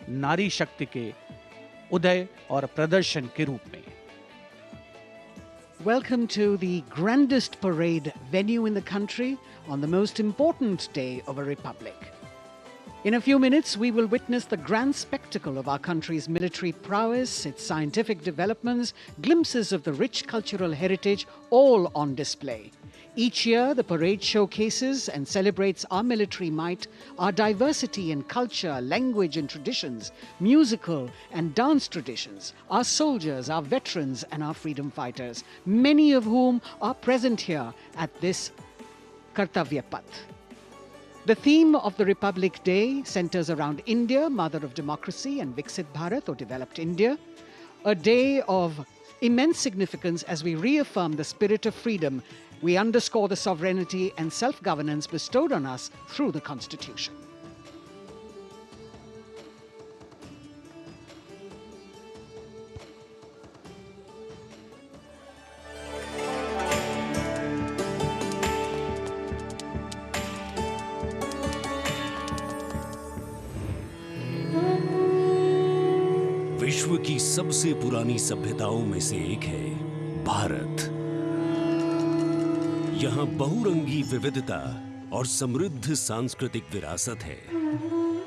नारी शक्ति के उदय और प्रदर्शन के रूप में। Welcome to the grandest parade venue in the country on the most important day of a republic. In a few minutes, we will witness the grand spectacle of our country's military prowess, its scientific developments, glimpses of the rich cultural heritage, all on display. Each year, the parade showcases and celebrates our military might, our diversity in culture, language and traditions, musical and dance traditions, our soldiers, our veterans and our freedom fighters, many of whom are present here at this Kartavya Path. The theme of the Republic Day centers around India, mother of democracy, and Viksit Bharat, or developed India, a day of immense significance as we reaffirm the spirit of freedom. We underscore the sovereignty and self-governance bestowed on us through the Constitution. विश्व की सबसे पुरानी सभ्यताओं में से एक है भारत। यहाँ बहुरंगी विविधता और समृद्ध सांस्कृतिक विरासत है।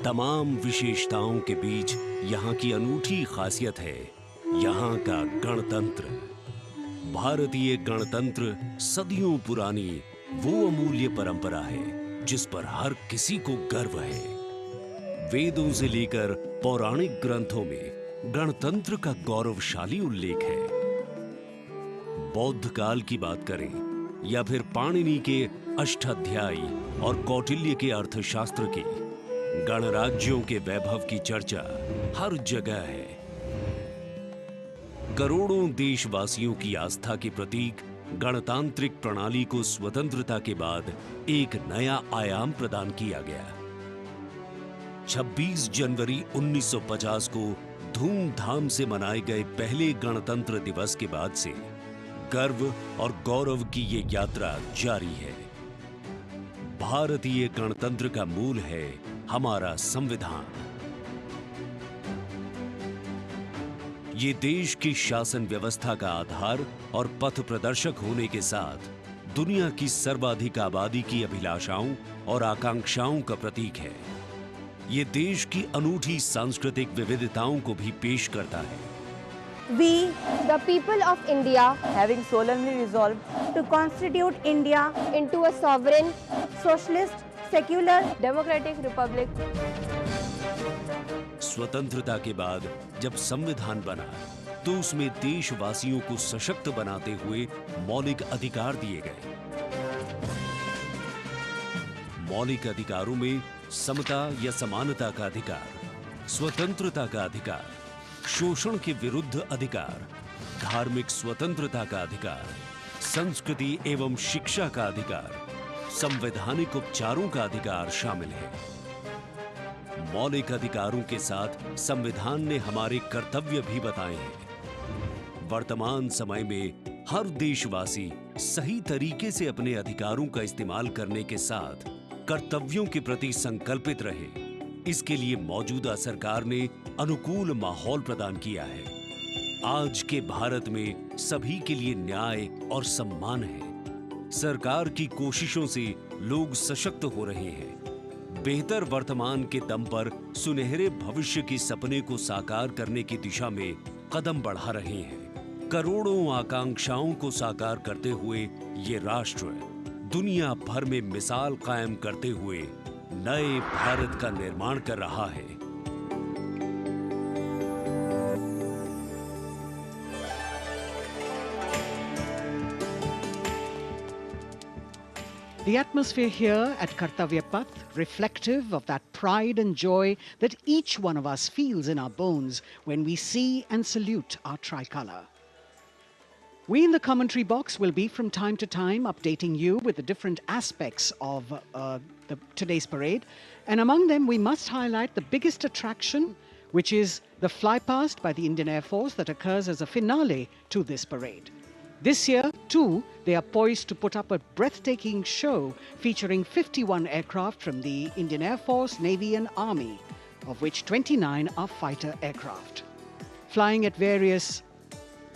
तमाम विशेषताओं के बीच यहाँ की अनूठी खासियत है यहाँ का गणतंत्र। भारतीय गणतंत्र सदियों पुरानी वो अमूल्य परंपरा है जिस पर हर किसी को गर्व है। वेदों से लेकर पौराणिक ग्रंथों में गणतंत्र का गौरवशाली उल्लेख है। बौद्ध काल की बात करें या फिर पाणिनि के अष्टाध्यायी और कौटिल्य के अर्थशास्त्र की, गणराज्यों के वैभव की चर्चा हर जगह है। करोड़ों देशवासियों की आस्था के प्रतीक गणतांत्रिक प्रणाली को स्वतंत्रता के बाद एक नया आयाम प्रदान किया गया। 26 जनवरी 1950 को धूमधाम से मनाए गए पहले गणतंत्र दिवस के बाद से गर्व और गौरव की ये यात्रा जारी है। भारतीय गणतंत्र का मूल है हमारा संविधान। ये देश की शासन व्यवस्था का आधार और पथ प्रदर्शक होने के साथ दुनिया की सर्वाधिक आबादी की अभिलाषाओं और आकांक्षाओं का प्रतीक है। ये देश की अनूठी सांस्कृतिक विविधताओं को भी पेश करता है। We, the people of India, having solemnly resolved to constitute India into a sovereign, socialist, secular, democratic republic. स्वतंत्रता के बाद जब संविधान बना तो उसमें देशवासियों को सशक्त बनाते हुए मौलिक अधिकार दिए गए। मौलिक अधिकारों में समता या समानता का अधिकार, स्वतंत्रता का अधिकार, शोषण के विरुद्ध अधिकार, धार्मिक स्वतंत्रता का अधिकार, संस्कृति एवं शिक्षा का अधिकार, संवैधानिक उपचारों का अधिकार शामिल है। मौलिक अधिकारों के साथ संविधान ने हमारे कर्तव्य भी बताए हैं। वर्तमान समय में हर देशवासी सही तरीके से अपने अधिकारों का इस्तेमाल करने के साथ कर्तव्यों के प्रति संकल्पित रहे, इसके लिए मौजूदा सरकार ने अनुकूल माहौल प्रदान किया है। आज के भारत में सभी के लिए न्याय और सम्मान है। सरकार की कोशिशों से लोग सशक्त हो रहे हैं। बेहतर वर्तमान के दम पर सुनहरे भविष्य के सपने को साकार करने की दिशा में कदम बढ़ा रहे हैं। करोड़ों आकांक्षाओं को साकार करते हुए ये राष्ट्र दुनिया भर में मिसाल कायम करते हुए नए भारत का निर्माण कर रहा है। The atmosphere here at Kartavya Path, reflective of that pride and joy that each one of us feels in our bones when we see and salute our tricolour. We in the commentary box will be from time to time updating you with the different aspects of today's parade. And among them, we must highlight the biggest attraction, which is the flypast by the Indian Air Force that occurs as a finale to this parade. This year, too, they are poised to put up a breathtaking show featuring 51 aircraft from the Indian Air Force, Navy and Army. of which 29 are fighter aircraft. Flying at various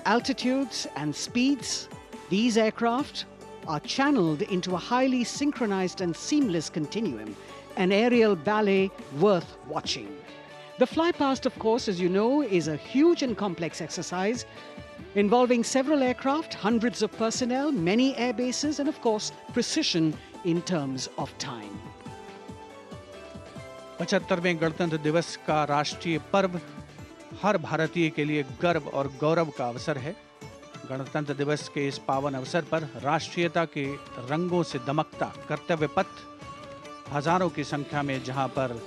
altitudes and speeds, these aircraft are channeled into a highly synchronized and seamless continuum, an aerial ballet worth watching. The flypast, of course, as you know, is a huge and complex exercise involving several aircraft, hundreds of personnel, many air bases, and of course, precision in terms of time. 75वें गणतंत्र दिवस का राष्ट्रीय पर्व हर भारतीय के लिए गर्व और गौरव का अवसर है। गणतंत्र दिवस के इस पावन अवसर पर राष्ट्रीयता के रंगों से दमकता कर्तव्य पथ, हजारों की संख्या में जहां पर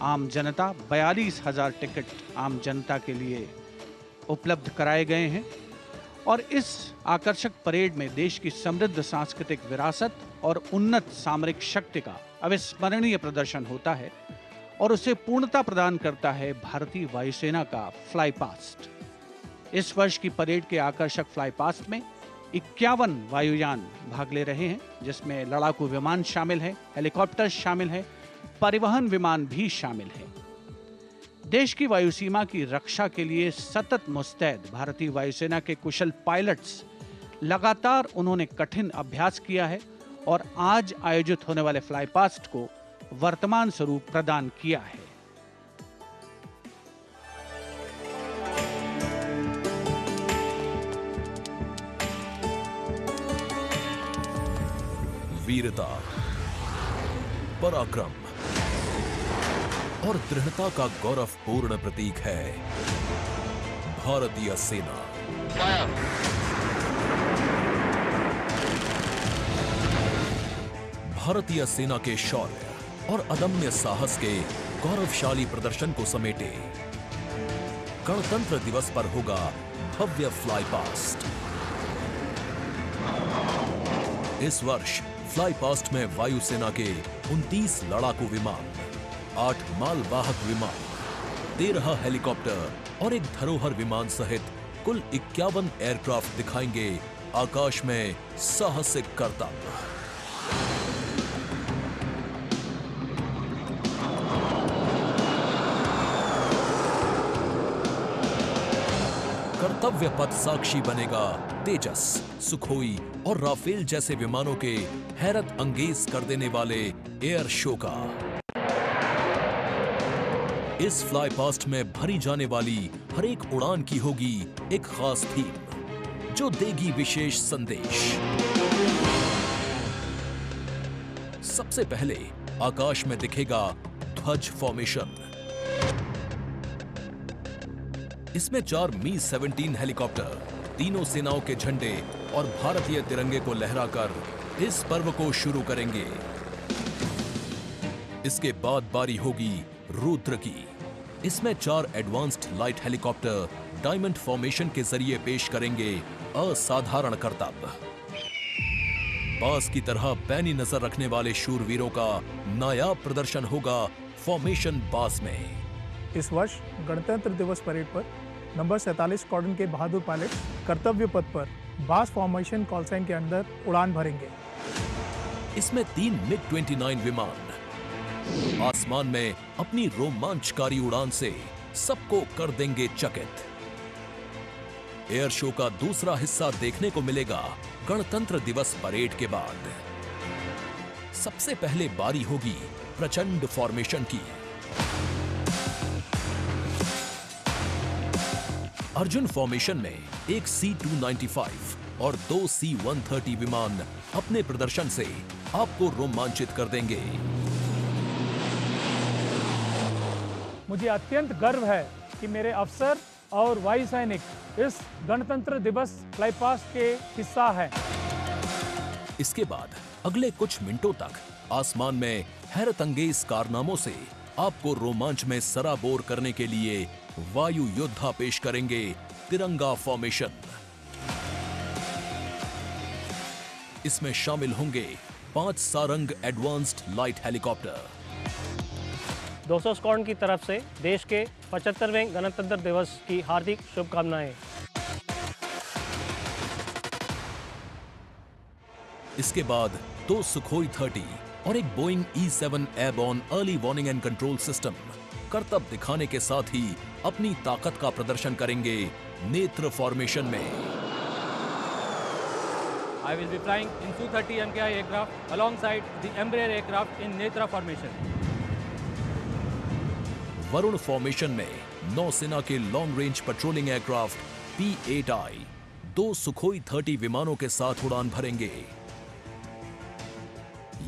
आम जनता 42,000 टिकट आम जनता के लिए उपलब्ध कराए गए हैं और इस आकर्षक परेड में देश की समृद्ध सांस्कृतिक विरासत और उन्नत सामरिक शक्ति का अविस्मरणीय प्रदर्शन होता है और उसे पूर्णता प्रदान करता है भारतीय वायुसेना का फ्लाई पास्ट। इस वर्ष की परेड के आकर्षक फ्लाई पास्ट में 51 वायुयान भाग ले रहे हैं, जिसमें लड़ाकू विमान शामिल हैं, हेलीकॉप्टर शामिल हैं, परिवहन विमान भी शामिल हैं। देश की वायुसीमा की रक्षा के लिए सतत मुस्तैद भारतीय वायुसेना के कुशल पायलट्स लगातार उन्होंने कठिन अभ्यास किया है और आज आयोजित होने वाले फ्लाई पास्ट को वर्तमान स्वरूप प्रदान किया है। वीरता, पराक्रम और दृढ़ता का गौरवपूर्ण प्रतीक है भारतीय सेना। भारतीय सेना के शौर्य और अदम्य साहस के गौरवशाली प्रदर्शन को समेटे गणतंत्र दिवस पर होगा भव्य फ्लाई पास्ट। इस वर्ष फ्लाई पास्ट में वायुसेना के 29 लड़ाकू विमान, 8 मालवाहक विमान, 13 हेलीकॉप्टर और एक धरोहर विमान सहित कुल 51 एयरक्राफ्ट दिखाएंगे आकाश में साहसिक करतब। कर्तव्य पथ साक्षी बनेगा तेजस, सुखोई और राफेल जैसे विमानों के हैरत अंगेज कर देने वाले एयर शो का। इस फ्लाई पास्ट में भरी जाने वाली हर एक उड़ान की होगी एक खास थीम, जो देगी विशेष संदेश। सबसे पहले आकाश में दिखेगा ध्वज फॉर्मेशन। इसमें 4 मी-17 हेलीकॉप्टर तीनों सेनाओं के झंडे और भारतीय तिरंगे को लहराकर इस पर्व को शुरू करेंगे। इसके बाद बारी होगी रुद्र की। इसमें 4 advanced light helicopter diamond formation के जरिए पेश करेंगे असाधारण करतब। बास की तरह पैनी नजर रखने वाले शूरवीरों का नायाब प्रदर्शन होगा फॉर्मेशन बास में। इस वर्ष गणतंत्र दिवस परेड पर नंबर 47 स्क्वाड्रन के बहादुर पायलट कर्तव्य पथ पर बास फॉर्मेशन कॉल साइन के अंदर उड़ान भरेंगे। इसमें 3 मिग-29 विमान आसमान में अपनी रोमांचकारी उड़ान से सबको कर देंगे चकित। एयर शो का दूसरा हिस्सा देखने को मिलेगा गणतंत्र दिवस परेड के बाद। सबसे पहले बारी होगी प्रचंड फॉर्मेशन की। अर्जुन फॉर्मेशन में एक C-295 और 2 C-130 विमान अपने प्रदर्शन से आपको रोमांचित कर देंगे। मुझे अत्यंत गर्व है कि मेरे अफसर और वायु सैनिक इस गणतंत्र दिवस फ्लाई पास्ट के हिस्सा हैं। इसके बाद अगले कुछ मिनटों तक आसमान में हैरत अंगेज कारनामों से आपको रोमांच में सराबोर करने के लिए वायु योद्धा पेश करेंगे तिरंगा फॉर्मेशन। इसमें शामिल होंगे 5 Sarang advanced light helicopter. 200 squadron की तरफ से देश के 75वें गणतंत्र दिवस की हार्दिक शुभकामनाएं। इसके बाद 2 सुखोई 30 और एक Boeing E-7 airborne early warning and control system करतब दिखाने के साथ ही अपनी ताकत का प्रदर्शन करेंगे नेत्र फॉर्मेशन में। I will be flying in Su-30 MKI aircraft alongside the Embraer aircraft in Netra formation. Varun formation में नौसेना के long range patrolling aircraft P-8I 2 Sukhoi 30 विमानों के साथ उड़ान भरेंगे।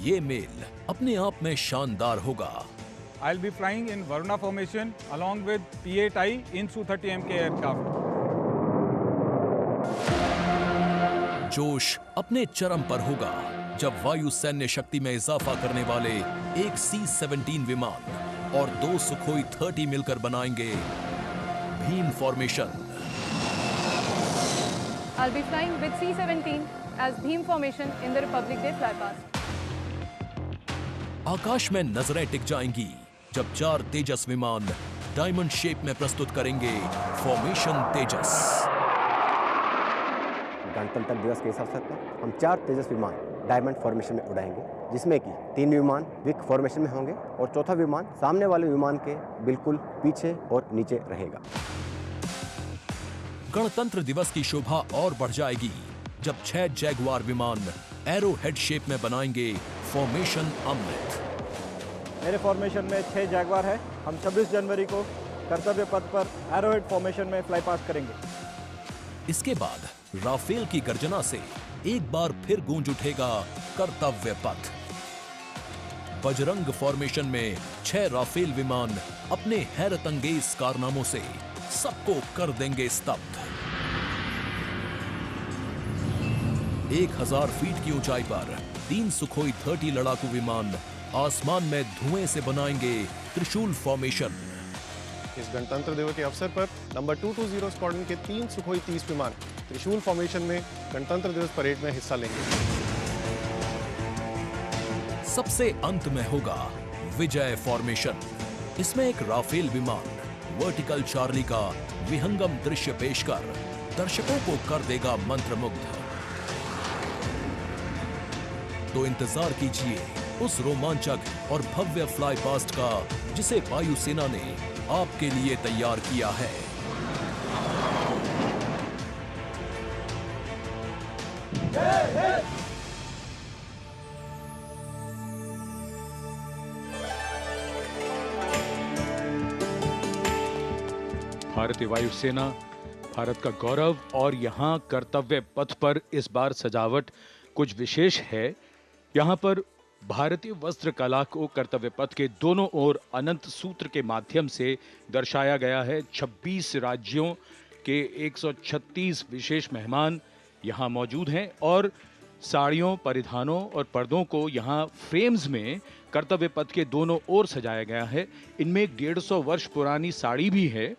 ये मेल अपने आप में शानदार होगा। I'll be flying in Varuna formation along with P-8I in Su-30 MK aircraft. जोश अपने चरम पर होगा जब वायु सैन्य शक्ति में इजाफा करने वाले एक C-17 विमान और 2 सुखोई 30 मिलकर बनाएंगे Bhim formation. I'll be flying with C-17 as Bhim formation in the Republic Day flypast. आकाश में नजरें टिक जाएंगी जब 4 तेजस विमान डायमंड शेप में प्रस्तुत करेंगे फॉर्मेशन तेजस। गणतंत्र दिवस के इस अवसर पर हम 4 तेजस विमान डायमंड फॉर्मेशन में उड़ाएंगे, जिसमें कि 3 विमान विक फॉर्मेशन में होंगे और चौथा विमान सामने वाले विमान के बिल्कुल पीछे और नीचे रहेगा। गणतंत्र दिवस की शोभा और बढ़ जाएगी जब 6 जैगुआर विमान एरो हेड शेप में बनाएंगे फॉर्मेशन अमृत। मेरे फॉर्मेशन में 6 जैगुआर है। हम 26 जनवरी को कर्तव्य पथ पर एरो हेड फॉर्मेशन में फ्लाई पास्ट करेंगे। इसके बाद राफेल की गर्जना से एक बार फिर गूंज उठेगा कर्तव्य पथ। बजरंग फॉर्मेशन में 6 राफेल विमान अपने हैरत अंगेज कारनामों से सबको कर देंगे स्तब्ध। 1000 फीट की ऊंचाई पर 3 सुखोई 30 लड़ाकू विमान आसमान में धुएं से बनाएंगे त्रिशूल फॉर्मेशन। इस गणतंत्र दिवस के अवसर पर नंबर 220 स्क्वाड्रन के 3 सुखोई 30 विमान त्रिशूल फॉर्मेशन में गणतंत्र दिवस परेड में हिस्सा लेंगे। सबसे अंत में होगा विजय फॉर्मेशन। इसमें एक राफेल विमान वर्टिकल चार्ली का विहंगम दृश्य पेश कर दर्शकों को कर देगा मंत्रमुग्ध। तो इंतजार कीजिए उस रोमांचक और भव्य फ्लाई पास्ट का जिसे वायुसेना ने आपके लिए तैयार किया है। भारतीय वायुसेना भारत का गौरव, और यहाँ कर्तव्य पथ पर इस बार सजावट कुछ विशेष है। यहाँ पर भारतीय वस्त्र कला को कर्तव्य पथ के दोनों ओर अनंत सूत्र के माध्यम से दर्शाया गया है। 26 राज्यों के 136 विशेष मेहमान यहाँ मौजूद हैं और साड़ियों, परिधानों और पर्दों को यहाँ फ्रेम्स में कर्तव्य पथ के दोनों ओर सजाया गया है। इनमें 150 वर्ष पुरानी साड़ी भी है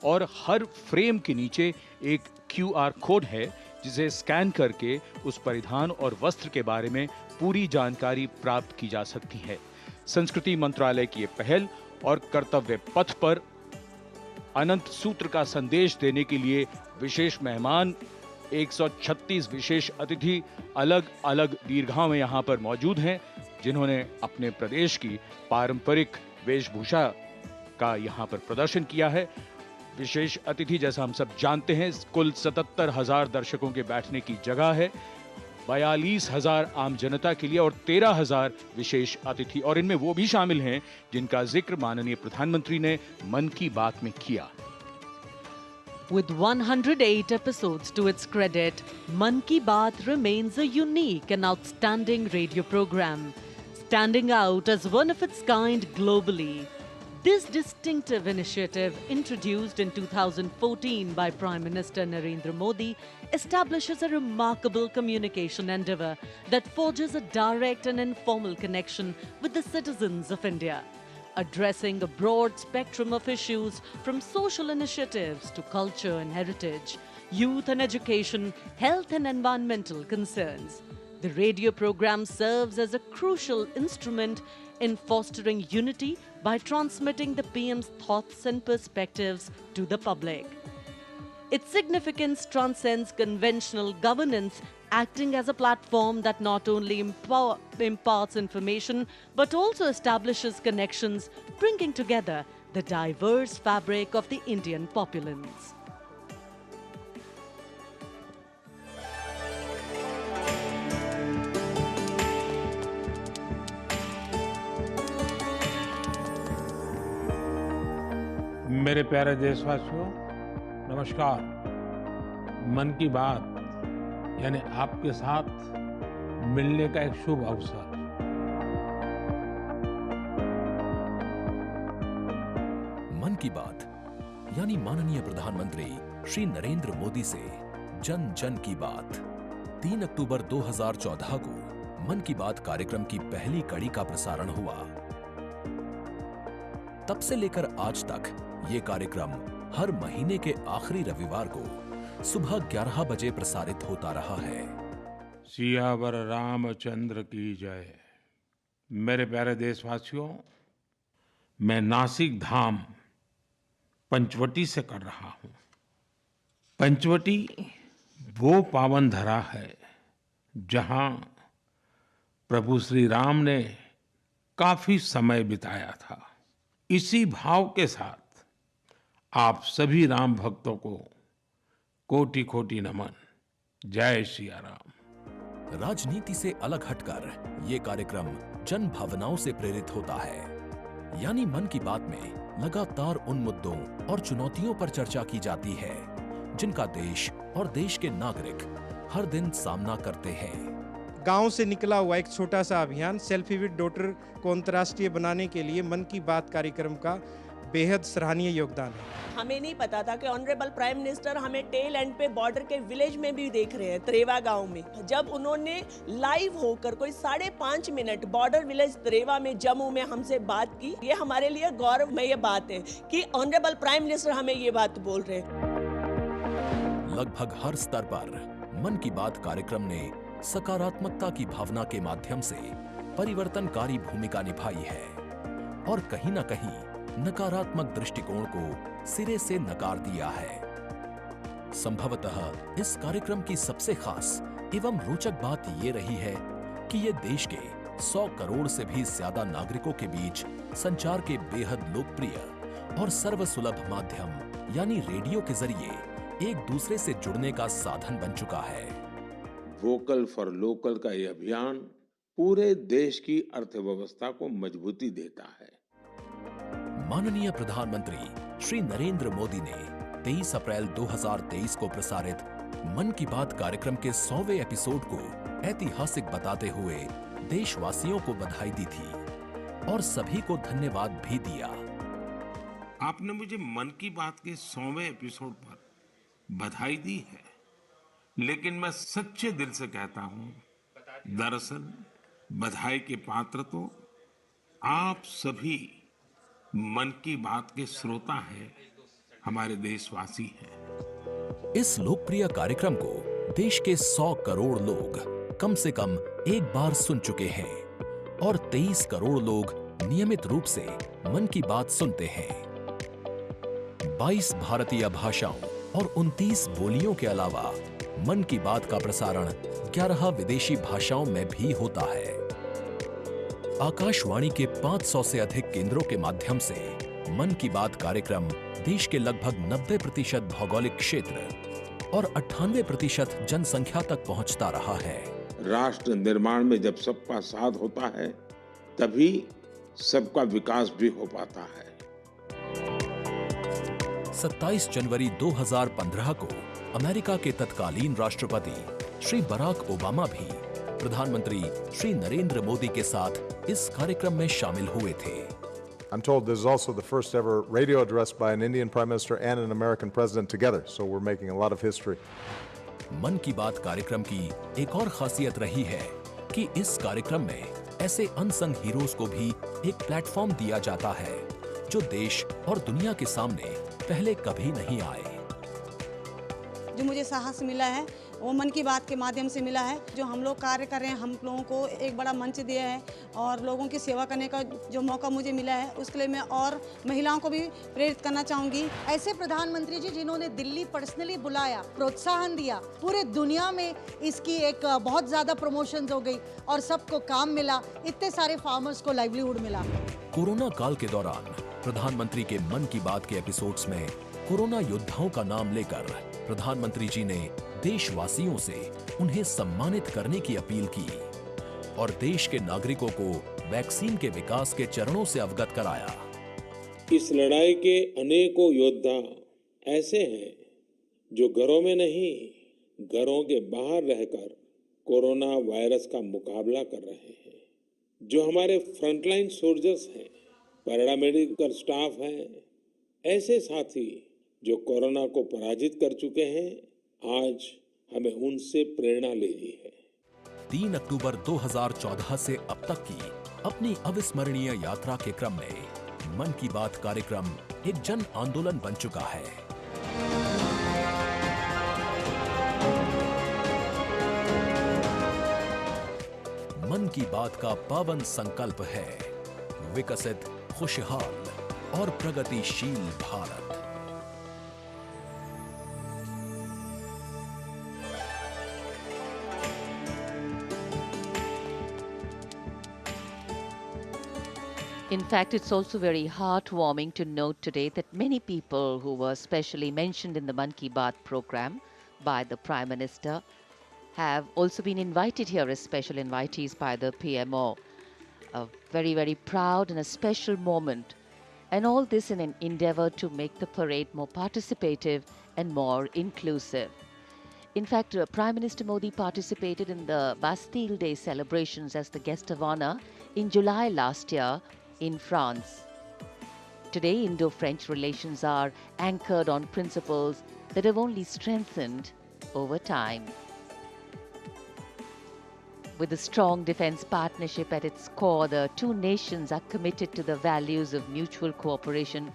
और हर फ्रेम के नीचे एक QR कोड है जिसे स्कैन करके उस परिधान और वस्त्र के बारे में पूरी जानकारी प्राप्त की जा सकती है। संस्कृति मंत्रालय की ये पहल और कर्तव्य पथ पर अनंत सूत्र का संदेश देने के लिए विशेष मेहमान 136 विशेष अतिथि अलग अलग दीर्घाओं में यहाँ पर मौजूद हैं, जिन्होंने अपने प्रदेश की पारंपरिक वेशभूषा का यहाँ पर प्रदर्शन किया है। विशेष अतिथि, जैसा हम सब जानते हैं, कुल 77,000 दर्शकों के बैठने की जगह है, 42,000 आम जनता के लिए और 13,000 विशेष अतिथि, और इनमें वो भी शामिल हैं जिनका जिक्र माननीय प्रधानमंत्री ने मन की बात में किया। With 108 episodes to its credit, Man Ki Baat remains a unique and outstanding radio program, standing out as one of its kind globally. This distinctive initiative, introduced in 2014 by Prime Minister Narendra Modi, establishes a remarkable communication endeavour that forges a direct and informal connection with the citizens of India, addressing a broad spectrum of issues from social initiatives to culture and heritage, youth and education, health and environmental concerns. The radio program serves as a crucial instrument in fostering unity by transmitting the PM's thoughts and perspectives to the public. Its significance transcends conventional governance, acting as a platform that not only imparts information but also establishes connections, bringing together the diverse fabric of the Indian populace. मेरे प्यारे देशवासियों, नमस्कार। मन की बात यानी आपके साथ मिलने का एक शुभ अवसर। मन की बात यानी माननीय प्रधानमंत्री श्री नरेंद्र मोदी से जन जन की बात। 3 अक्टूबर 2014 को मन की बात कार्यक्रम की पहली कड़ी का प्रसारण हुआ। तब से लेकर आज तक ये कार्यक्रम हर महीने के आखिरी रविवार को सुबह 11 बजे प्रसारित होता रहा है। सियावर रामचंद्र की जय। मेरे प्यारे देशवासियों, मैं नासिक धाम पंचवटी से कर रहा हूं। पंचवटी वो पावन धरा है जहां प्रभु श्री राम ने काफी समय बिताया था। इसी भाव के साथ आप सभी राम भक्तों को कोटि कोटि नमन। जय सिया राम। राजनीति से अलग हटकर ये कार्यक्रम जन भावनाओं से प्रेरित होता है। यानी मन की बात में लगातार उन मुद्दों और चुनौतियों पर चर्चा की जाती है जिनका देश और देश के नागरिक हर दिन सामना करते हैं। गांव से निकला हुआ एक छोटा सा अभियान सेल्फी विद डॉटर को अंतर्राष्ट्रीय बनाने के लिए मन की बात कार्यक्रम का बेहद सराहनीय योगदान है। हमें नहीं पता था कि ऑनरेबल प्राइम मिनिस्टर हमें टेल एंड पे बॉर्डर के विलेज में भी देख रहे हैं, त्रेवा गांव में। जब उन्होंने लाइव होकर कोई 5.5 मिनट बॉर्डर विलेज त्रेवा में जम्मू में हमसे बात की, ये हमारे लिए गौरवमय बात है कि ऑनरेबल प्राइम मिनिस्टर हमें ये बात बोल रहे हैं। लगभग हर स्तर पर मन की बात कार्यक्रम ने सकारात्मकता की भावना के माध्यम से परिवर्तनकारी भूमिका निभाई है और कहीं न कहीं नकारात्मक दृष्टिकोण को सिरे से नकार दिया है। संभवतः इस कार्यक्रम की सबसे खास एवं रोचक बात ये रही है कि ये देश के 100 करोड़ से भी ज्यादा नागरिकों के बीच संचार के बेहद लोकप्रिय और सर्वसुलभ माध्यम यानी रेडियो के जरिए एक दूसरे से जुड़ने का साधन बन चुका है। वोकल फॉर लोकल का ये अभियान पूरे देश की अर्थव्यवस्था को मजबूती देता है। माननीय प्रधानमंत्री श्री नरेंद्र मोदी ने 23 अप्रैल 2023 को प्रसारित मन की बात कार्यक्रम के 100वें एपिसोड को ऐतिहासिक बताते हुए देशवासियों को बधाई दी थी और सभी को धन्यवाद भी दिया। आपने मुझे मन की बात के 100वें एपिसोड पर बधाई दी है, लेकिन मैं सच्चे दिल से कहता हूं, दरअसल बधाई के पात्र तो आप सभी मन की बात के श्रोता हैं, हमारे देशवासी हैं। इस लोकप्रिय कार्यक्रम को देश के 100 करोड़ लोग कम से कम एक बार सुन चुके हैं और 23 करोड़ लोग नियमित रूप से मन की बात सुनते हैं। 22 भारतीय भाषाओं और 29 बोलियों के अलावा मन की बात का प्रसारण 11 विदेशी भाषाओं में भी होता है। आकाशवाणी के 500 से अधिक केंद्रों के माध्यम से मन की बात कार्यक्रम देश के लगभग 90% भौगोलिक क्षेत्र और 98% जनसंख्या तक पहुंचता रहा है। राष्ट्र निर्माण में जब सबका साथ होता है, तभी सबका विकास भी हो पाता है। 27 जनवरी 2015 को अमेरिका के तत्कालीन राष्ट्रपति श्री बराक ओबामा भी प्रधानमंत्री श्री नरेंद्र मोदी के साथ इस कार्यक्रम में शामिल हुए थे। I'm told this is also the first ever radio address by an Indian Prime Minister and an American President together, so we're making a lot of history. मन की बात कार्यक्रम की एक और खासियत रही है कि इस कार्यक्रम में ऐसे अनसंग हीरोज को भी एक प्लेटफॉर्म दिया जाता है जो देश और दुनिया के सामने पहले कभी नहीं आए। जो मुझे साहस मिला है वो मन की बात के माध्यम से मिला है। जो हम लोग कार्य कर रहे हैं, हम लोगों को एक बड़ा मंच दिया है और लोगों की सेवा करने का जो मौका मुझे मिला है, उसके लिए मैं और महिलाओं को भी प्रेरित करना चाहूँगी। ऐसे प्रधानमंत्री जी जिन्होंने दिल्ली पर्सनली बुलाया, प्रोत्साहन दिया, पूरे दुनिया में इसकी एक बहुत ज़्यादा प्रमोशंस हो गई और सबको काम मिला, इतने सारे फार्मर्स को लाइवलीहुड मिला। कोरोना काल के दौरान प्रधानमंत्री के मन की बात के एपिसोड्स में कोरोना योद्धाओं का नाम लेकर प्रधानमंत्री जी ने देशवासियों से उन्हें सम्मानित करने की अपील की और देश के नागरिकों को वैक्सीन के विकास के चरणों से अवगत कराया। इस लड़ाई के अनेकों योद्धा ऐसे हैं जो घरों में नहीं, घरों के बाहर रहकर कोरोना वायरस का मुकाबला कर रहे हैं। जो हमारे फ्रंटलाइन सोल्जर्स हैं, पैरामेडिकल स्टाफ हैं, ऐसे साथी जो कोरोना को पराजित कर चुके हैं, आज हमें उनसे प्रेरणा लेनी है। 3 अक्टूबर 2014 से अब तक की अपनी अविस्मरणीय यात्रा के क्रम में मन की बात कार्यक्रम एक जन आंदोलन बन चुका है। मन की बात का पावन संकल्प है विकसित, खुशहाल और प्रगतिशील Bharat. In fact, it's also very heartwarming to note today that many people who were specially mentioned in the Man Ki Baat program by the Prime Minister have also been invited here as special invitees by the PMO. A very, very proud and a special moment. And all this in an endeavor to make the parade more participative and more inclusive. In fact, Prime Minister Modi participated in the Bastille Day celebrations as the guest of honor in July last year in France. Today, Indo-French relations are anchored on principles that have only strengthened over time. With a strong defense partnership at its core, the two nations are committed to the values of mutual cooperation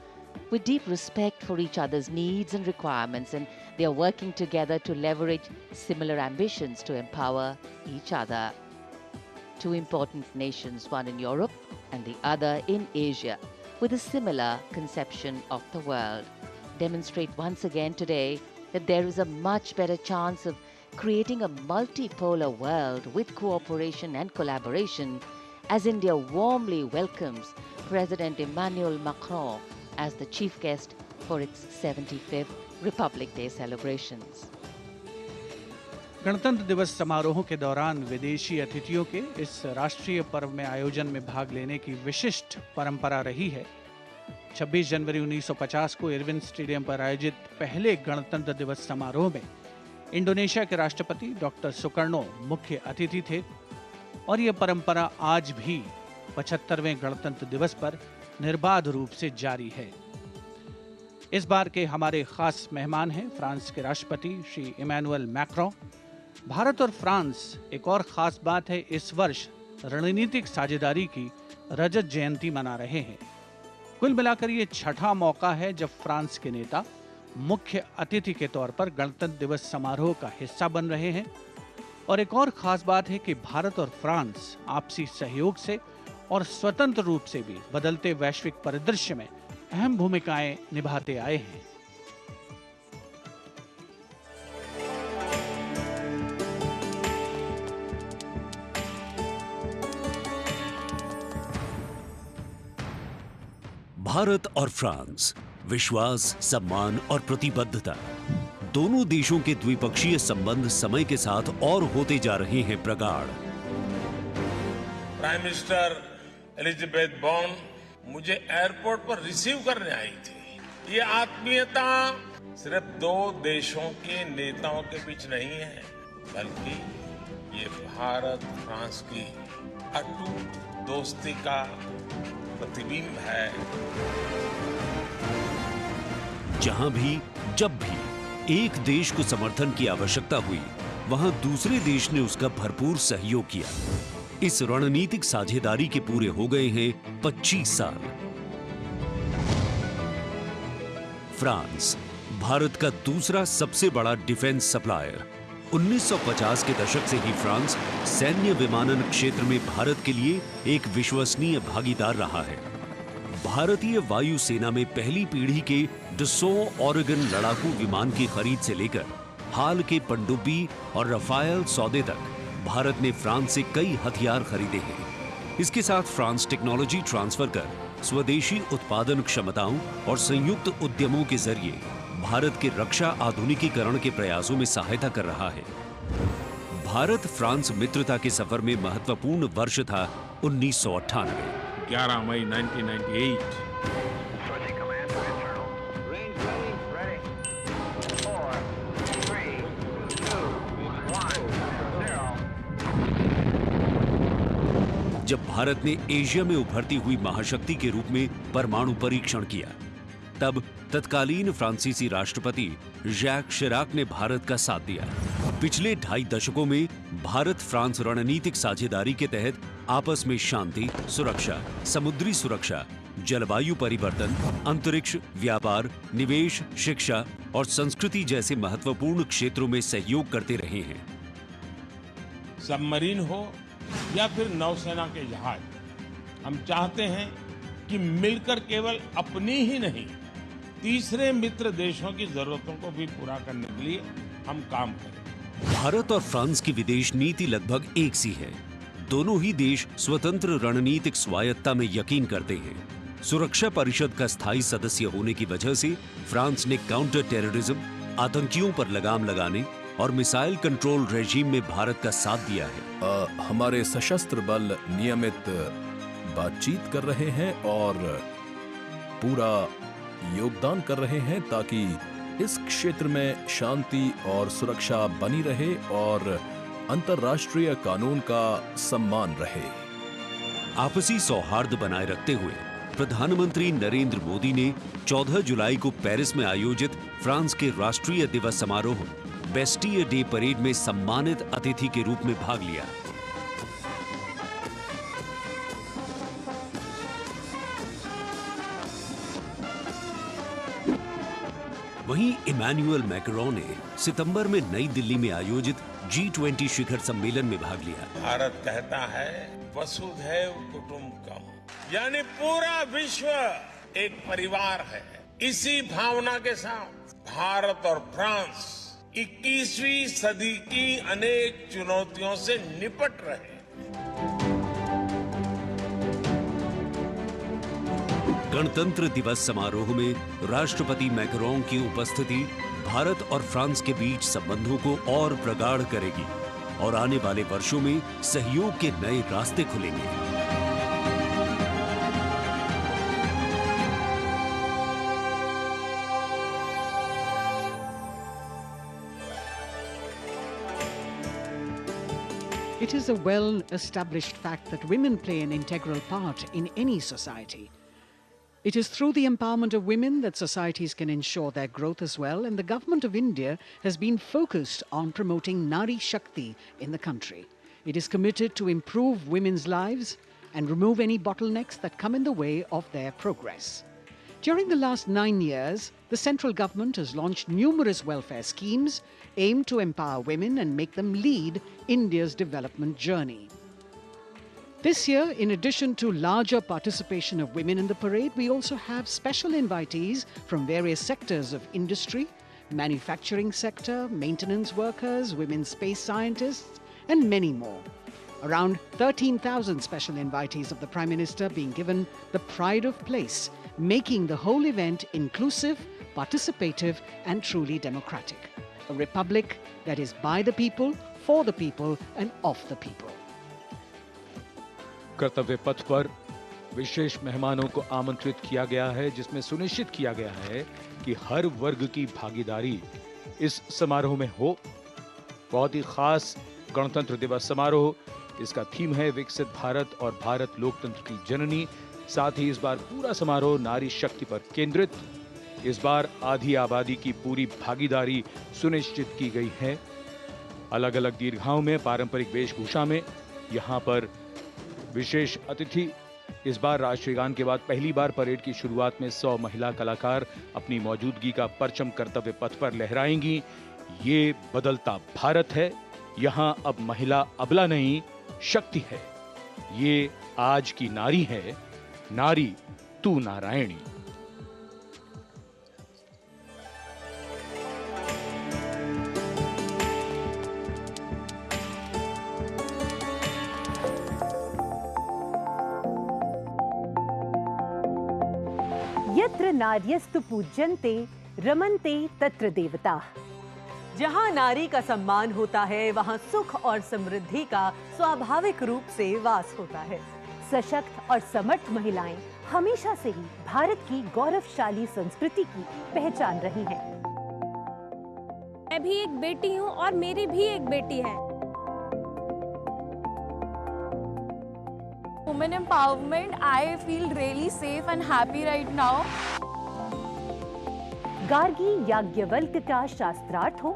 with deep respect for each other's needs and requirements, and they are working together to leverage similar ambitions to empower each other. Two important nations, one in Europe and the other in Asia, with a similar conception of the world, demonstrate once again today that there is a much better chance of creating a multipolar world with cooperation and collaboration, as India warmly welcomes President Emmanuel Macron as the chief guest for its 75th Republic Day celebrations. गणतंत्र दिवस समारोहों के दौरान विदेशी अतिथियों के इस राष्ट्रीय पर्व में आयोजन में भाग लेने की विशिष्ट परंपरा रही है। 26 जनवरी 1950 को इरविन स्टेडियम पर आयोजित पहले गणतंत्र दिवस समारोह में इंडोनेशिया के राष्ट्रपति डॉक्टर सुकर्णो मुख्य अतिथि थे और यह परंपरा आज भी 75वें गणतंत्र दिवस पर निर्बाध रूप से जारी है। इस बार के हमारे खास मेहमान हैं फ्रांस के राष्ट्रपति श्री इमैनुअल मैक्रों। भारत और फ्रांस, एक और खास बात है, इस वर्ष रणनीतिक साझेदारी की रजत जयंती मना रहे हैं। कुल मिलाकर ये छठा मौका है जब फ्रांस के नेता मुख्य अतिथि के तौर पर गणतंत्र दिवस समारोह का हिस्सा बन रहे हैं। और एक और खास बात है कि भारत और फ्रांस आपसी सहयोग से और स्वतंत्र रूप से भी बदलते वैश्विक परिदृश्य में अहम भूमिकाएं निभाते आए हैं। भारत और फ्रांस, विश्वास, सम्मान और प्रतिबद्धता, दोनों देशों के द्विपक्षीय संबंध समय के साथ और होते जा रहे हैं प्रगाढ़। प्राइम मिनिस्टर एलिजाबेथ बॉर्न मुझे एयरपोर्ट पर रिसीव करने आई थी। ये आत्मीयता सिर्फ दो देशों के नेताओं के बीच नहीं है, बल्कि ये भारत फ्रांस की अटूट दोस्ती का प्रतिबिंब है। जहां भी, जब भी एक देश को समर्थन की आवश्यकता हुई, वहां दूसरे देश ने उसका भरपूर सहयोग किया। इस रणनीतिक साझेदारी के पूरे हो गए हैं 25 साल। फ्रांस, भारत का दूसरा सबसे बड़ा डिफेंस सप्लायर, 1950 के दशक से ही फ्रांस सैन्य विमानन क्षेत्र में भारत के लिए एक विश्वसनीय भागीदार रहा है। भारतीय वायुसेना में पहली पीढ़ी के डसॉ ओरेगन लड़ाकू विमान की खरीद से लेकर हाल के पनडुब्बी और रफायल सौदे तक भारत ने फ्रांस से कई हथियार खरीदे हैं। इसके साथ फ्रांस टेक्नोलॉजी ट्रांसफर कर स्वदेशी उत्पादन क्षमताओं और संयुक्त उद्यमों के जरिए भारत के रक्षा आधुनिकीकरण के प्रयासों में सहायता कर रहा है। भारत फ्रांस मित्रता के सफर में महत्वपूर्ण वर्ष था 1998। 11 मई 1998। जब भारत ने एशिया में उभरती हुई महाशक्ति के रूप में परमाणु परीक्षण किया, तब तत्कालीन फ्रांसीसी राष्ट्रपति जैक शिराक ने भारत का साथ दिया। पिछले 2.5 दशकों में भारत फ्रांस रणनीतिक साझेदारी के तहत आपस में शांति, सुरक्षा, समुद्री सुरक्षा, जलवायु परिवर्तन, अंतरिक्ष, व्यापार, निवेश, शिक्षा और संस्कृति जैसे महत्वपूर्ण क्षेत्रों में सहयोग करते रहे हैं। सबमरीन हो या फिर नौसेना के जहाज, हम चाहते हैं कि मिलकर केवल अपनी ही नहीं, तीसरे मित्र देशों की जरूरतों को भी पूरा करने के लिए हम काम करें। भारत और फ्रांस की विदेश नीति लगभग एक सी है। दोनों ही देश स्वतंत्र रणनीतिक स्वायत्ता में यकीन करते हैं। सुरक्षा परिषद का स्थायी सदस्य होने की वजह से फ्रांस ने काउंटर टेररिज्म, आतंकियों पर लगाम लगाने और मिसाइल कंट्रोल रेजीम में भारत का साथ दिया है। हमारे सशस्त्र बल नियमित बातचीत कर रहे हैं और पूरा योगदान कर रहे हैं ताकि इस क्षेत्र में शांति और सुरक्षा बनी रहे और अंतर्राष्ट्रीय कानून का सम्मान रहे। आपसी सौहार्द बनाए रखते हुए प्रधानमंत्री नरेंद्र मोदी ने 14 जुलाई को पेरिस में आयोजित फ्रांस के राष्ट्रीय दिवस समारोह बेस्टियर डे परेड में सम्मानित अतिथि के रूप में भाग लिया। वहीं इमैनुअल मैक्रोन ने सितंबर में नई दिल्ली में आयोजित G20 शिखर सम्मेलन में भाग लिया। भारत कहता है वसुधैव कुटुंबकम, यानी पूरा विश्व एक परिवार है। इसी भावना के साथ भारत और फ्रांस 21वीं सदी की अनेक चुनौतियों से निपट रहे। गणतंत्र दिवस समारोह में राष्ट्रपति मैक्रोन की उपस्थिति भारत और फ्रांस के बीच संबंधों को और प्रगाढ़ करेगी और आने वाले वर्षों में सहयोग के नए रास्ते खुलेंगे। It is a well-established fact that women play an integral part in any society. It is through the empowerment of women that societies can ensure their growth as well, and the government of India has been focused on promoting Nari Shakti in the country. It is committed to improve women's lives and remove any bottlenecks that come in the way of their progress. During the last 9 years, the central government has launched numerous welfare schemes aimed to empower women and make them lead India's development journey. This year, in addition to larger participation of women in the parade, we also have special invitees from various sectors of industry, manufacturing sector, maintenance workers, women space scientists, and many more. Around 13,000 special invitees of the Prime Minister being given the pride of place, making the whole event inclusive, participative, and truly democratic. A republic that is by the people, for the people, and of the people. कर्तव्य पथ पर विशेष मेहमानों को आमंत्रित किया गया है, जिसमें सुनिश्चित किया गया है कि हर वर्ग की भागीदारी इस समारोह में हो। बहुत ही खास गणतंत्र दिवस समारोह, इसका थीम है विकसित भारत और भारत लोकतंत्र की जननी। साथ ही इस बार पूरा समारोह नारी शक्ति पर केंद्रित। इस बार आधी आबादी की पूरी भागीदारी सुनिश्चित की गई है। अलग अलग दीर्घाओं में पारंपरिक वेशभूषा में यहाँ पर विशेष अतिथि। इस बार राष्ट्रीय गान के बाद पहली बार परेड की शुरुआत में 100 महिला कलाकार अपनी मौजूदगी का परचम कर्तव्य पथ पर लहराएंगी। ये बदलता भारत है। यहां अब महिला अबला नहीं, शक्ति है। ये आज की नारी है, नारी तू नारायणी। यत्र नार्यस्तु पूज्यन्ते रमन्ते तत्र देवताः। जहां नारी का सम्मान होता है, वहां सुख और समृद्धि का स्वाभाविक रूप से वास होता है। सशक्त और समर्थ महिलाएं हमेशा से ही भारत की गौरवशाली संस्कृति की पहचान रही हैं। मैं भी एक बेटी हूं और मेरी भी एक बेटी है। Women empowerment, I feel really safe and happy right now. Gargi Yajnavalkya का शास्त्रार्थ हो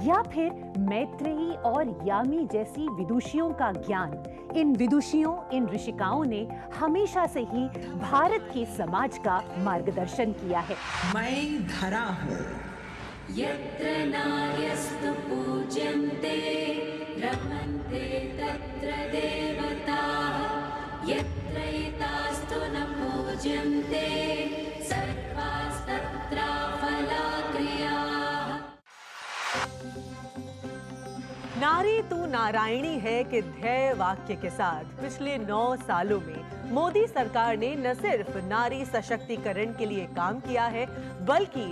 या फिर मैत्रेयी और यामी जैसी विदुषियों का ज्ञान, इन विदुषियों, इन ऋषिकाओं ने हमेशा से ही भारत के समाज का मार्गदर्शन किया है। मैं धरा हूँ। यत्र नार्यस्तु पूज्यन्ते रमन्ते तत्र देवताः। यत्र एतास्तु न पूज्यन्ते सर्वास्तत्र फलाक्रियाः। नारी तू नारायणी है के ध्येय वाक्य के साथ पिछले 9 सालों में मोदी सरकार ने न सिर्फ नारी सशक्तिकरण के लिए काम किया है, बल्कि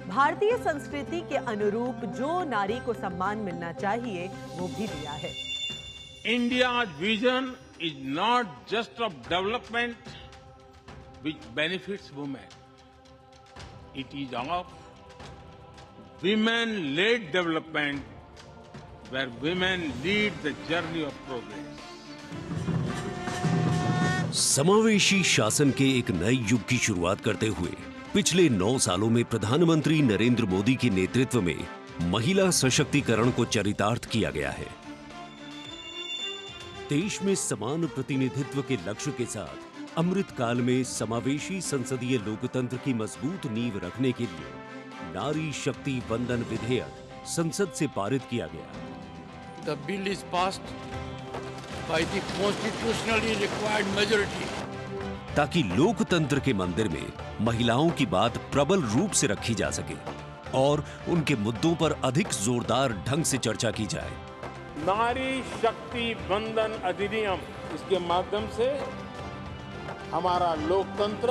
भारतीय संस्कृति के अनुरूप जो नारी को सम्मान मिलना चाहिए वो भी दिया है। India's vision is not just of development which benefits women. It is of women-led development where women lead the journey of progress. समावेशी शासन के एक नए युग की शुरुआत करते हुए पिछले 9 सालों में प्रधानमंत्री नरेंद्र मोदी के नेतृत्व में महिला सशक्तिकरण को चरितार्थ किया गया है। देश में समान प्रतिनिधित्व के लक्ष्य के साथ अमृत काल में समावेशी संसदीय लोकतंत्र की मजबूत नींव रखने के लिए नारी शक्ति वंदन विधेयक संसद से पारित किया गया। The bill is passed by the constitutionally required majority. ताकि लोकतंत्र के मंदिर में महिलाओं की बात प्रबल रूप से रखी जा सके और उनके मुद्दों पर अधिक जोरदार ढंग से चर्चा की जाए। नारी शक्ति वंदन अधिनियम, इसके माध्यम से हमारा लोकतंत्र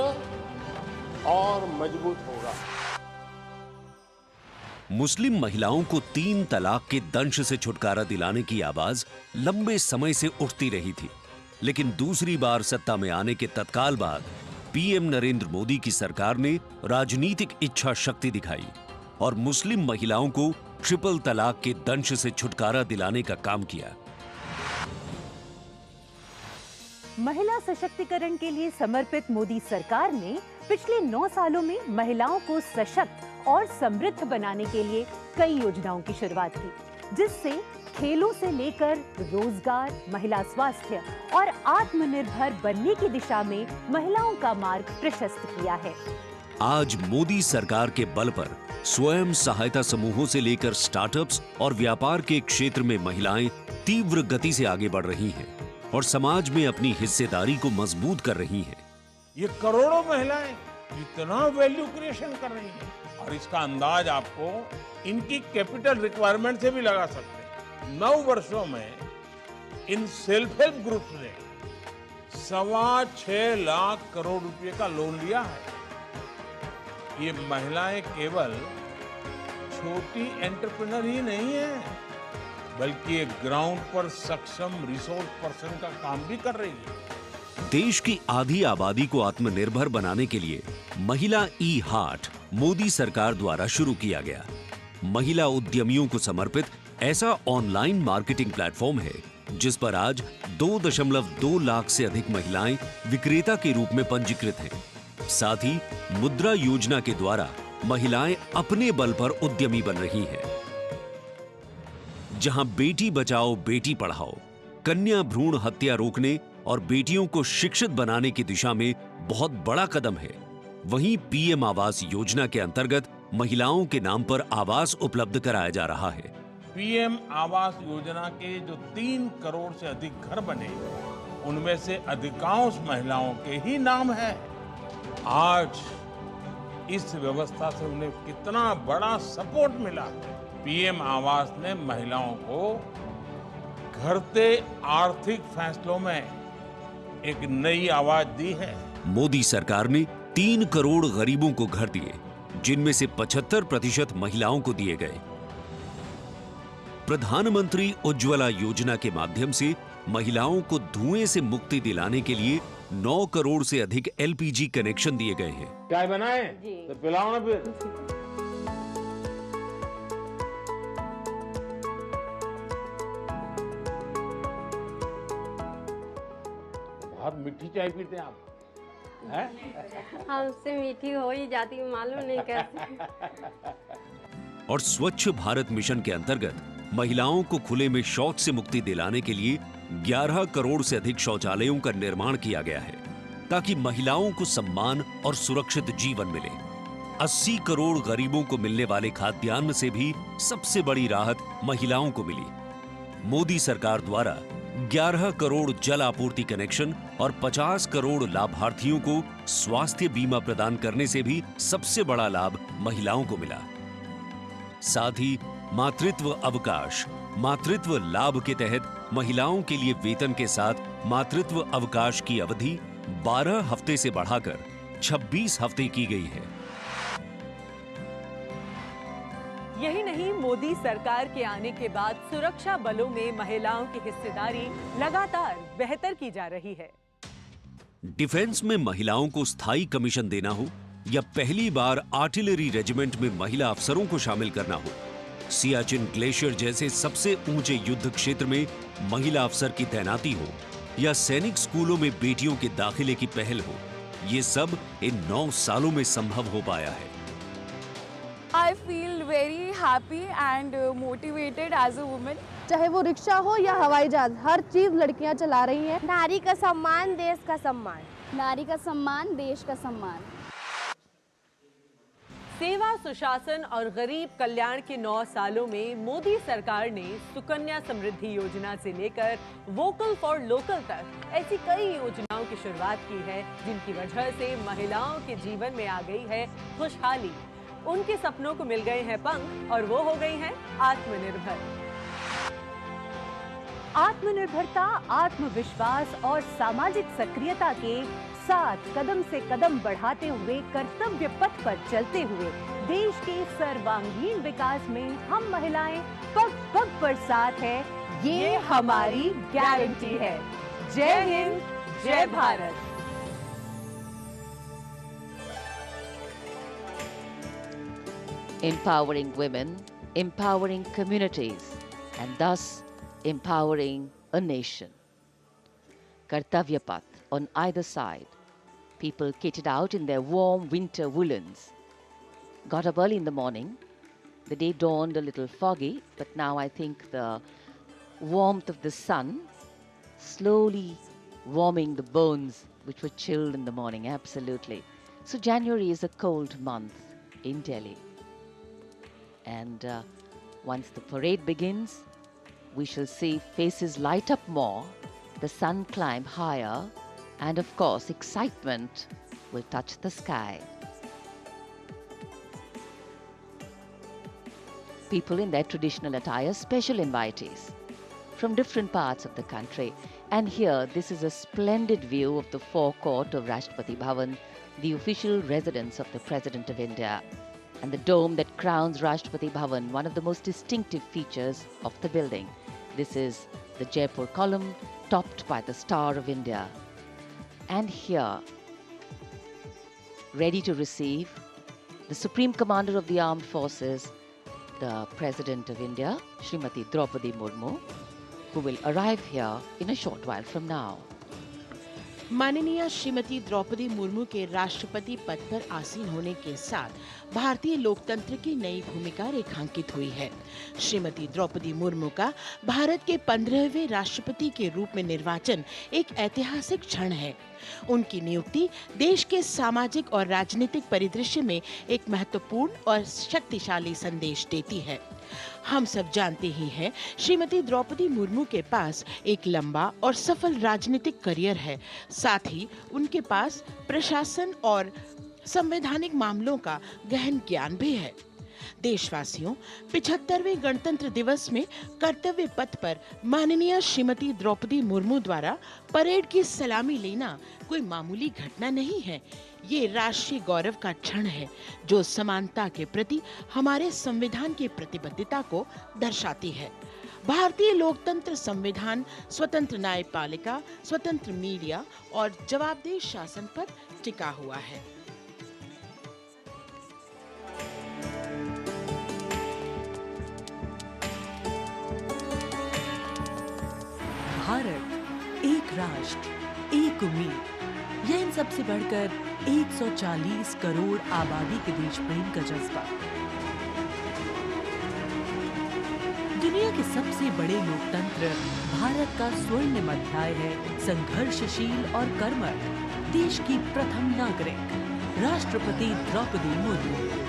और मजबूत होगा। मुस्लिम महिलाओं को 3 तलाक के दंश से छुटकारा दिलाने की आवाज लंबे समय से उठती रही थी, लेकिन दूसरी बार सत्ता में आने के तत्काल बाद पीएम नरेंद्र मोदी की सरकार ने राजनीतिक इच्छा शक्ति दिखाई और मुस्लिम महिलाओं को ट्रिपल तलाक के दंश से छुटकारा दिलाने का काम किया। महिला सशक्तिकरण के लिए समर्पित मोदी सरकार ने पिछले 9 सालों में महिलाओं को सशक्त और समृद्ध बनाने के लिए कई योजनाओं की शुरुआत की, जिससे खेलों से लेकर रोजगार, महिला स्वास्थ्य और आत्मनिर्भर बनने की दिशा में महिलाओं का मार्ग प्रशस्त किया है। आज मोदी सरकार के बल पर स्वयं सहायता समूहों से लेकर स्टार्टअप्स और व्यापार के क्षेत्र में महिलाएं तीव्र गति से आगे बढ़ रही हैं और समाज में अपनी हिस्सेदारी को मजबूत कर रही हैं। ये करोड़ों महिलाएं इतना वैल्यू क्रिएशन कर रही हैं और इसका अंदाज आपको इनकी कैपिटल रिक्वायरमेंट से भी लगा सकते हैं। 9 वर्षों में इन सेल्फ हेल्प ग्रुप्स ने 6.25 लाख करोड़ रुपए का लोन लिया है। ये महिलाएं केवल छोटी एंटरप्रेन्योर ही नहीं है, बल्कि एक ग्राउंड पर सक्षम रिसोर्स पर्सन का काम भी कर रही है। देश की आधी आबादी को आत्मनिर्भर बनाने के लिए महिला ई हाट मोदी सरकार द्वारा शुरू किया गया। महिला उद्यमियों को समर्पित ऐसा ऑनलाइन मार्केटिंग प्लेटफॉर्म है जिस पर आज 2.2 लाख से अधिक महिलाएं विक्रेता के रूप में पंजीकृत हैं। साथ ही मुद्रा योजना के द्वारा महिलाएं अपने बल पर उद्यमी बन रही हैं। जहां बेटी बचाओ बेटी पढ़ाओ, कन्या भ्रूण हत्या रोकने और बेटियों को शिक्षित बनाने की दिशा में बहुत बड़ा कदम है, वहीं पीएम आवास योजना के अंतर्गत महिलाओं के नाम पर आवास उपलब्ध कराया जा रहा है। पीएम आवास योजना के जो 3 करोड़ से अधिक घर बने, उनमें से अधिकांश महिलाओं के ही नाम है। आज इस व्यवस्था से उन्हें कितना बड़ा सपोर्ट मिला। पीएम आवास ने महिलाओं को घटते आर्थिक फैसलों में एक नई आवाज दी है। मोदी सरकार ने 3 करोड़ गरीबों को घर दिए, जिनमें से 75% महिलाओं को दिए गए। प्रधानमंत्री उज्ज्वला योजना के माध्यम से महिलाओं को धुएं से मुक्ति दिलाने के लिए 9 करोड़ से अधिक एलपीजी कनेक्शन दिए गए हैं। चाय बनाए तो पिलाओ ना फिर। बहुत मीठी चाय पीते हैं आप, हैं? हमसे मीठी हो ही जाती, मालूम नहीं कैसे। और स्वच्छ भारत मिशन के अंतर्गत महिलाओं को खुले में शौच से मुक्ति दिलाने के लिए 11 करोड़ से अधिक शौचालयों का निर्माण किया गया है, ताकि महिलाओं को सम्मान और सुरक्षित जीवन मिले। 80 करोड़ गरीबों को मिलने वाले खाद्यान्न से भी सबसे बड़ी राहत महिलाओं को मिली। मोदी सरकार द्वारा 11 करोड़ जल आपूर्ति कनेक्शन और 50 करोड़ लाभार्थियों को स्वास्थ्य बीमा प्रदान करने से भी सबसे बड़ा लाभ महिलाओं को मिला। साथ ही मातृत्व अवकाश, मातृत्व लाभ के तहत महिलाओं के लिए वेतन के साथ मातृत्व अवकाश की अवधि 12 हफ्ते से बढ़ाकर 26 हफ्ते की गई है। यही नहीं, मोदी सरकार के आने के बाद सुरक्षा बलों में महिलाओं की हिस्सेदारी लगातार बेहतर की जा रही है। डिफेंस में महिलाओं को स्थायी कमीशन देना हो या पहली बार आर्टिलरी रेजिमेंट में महिला अफसरों को शामिल करना हो, सियाचिन ग्लेशियर जैसे सबसे ऊंचे युद्ध क्षेत्र में महिला अफसर की तैनाती हो या सैनिक स्कूलों में बेटियों के दाखिले की पहल हो, ये सब इन 9 सालों में संभव हो पाया है। I feel very happy and motivated as a woman. चाहे वो रिक्शा हो या हवाई जहाज, हर चीज लड़कियां चला रही हैं। नारी का सम्मान, देश का सम्मान। नारी का सम्मान, देश का सम्मान। सेवा, सुशासन और गरीब कल्याण के 9 सालों में मोदी सरकार ने सुकन्या समृद्धि योजना से लेकर वोकल फॉर लोकल तक ऐसी कई योजनाओं की शुरुआत की है, जिनकी वजह से महिलाओं के जीवन में आ गई है खुशहाली। उनके सपनों को मिल गए हैं पंख और वो हो गई हैं आत्मनिर्भर। आत्मनिर्भरता, आत्मविश्वास और सामाजिक सक्रियता के साथ कदम से कदम बढ़ाते हुए कर्तव्य पथ पर चलते हुए देश के सर्वांगीण विकास में हम महिलाएं पग पग पर साथ है, ये हमारी गारंटी है। जय हिंद, जय Bharat. Empowering women, empowering communities, and thus empowering a nation. Kartavya path on either side. People kitted out in their warm winter woolens. Got up early in the morning. The day dawned a little foggy, but now I think the warmth of the sun slowly warming the bones which were chilled in the morning, absolutely. So January is a cold month in Delhi. And once the parade begins, we shall see faces light up more, the sun climb higher, and of course, excitement will touch the sky. People in their traditional attire, special invitees from different parts of the country. And here, this is a splendid view of the forecourt of Rashtrapati Bhavan, the official residence of the President of India. And the dome that crowns Rashtrapati Bhavan, one of the most distinctive features of the building. This is the Jaipur column, topped by the Star of India. And here, ready to receive the Supreme Commander of the Armed Forces, the President of India, Srimati Draupadi Murmu, who will arrive here in a short while from now. माननीय श्रीमती द्रौपदी मुर्मू के राष्ट्रपति पद पर आसीन होने के साथ भारतीय लोकतंत्र की नई भूमिका रेखांकित हुई है। श्रीमती द्रौपदी मुर्मू का भारत के 15वें राष्ट्रपति के रूप में निर्वाचन एक ऐतिहासिक क्षण है। उनकी नियुक्ति देश के सामाजिक और राजनीतिक परिदृश्य में एक महत्वपूर्ण और शक्तिशाली संदेश देती है। हम सब जानते ही हैं, श्रीमती द्रौपदी मुर्मू के पास एक लंबा और सफल राजनीतिक करियर है। साथ ही उनके पास प्रशासन और संवैधानिक मामलों का गहन ज्ञान भी है। देशवासियों, 75वें गणतंत्र दिवस में कर्तव्य पथ पर माननीय श्रीमती द्रौपदी मुर्मू द्वारा परेड की सलामी लेना कोई मामूली घटना नहीं है। ये राष्ट्रीय गौरव का क्षण है जो समानता के प्रति हमारे संविधान की प्रतिबद्धता को दर्शाती है। भारतीय लोकतंत्र संविधान स्वतंत्र न्यायपालिका, स्वतंत्र मीडिया और जवाबदेह शासन पर टिका हुआ है। भारत, एक राष्ट्र, एक उम्मीद, यह इन सबसे बढ़कर 140 करोड़ आबादी के देश प्रेम का जज्बा। दुनिया के सबसे बड़े लोकतंत्र भारत का स्वर्णिम अध्याय है संघर्षशील और कर्मठ देश की प्रथम नागरिक राष्ट्रपति द्रौपदी मुर्मू।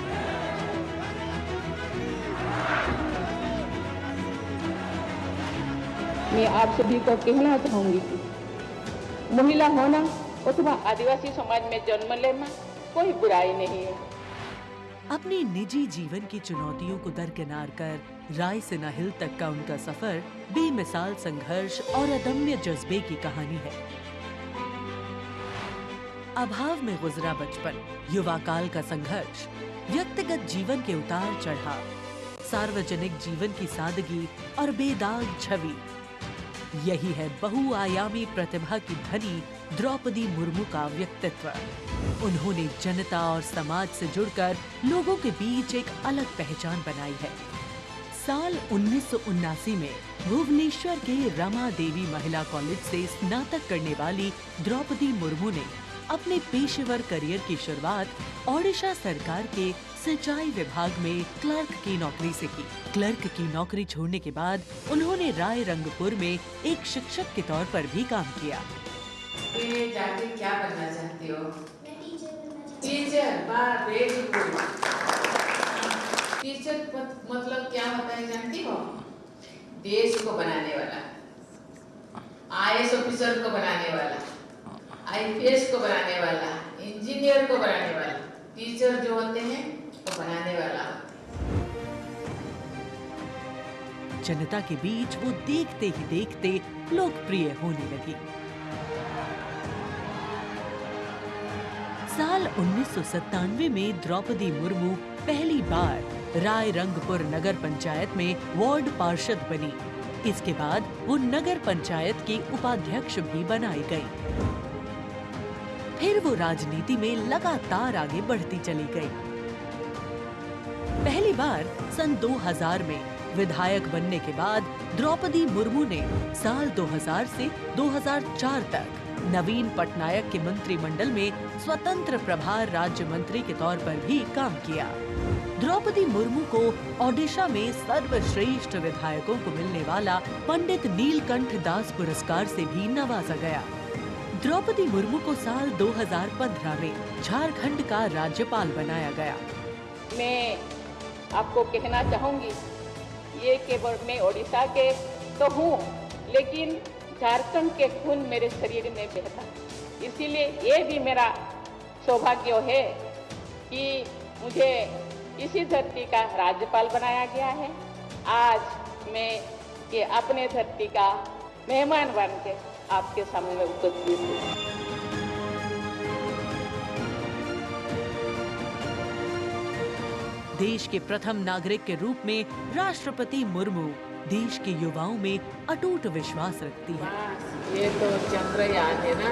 मैं आप सभी को कहना चाहूंगी कि महिला होना अथवा आदिवासी समाज में जन्म लेना कोई बुराई नहीं है। अपने निजी जीवन की चुनौतियों को दरकिनार कर राय से नाहिल तक का उनका सफर बेमिसाल संघर्ष और अदम्य जज्बे की कहानी है। अभाव में गुजरा बचपन, युवा काल का संघर्ष, व्यक्तिगत जीवन के उतार चढ़ाव, सार्वजनिक जीवन की सादगी और बेदाग छवि, यही है बहुआयामी प्रतिभा की धनी द्रौपदी मुर्मू का व्यक्तित्व। उन्होंने जनता और समाज से जुड़कर लोगों के बीच एक अलग पहचान बनाई है। साल 1979 में भुवनेश्वर के रमा देवी महिला कॉलेज से स्नातक करने वाली द्रौपदी मुर्मू ने अपने पेशेवर करियर की शुरुआत ओडिशा सरकार के सिंचाई विभाग में क्लर्क की नौकरी से की। क्लर्क की नौकरी छोड़ने के बाद उन्होंने राय रंगपुर में एक शिक्षक के तौर पर भी काम किया। जाके क्या बनना चाहती हो? टीचर। वाह, वेरी गुड। टीचर मतलब क्या होता है जानती हो? देश को बनाने वाला, IAS ऑफिसर को बनाने वाला, IPS को बनाने वाला, इंजीनियर को बनाने वाला। टीचर जो होते हैं वो बनाने वाला। जनता के बीच वो देखते ही देखते लोकप्रिय होने लगी। साल 1997 में द्रौपदी मुर्मू पहली बार राय रंगपुर नगर पंचायत में वार्ड पार्षद बनी। इसके बाद वो नगर पंचायत की उपाध्यक्ष भी बनाई गई। फिर वो राजनीति में लगातार आगे बढ़ती चली गई। पहली बार सन 2000 में विधायक बनने के बाद द्रौपदी मुर्मू ने साल 2000 से 2004 तक नवीन पटनायक के मंत्रिमंडल में स्वतंत्र प्रभार राज्य मंत्री के तौर पर भी काम किया। द्रौपदी मुर्मू को ओडिशा में सर्वश्रेष्ठ विधायकों को मिलने वाला पंडित नीलकंठ दास पुरस्कार से भी नवाजा गया। द्रौपदी मुर्मू को साल 2015 में झारखंड का राज्यपाल बनाया गया। मैं आपको कहना चाहूंगी, ये केवल मैं ओडिशा के तो हूँ, लेकिन झारखंड के खून मेरे शरीर में बहता, इसीलिए ये भी मेरा सौभाग्य है कि मुझे इसी धरती का राज्यपाल बनाया गया है। आज मैं ये अपने धरती का मेहमान बन के आपके सामने उपस्थित हूँ। देश के प्रथम नागरिक के रूप में राष्ट्रपति मुर्मू देश के युवाओं में अटूट विश्वास रखती है। ये तो चंद्रयान है ना?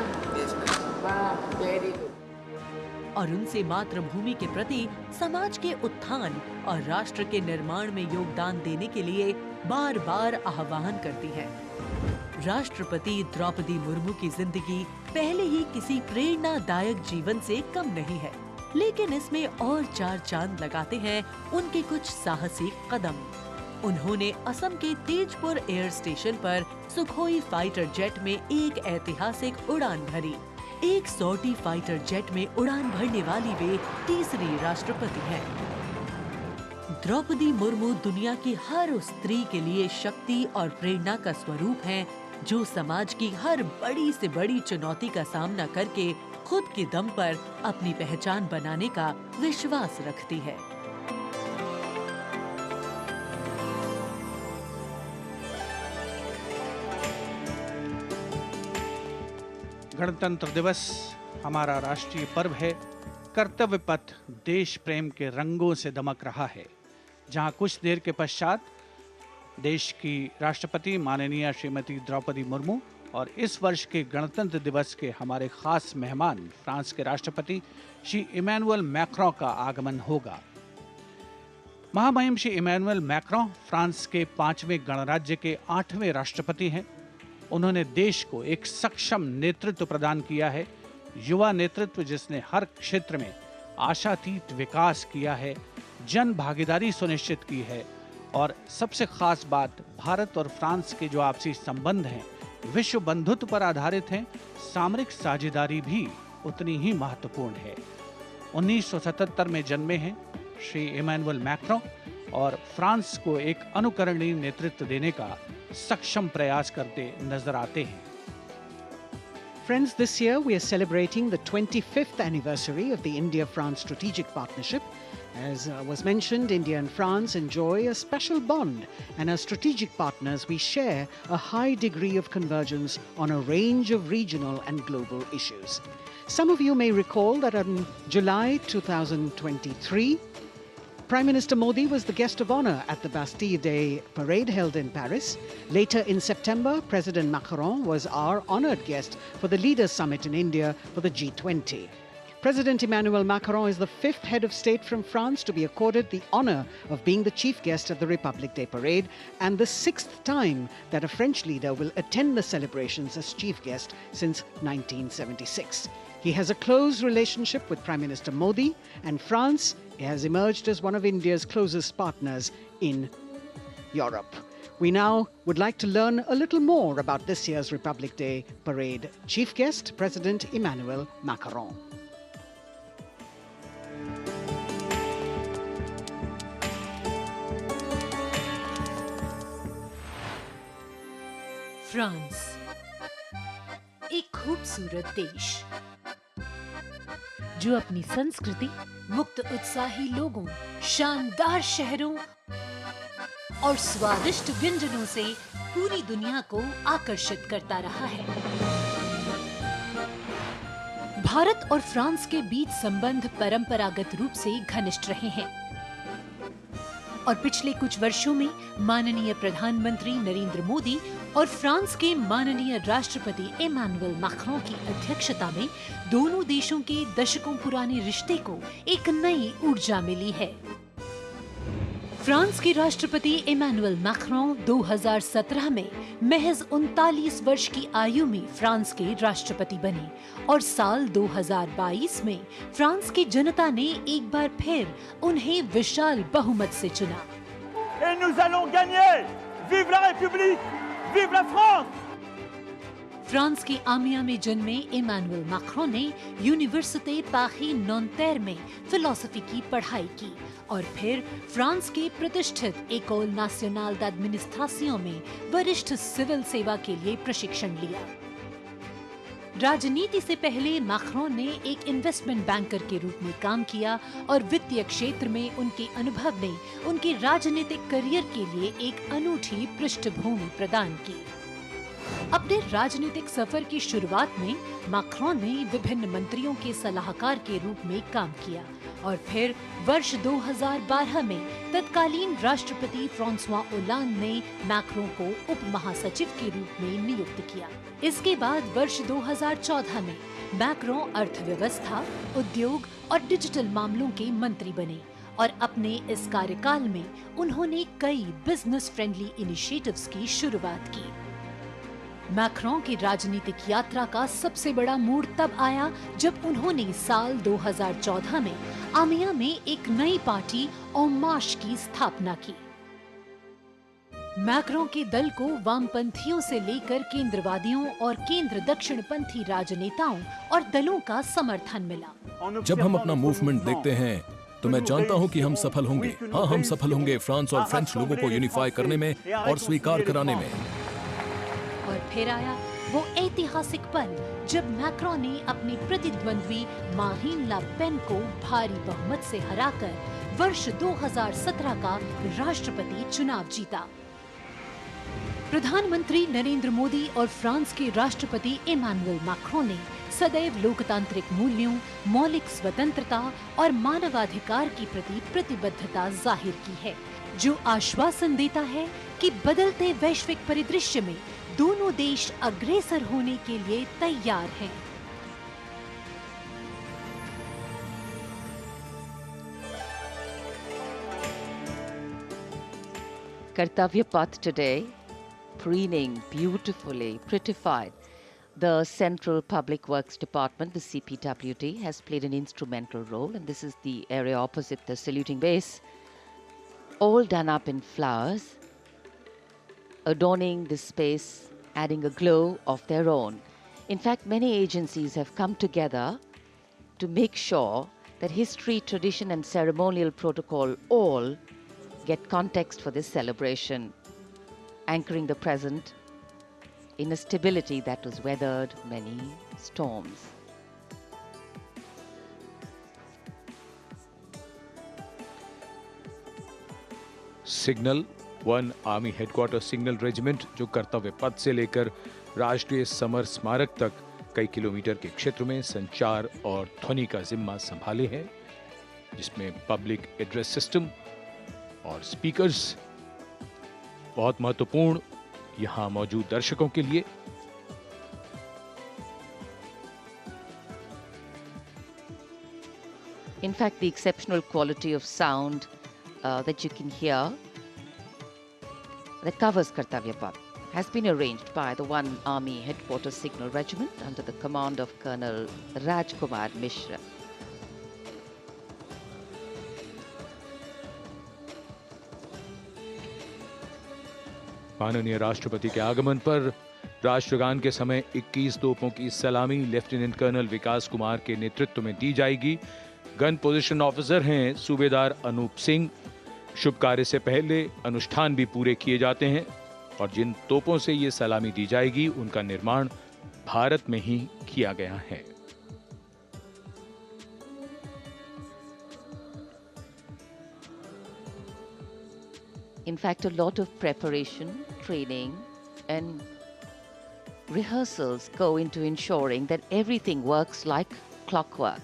वाह, वेरी गुड। और उनसे मातृभूमि के प्रति समाज के उत्थान और राष्ट्र के निर्माण में योगदान देने के लिए बार बार आह्वान करती है। राष्ट्रपति द्रौपदी मुर्मू की जिंदगी पहले ही किसी प्रेरणादायक जीवन से कम नहीं है, लेकिन इसमें और 4 चांद लगाते हैं उनके कुछ साहसी कदम। उन्होंने असम के तेजपुर एयर स्टेशन पर सुखोई फाइटर जेट में एक ऐतिहासिक उड़ान भरी। एक सॉर्टी फाइटर जेट में उड़ान भरने वाली वे तीसरी राष्ट्रपति हैं। द्रौपदी मुर्मू दुनिया की हर उस स्त्री के लिए शक्ति और प्रेरणा का स्वरूप हैं, जो समाज की हर बड़ी से बड़ी चुनौती का सामना करके खुद के दम पर अपनी पहचान बनाने का विश्वास रखती है। गणतंत्र दिवस हमारा राष्ट्रीय पर्व है। कर्तव्य पथ देश प्रेम के रंगों से दमक रहा है, जहां कुछ देर के पश्चात देश की राष्ट्रपति माननीय श्रीमती द्रौपदी मुर्मू और इस वर्ष के गणतंत्र दिवस के हमारे खास मेहमान फ्रांस के राष्ट्रपति श्री इमैनुअल मैक्रों का आगमन होगा। महामहिम श्री इमैनुअल मैक्रों फ्रांस के 5वें गणराज्य के 8वें राष्ट्रपति हैं। उन्होंने देश को एक सक्षम नेतृत्व प्रदान किया है, युवा नेतृत्व जिसने हर क्षेत्र में आशातीत विकास किया है, जन भागीदारी सुनिश्चित की है और सबसे खास बात, भारत और फ्रांस के जो आपसी संबंध हैं विश्व बंधुत्व पर आधारित हैं। सामरिक साझेदारी भी उतनी ही महत्वपूर्ण है। 1977 में जन्मे हैं श्री इमैनुअल मैक्रों और फ्रांस को एक अनुकरणीय नेतृत्व देने का सक्षम प्रयास करते नजर आते हैं। Friends, this year we are celebrating the 25th anniversary of the India-France strategic partnership. As was mentioned, India and France enjoy a special bond, and as strategic partners we share a high degree of convergence on a range of regional and global issues. Some of you may recall that in July 2023, Prime Minister Modi was the guest of honor at the Bastille Day parade held in Paris. Later in September, President Macron was our honored guest for the Leaders Summit in India for the G20. President Emmanuel Macron is the 5th head of state from France to be accorded the honor of being the chief guest at the Republic Day parade, and the 6th time that a French leader will attend the celebrations as chief guest since 1976. He has a close relationship with Prime Minister Modi, and France has emerged as one of India's closest partners in Europe. We now would like to learn a little more about this year's Republic Day parade. Chief guest, President Emmanuel Macron. France, एक खूबसूरत देश जो अपनी संस्कृति, मुक्त उत्साही लोगों, शानदार शहरों और स्वादिष्ट व्यंजनों से पूरी दुनिया को आकर्षित करता रहा है। भारत और फ्रांस के बीच संबंध परंपरागत रूप से घनिष्ठ रहे हैं और पिछले कुछ वर्षों में माननीय प्रधानमंत्री नरेंद्र मोदी और फ्रांस के माननीय राष्ट्रपति इमैनुअल मैक्रों की अध्यक्षता में दोनों देशों के दशकों पुराने रिश्ते को एक नई ऊर्जा मिली है। फ्रांस के राष्ट्रपति इमैनुअल मैक्रों 2017 में महज 39 वर्ष की आयु में फ्रांस के राष्ट्रपति बने और साल 2022 में फ्रांस की जनता ने एक बार फिर उन्हें विशाल बहुमत से चुना। Et nous allons gagner! Vive la République! Vive la France! France के आमिया में जन्मे इमैनुअल मैक्रों ने यूनिवर्सिटी पारी नॉन्तेर में फिलॉसफी की पढ़ाई की और फिर फ्रांस के प्रतिष्ठित एकोल नेशनल d'administration में वरिष्ठ सिविल सेवा के लिए प्रशिक्षण लिया। राजनीति से पहले मैक्रों ने एक इन्वेस्टमेंट बैंकर के रूप में काम किया और वित्तीय क्षेत्र में उनके अनुभव ने उनके राजनीतिक करियर के लिए एक अनूठी पृष्ठभूमि प्रदान की। अपने राजनीतिक सफर की शुरुआत में मैक्रों ने विभिन्न मंत्रियों के सलाहकार के रूप में काम किया और फिर वर्ष 2012 में तत्कालीन राष्ट्रपति फ्रांसवा ओलांद ने मैक्रों को उप महासचिव के रूप में नियुक्त किया। इसके बाद वर्ष 2014 में मैक्रों अर्थव्यवस्था, उद्योग और डिजिटल मामलों के मंत्री बने और अपने इस कार्यकाल में उन्होंने कई बिजनेस फ्रेंडली इनिशिएटिव्स की शुरुआत की। मैक्रों की राजनीतिक यात्रा का सबसे बड़ा मोड़ तब आया जब उन्होंने साल 2014 में आमिया में एक नई पार्टी होमागे की स्थापना की। मैक्रों के दल को वामपंथियों से लेकर केंद्रवादियों और केंद्र दक्षिणपंथी राजनेताओं और दलों का समर्थन मिला। जब हम अपना मूवमेंट देखते हैं तो मैं जानता हूं कि हम सफल होंगे। हाँ, हम सफल होंगे फ्रांस और फ्रेंच लोगों को यूनिफाई करने में और स्वीकार कराने में। और फिर आया वो ऐतिहासिक पल जब मैक्रों ने अपने प्रतिद्वंद्वी मारीन ला पेन को भारी बहुमत से हराकर वर्ष 2017 का राष्ट्रपति चुनाव जीता। प्रधानमंत्री नरेंद्र मोदी और फ्रांस के राष्ट्रपति इमैनुअल मैक्रों ने सदैव लोकतांत्रिक मूल्यों, मौलिक स्वतंत्रता और मानवाधिकार की प्रति प्रतिबद्धता जाहिर की है, जो आश्वासन देता है कि बदलते वैश्विक परिदृश्य में दोनों देश अग्रसर होने के लिए तैयार हैं। Kartavya path today, preening beautifully, prettified. The Central Public Works Department, the CPWD, has played an instrumental role, and this is the area opposite the saluting base, all done up in flowers, adorning this space, adding a glow of their own. In fact, many agencies have come together to make sure that history, tradition, and ceremonial protocol all get context for this celebration, anchoring the present in a stability that was weathered many storms. Signal 1 army headquarter signal regiment, जो कर्तव्य पथ से लेकर राष्ट्रीय summer स्मारक तक कई kilometre के क्षेत्र में संचार और ध्वनि का जिम्मा संभाले हैं, जिसमें पब्लिक एड्रेस सिस्टम और स्पीकर्स बहुत महत्वपूर्ण यहां मौजूद दर्शकों के लिए। In fact, the exceptional quality of sound that you can hear that covers Kartavya Path has been arranged by the 1 Army Headquarters Signal Regiment under the command of Colonel Rajkumar Mishra. माननीय राष्ट्रपति के आगमन पर राष्ट्रगान के समय 21 तोपों की सलामी लेफ्टिनेंट कर्नल विकास कुमार के नेतृत्व में दी जाएगी। गन पोजीशन ऑफिसर हैं सूबेदार अनूप सिंह। शुभ कार्य से पहले अनुष्ठान भी पूरे किए जाते हैं और जिन तोपों से ये सलामी दी जाएगी उनका निर्माण भारत में ही किया गया है। In fact, a lot of preparation, training, and rehearsals go into ensuring that everything works like clockwork.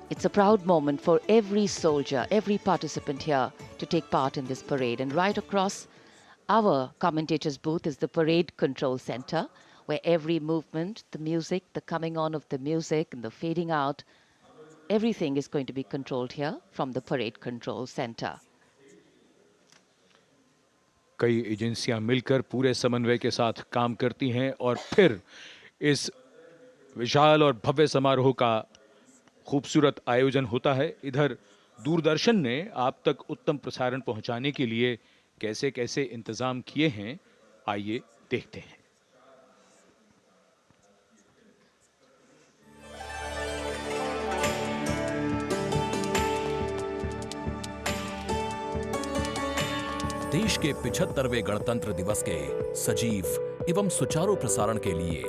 It's a proud moment for every soldier, every participant here to take part in this parade. And right across our commentator's booth is the Parade Control Center, where every movement, the music, the coming on of the music and the fading out, everything is going to be controlled here from the Parade Control Center. कई एजेंसियां मिलकर पूरे समन्वय के साथ काम करती हैं और फिर इस विशाल और भव्य समारोह का खूबसूरत आयोजन होता है। इधर दूरदर्शन ने आप तक उत्तम प्रसारण पहुंचाने के लिए कैसे कैसे इंतजाम किए हैं, आइए देखते हैं। देश के 75वें गणतंत्र दिवस के सजीव एवं सुचारू प्रसारण के लिए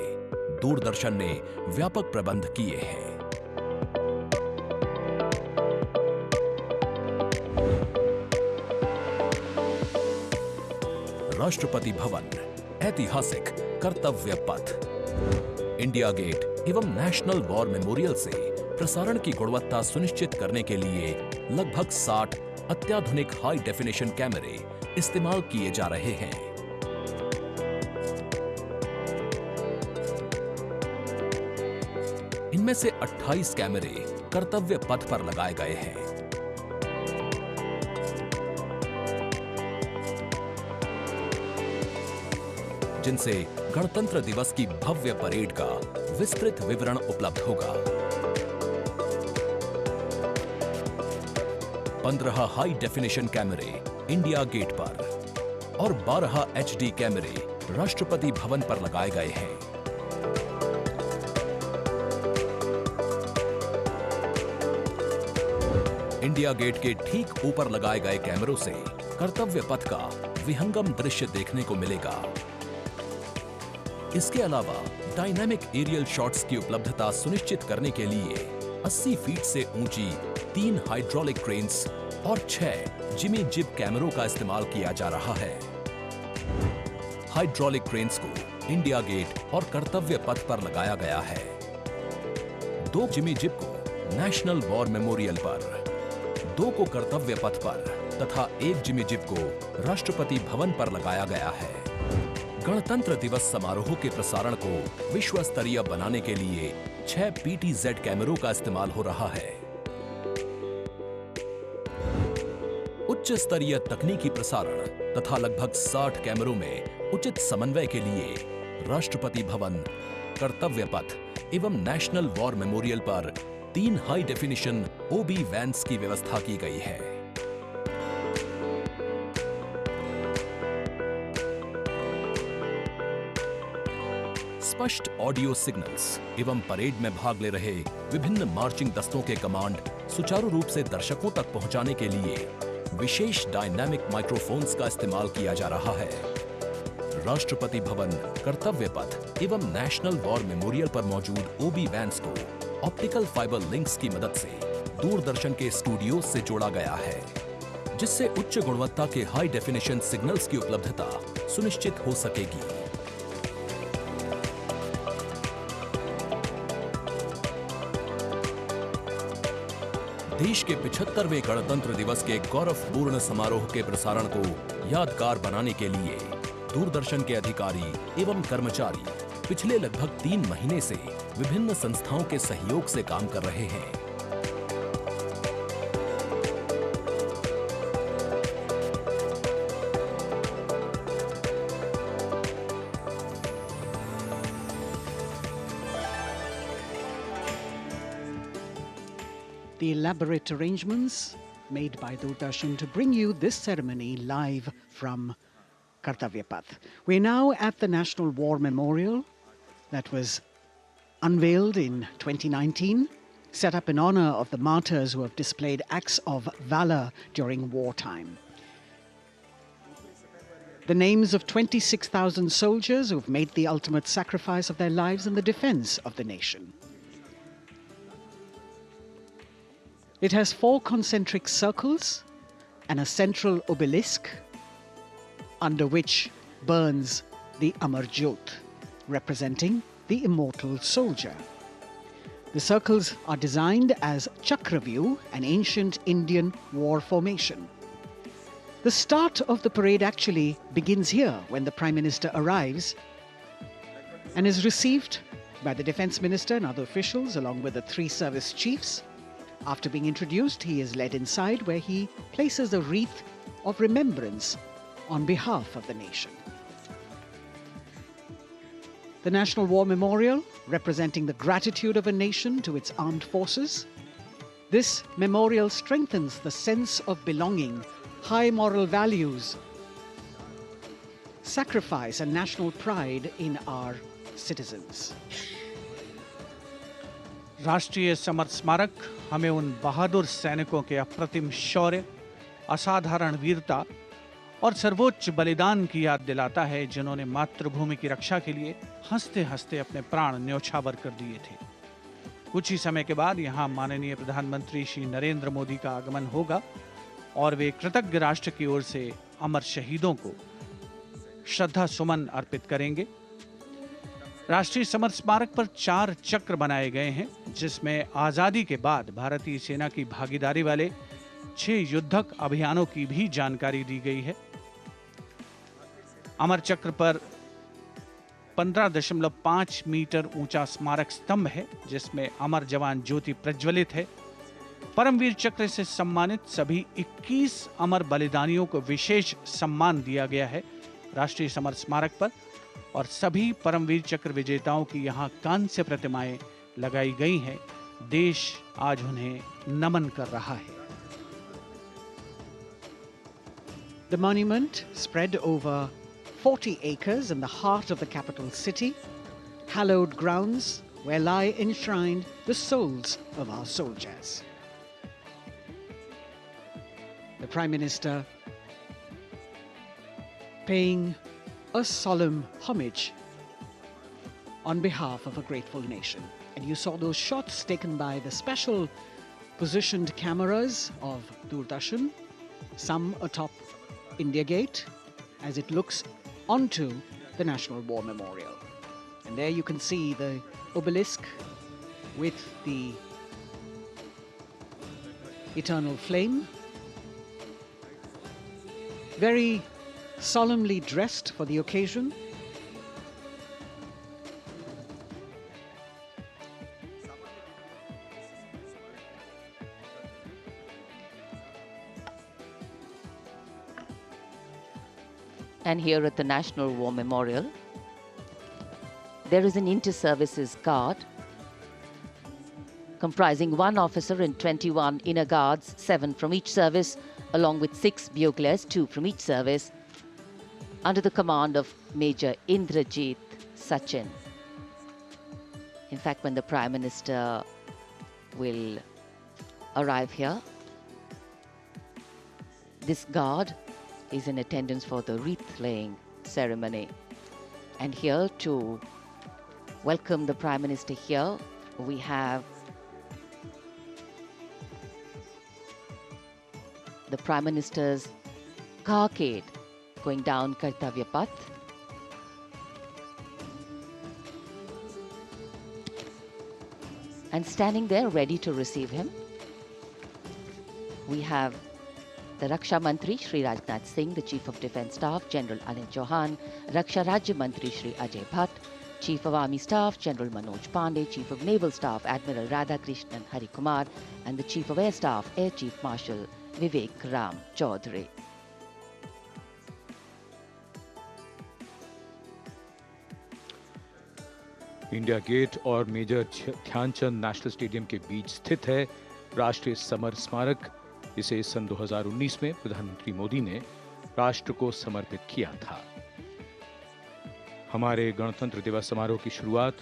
दूरदर्शन ने व्यापक प्रबंध किए हैं। राष्ट्रपति भवन, ऐतिहासिक कर्तव्य पथ, इंडिया गेट एवं नेशनल वॉर मेमोरियल से प्रसारण की गुणवत्ता सुनिश्चित करने के लिए लगभग 60 अत्याधुनिक हाई डेफिनेशन कैमरे इस्तेमाल किए जा रहे हैं। इनमें से 28 कैमरे कर्तव्य पथ पर लगाए गए हैं। जिनसे गणतंत्र दिवस की भव्य परेड का विस्तृत विवरण उपलब्ध होगा। 15 हाई डेफिनेशन कैमरे इंडिया गेट पर और 12 HD कैमरे राष्ट्रपति भवन पर लगाए गए हैं। इंडिया गेट के ठीक ऊपर लगाए गए कैमरों से कर्तव्य पथ का विहंगम दृश्य देखने को मिलेगा। इसके अलावा डायनामिक एरियल शॉट्स की उपलब्धता सुनिश्चित करने के लिए 80 फीट से ऊंची 3 हाइड्रोलिक क्रेन्स और 6 जिमी जिब कैमरों का इस्तेमाल किया जा रहा है। हाइड्रोलिक क्रेन्स को इंडिया गेट और कर्तव्य पथ पर लगाया गया है। 2 जिमी जिब को नेशनल वॉर मेमोरियल पर, 2 को कर्तव्य पथ पर तथा 1 जिमी जिब को राष्ट्रपति भवन पर लगाया गया है। गणतंत्र दिवस समारोह के प्रसारण को विश्व स्तरीय बनाने के लिए 6 PTZ कैमरों का इस्तेमाल हो रहा है। उच्च स्तरीय तकनीकी प्रसारण तथा लगभग 60 कैमरों में उचित समन्वय के लिए राष्ट्रपति भवन, कर्तव्य पथ एवं नेशनल वॉर मेमोरियल पर 3 हाई डेफिनेशन OB वैन्स की व्यवस्था की गई है। स्पष्ट ऑडियो सिग्नल्स एवं परेड में भाग ले रहे विभिन्न मार्चिंग दस्तों के कमांड सुचारू रूप से दर्शकों तक पहुंचाने के लिए विशेष डायनामिक माइक्रोफोन्स का इस्तेमाल किया जा रहा है। राष्ट्रपति भवन, कर्तव्य पथ एवं नेशनल वॉर मेमोरियल पर मौजूद OB वैन्स को ऑप्टिकल फाइबर लिंक्स की मदद से दूरदर्शन के स्टूडियो से जोड़ा गया है, जिससे उच्च गुणवत्ता के हाई डेफिनेशन सिग्नल्स की उपलब्धता सुनिश्चित हो सकेगी। देश के 75वें गणतंत्र दिवस के गौरवपूर्ण समारोह के प्रसारण को यादगार बनाने के लिए दूरदर्शन के अधिकारी एवं कर्मचारी पिछले लगभग 3 महीने से विभिन्न संस्थाओं के सहयोग से काम कर रहे हैं। The elaborate arrangements made by Doordarshan to bring you this ceremony live from Kartavya Path. We're now at the National War Memorial that was unveiled in 2019, set up in honor of the martyrs who have displayed acts of valor during wartime. The names of 26,000 soldiers who've made the ultimate sacrifice of their lives in the defense of the nation. It has 4 concentric circles and a central obelisk under which burns the Amar Jyot, representing the immortal soldier. The circles are designed as Chakravyu, an ancient Indian war formation. The start of the parade actually begins here when the Prime Minister arrives and is received by the Defence Minister and other officials along with the 3 service chiefs. After being introduced, he is led inside where he places a wreath of remembrance on behalf of the nation. The National War Memorial, representing the gratitude of a nation to its armed forces. This memorial strengthens the sense of belonging, high moral values, sacrifice and national pride in our citizens. राष्ट्रीय summer स्मारक हमें उन बहादुर सैनिकों के अप्रतिम शौर्य, असाधारण वीरता और सर्वोच्च बलिदान की याद दिलाता है, जिन्होंने मातृभूमि की रक्षा के लिए हंसते हंसते अपने प्राण न्योछावर कर दिए थे। कुछ ही समय के बाद यहाँ माननीय प्रधानमंत्री श्री नरेंद्र मोदी का आगमन होगा और वे कृतज्ञ राष्ट्र की ओर से अमर शहीदों को श्रद्धा सुमन अर्पित करेंगे। राष्ट्रीय समर स्मारक पर 4 चक्र बनाए गए हैं, जिसमें आजादी के बाद भारतीय सेना की भागीदारी वाले 6 युद्धक अभियानों की भी जानकारी दी गई है। अमर चक्र पर 15.5 मीटर ऊंचा स्मारक स्तंभ है जिसमें अमर जवान ज्योति प्रज्वलित है। परमवीर चक्र से सम्मानित सभी 21 अमर बलिदानियों को विशेष सम्मान दिया गया है राष्ट्रीय समर स्मारक पर, और सभी परमवीर चक्र विजेताओं की यहाँ कांस्य प्रतिमाएं लगाई गई हैं। देश आज उन्हें नमन कर रहा है। The monument, spread over 40 acres in the heart of the capital city, hallowed grounds where lie enshrined the souls of our soldiers. The Prime Minister paying a solemn homage on behalf of a grateful nation. And you saw those shots taken by the special positioned cameras of Doordarshan, some atop India Gate, as it looks onto the National War Memorial. And there you can see the obelisk with the eternal flame, very solemnly dressed for the occasion. And here at the National War Memorial, there is an inter-services guard comprising 1 officer and 21 inner guards, 7 from each service, along with 6 buglers, 2 from each service, under the command of Major Indrajit Sachin. In fact, when the Prime Minister will arrive here, this guard is in attendance for the wreath-laying ceremony. And here to welcome the Prime Minister here, we have the Prime Minister's carcade going down Kartavya Path. And standing there ready to receive him, we have the Raksha Mantri Shri Rajnath Singh, the Chief of Defence Staff General Anil Chauhan, Raksha Rajya Mantri Shri Ajay Bhatt, Chief of Army Staff General Manoj Pandey, Chief of Naval Staff Admiral Radhakrishnan Harikumar, and the Chief of Air Staff Air Chief Marshal Vivek Ram Chaudhary. India Gate और major Dhyan Chand national stadium के बीच स्थित है राष्ट्रीय summer स्मारक। इसे सन 2019 में प्रधानमंत्री मोदी ने राष्ट्र को समर्पित किया था। हमारे गणतंत्र दिवस समारोह की शुरुआत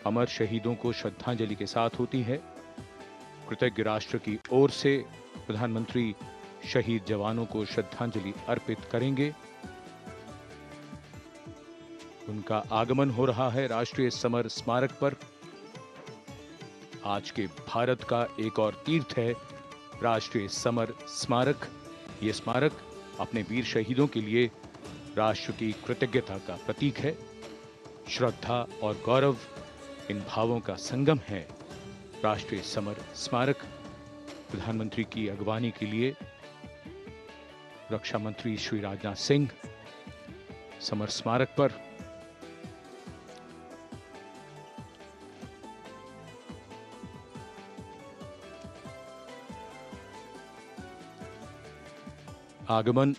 अमर शहीदों को श्रद्धांजलि के साथ होती है। कृतज्ञ राष्ट्र की ओर से प्रधानमंत्री शहीद जवानों को श्रद्धांजलि अर्पित करेंगे। उनका आगमन हो रहा है राष्ट्रीय समर स्मारक पर। आज के भारत का एक और तीर्थ है राष्ट्रीय समर स्मारक। ये स्मारक अपने वीर शहीदों के लिए राष्ट्र की कृतज्ञता का प्रतीक है। श्रद्धा और गौरव इन भावों का संगम है राष्ट्रीय समर स्मारक। प्रधानमंत्री की अगवानी के लिए रक्षा मंत्री श्री राजनाथ सिंह समर स्मारक पर आगमन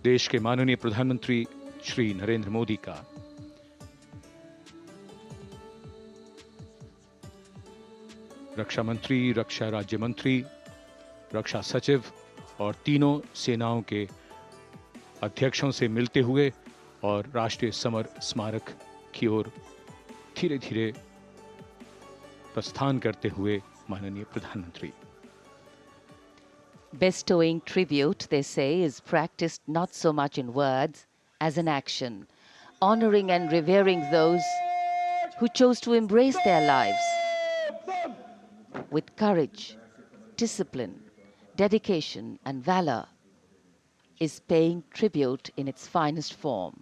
देश के माननीय प्रधानमंत्री श्री नरेंद्र मोदी का। रक्षा मंत्री, रक्षा राज्य मंत्री, रक्षा सचिव और तीनों सेनाओं के अध्यक्षों से मिलते हुए और राष्ट्रीय समर स्मारक की ओर धीरे धीरे प्रस्थान करते हुए माननीय प्रधानमंत्री। Bestowing tribute, they say, is practiced not so much in words as in action, honoring and revering those who chose to embrace their lives with courage, discipline, dedication, and valor, is paying tribute in its finest form.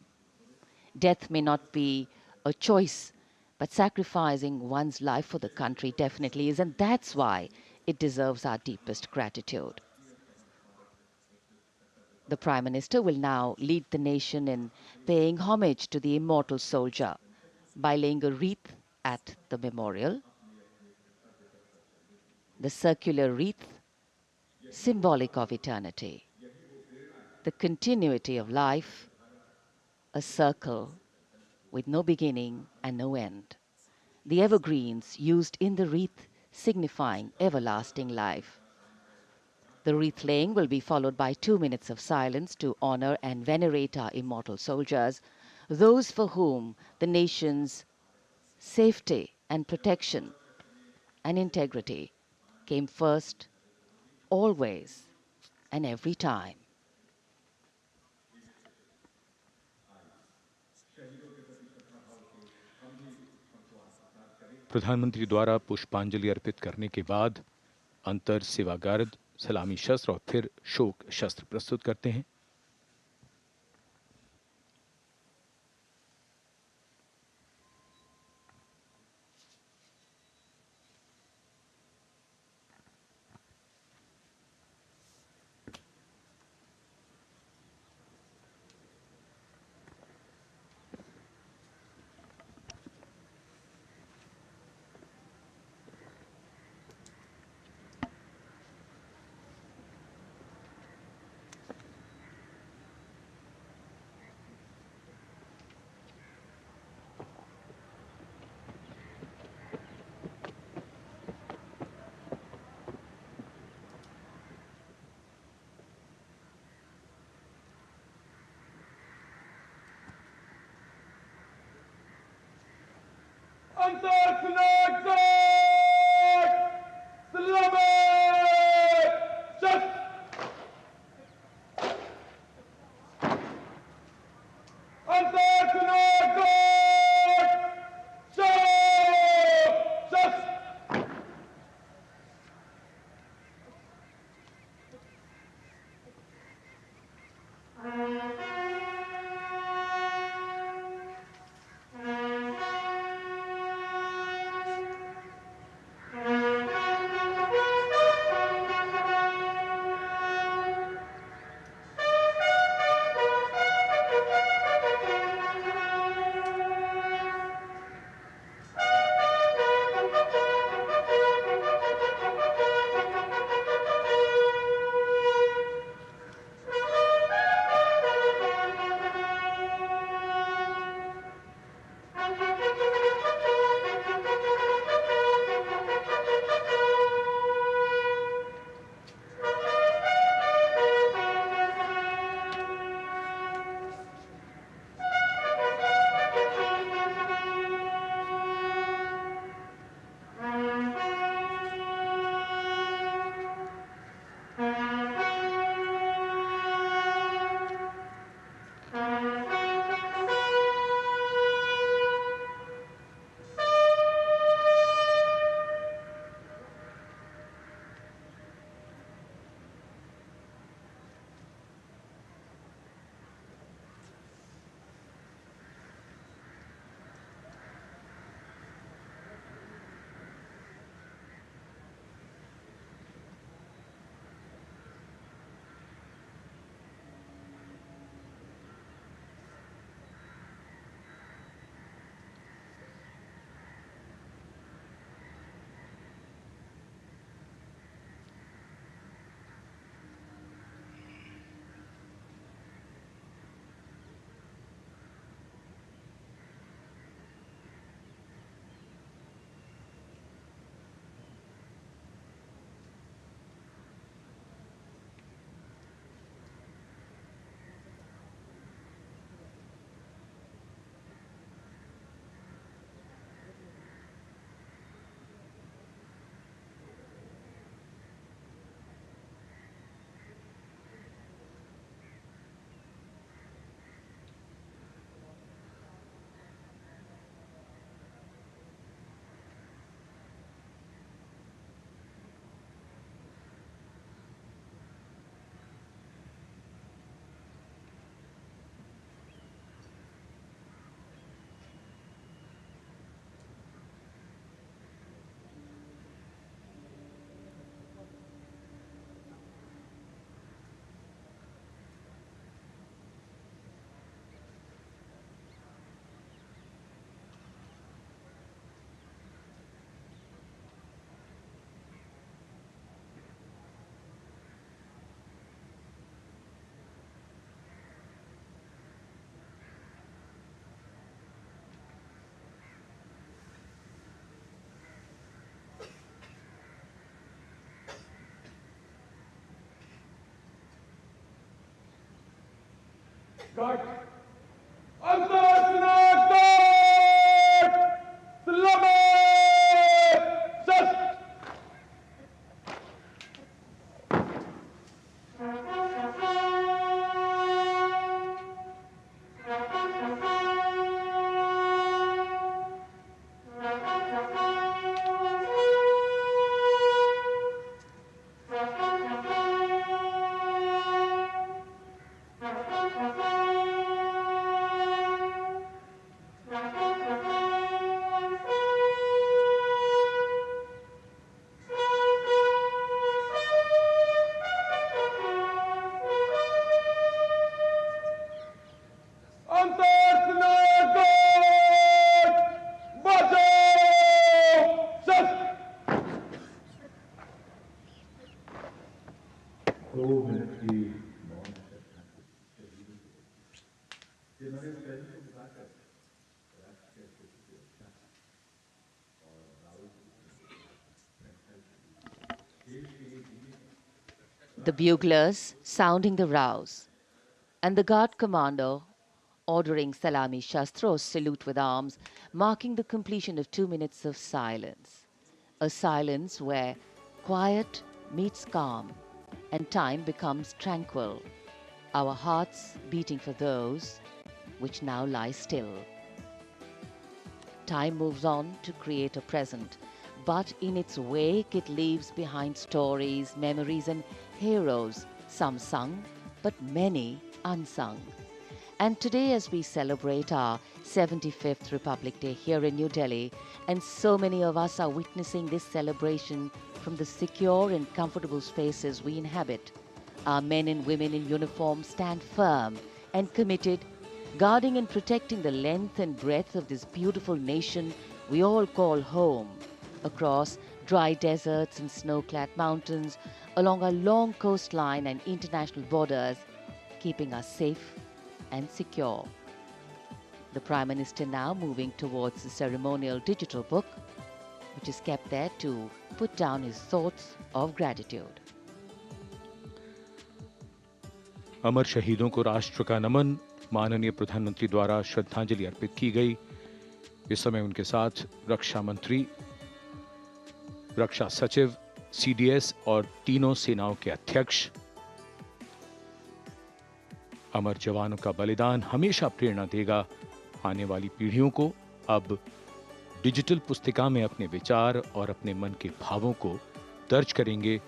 Death may not be a choice, but sacrificing one's life for the country definitely is, and that's why it deserves our deepest gratitude. The Prime Minister will now lead the nation in paying homage to the immortal soldier by laying a wreath at the memorial. The circular wreath, symbolic of eternity, the continuity of life, a circle with no beginning and no end. The evergreens used in the wreath signifying everlasting life. The wreath laying will be followed by 2 minutes of silence to honor and venerate our immortal soldiers, those for whom the nation's safety and protection and integrity came first, always and every time. प्रधानमंत्री द्वारा पुष्पांजलि अर्पित करने के बाद अंतर सेवागार्द सलामी शस्त्र और फिर शोक शस्त्र प्रस्तुत करते हैं। The buglers sounding the rouse, and the guard commander ordering Salami Shastros salute with arms, marking the completion of 2 minutes of silence. A silence where quiet meets calm and time becomes tranquil, our hearts beating for those which now lie still. Time moves on to create a present, but in its wake it leaves behind stories, memories and heroes, some sung, but many unsung. And today, as we celebrate our 75th Republic Day here in New Delhi, and so many of us are witnessing this celebration from the secure and comfortable spaces we inhabit, our men and women in uniform stand firm and committed, guarding and protecting the length and breadth of this beautiful nation we all call home, across dry deserts and snow-clad mountains, along our long coastline and international borders, keeping us safe and secure. The Prime Minister now moving towards the ceremonial digital book, which is kept there to put down his thoughts of gratitude. अमर शहीदों को राष्ट्र का नमन, माननीय प्रधानमंत्री द्वारा श्रद्धांजलि अर्पित की गई। इस समय उनके साथ रक्षा मंत्री, रक्षा सचिव, सीडीएस और तीनों सेनाओं के अध्यक्ष। अमर जवानों का बलिदान हमेशा प्रेरणा देगा आने वाली पीढ़ियों को। अब डिजिटल पुस्तिका में अपने विचार और अपने मन के भावों को दर्ज करेंगे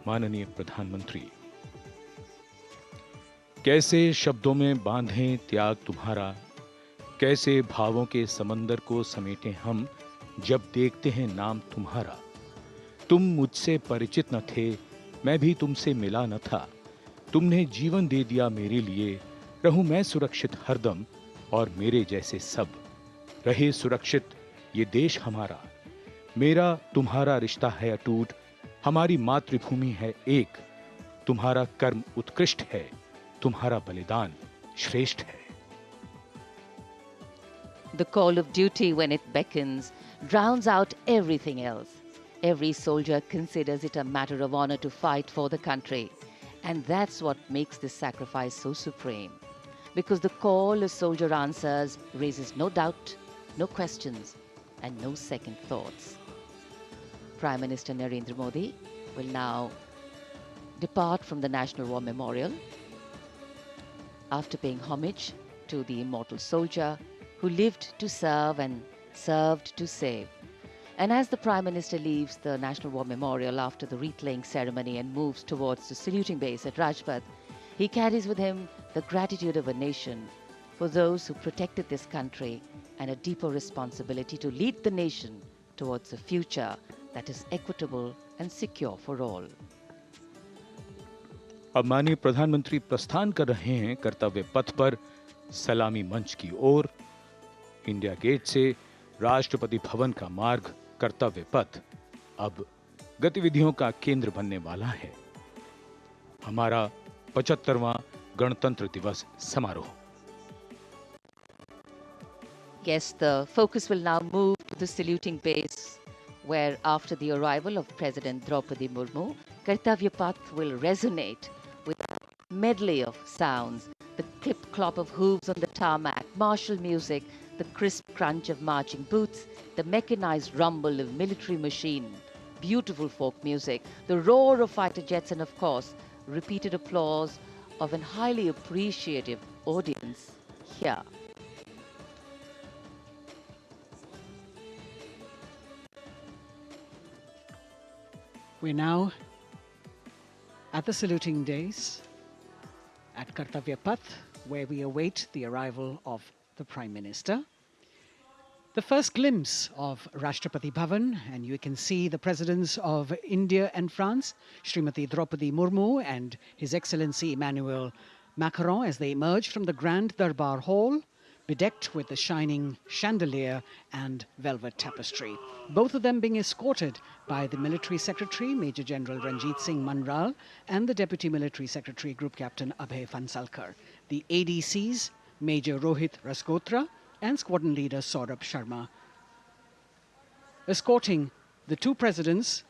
माननीय प्रधानमंत्री। कैसे शब्दों में बांधें त्याग तुम्हारा, कैसे भावों के समंदर को समेटें हम जब देखते हैं नाम तुम्हारा। तुम मुझसे परिचित न थे, मैं भी तुमसे मिला न था, तुमने जीवन दे दिया मेरे लिए, रहूं मैं सुरक्षित हरदम और मेरे जैसे सब। रहे सुरक्षित ये देश हमारा, मेरा तुम्हारा रिश्ता है अटूट, हमारी मातृभूमि है एक, तुम्हारा कर्म उत्कृष्ट है, तुम्हारा बलिदान श्रेष्ठ है। The call of duty, when it beckons, drowns out everything else. Every soldier considers it a matter of honor to fight for the country. And that's what makes this sacrifice so supreme. Because the call a soldier answers raises no doubt, no questions, and no second thoughts. Prime Minister Narendra Modi will now depart from the National War Memorial after paying homage to the immortal soldier who lived to serve and served to save. And as the Prime Minister leaves the National War Memorial after the wreath-laying ceremony and moves towards the saluting base at Rajpath, he carries with him the gratitude of a nation for those who protected this country and a deeper responsibility to lead the nation towards a future that is equitable and secure for all. अब माननीय प्रधानमंत्री प्रस्थान कर रहे हैं कर्तव्य पथ पर सलामी मंच की ओर। इंडिया गेट से राष्ट्रपति भवन का मार्ग कर्तव्य पथ अब गतिविधियों का केंद्र बनने वाला है। हमारा 75वां गणतंत्र दिवस समारोह। Yes, the focus will now move to the saluting base, where after the arrival of President Draupadi Murmu, Kartavya Path will resonate with a medley of sounds, the clip-clop clop of hooves on the tarmac, martial music, the crisp crunch of marching boots, the mechanized rumble of military machine, beautiful folk music, the roar of fighter jets, and of course, repeated applause of an highly appreciative audience here. We're now at the saluting days at Kartavya Path, where we await the arrival of the Prime Minister. The first glimpse of Rashtrapati Bhavan, and you can see the presidents of India and France, Srimati Draupadi Murmu and His Excellency Emmanuel Macron, as they emerge from the Grand Darbar Hall, bedecked with the shining chandelier and velvet tapestry. Both of them being escorted by the Military Secretary, Major General Ranjit Singh Manral, and the Deputy Military Secretary, Group Captain Abhay Fansalkar. The ADCs, Major Rohit Rasgotra and Squadron Leader Saurabh Sharma, escorting the two presidents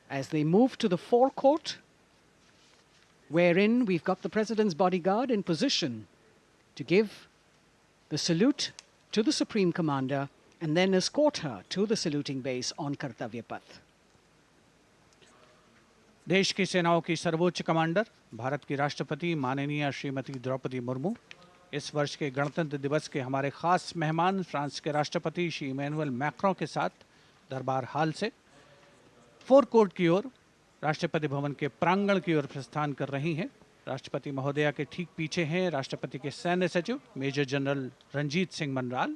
as they move to the forecourt, wherein we've got the President's bodyguard in position to give the salute to the Supreme Commander and then escort her to the saluting base on Kartavya Path. देश की सेनाओं की सर्वोच्च commander Bharat की राष्ट्रपति माननीय श्रीमती द्रौपदी मुर्मू, इस वर्ष के गणतंत्र दिवस के हमारे खास मेहमान फ्रांस के राष्ट्रपति श्री इमैनुअल मैक्रों के साथ दरबार हाल से फोर कोर्ट की ओर राष्ट्रपति भवन के प्रांगण की ओर प्रस्थान कर रही हैं। राष्ट्रपति महोदया के ठीक पीछे हैं राष्ट्रपति के सैन्य सचिव मेजर जनरल रंजीत सिंह मनराल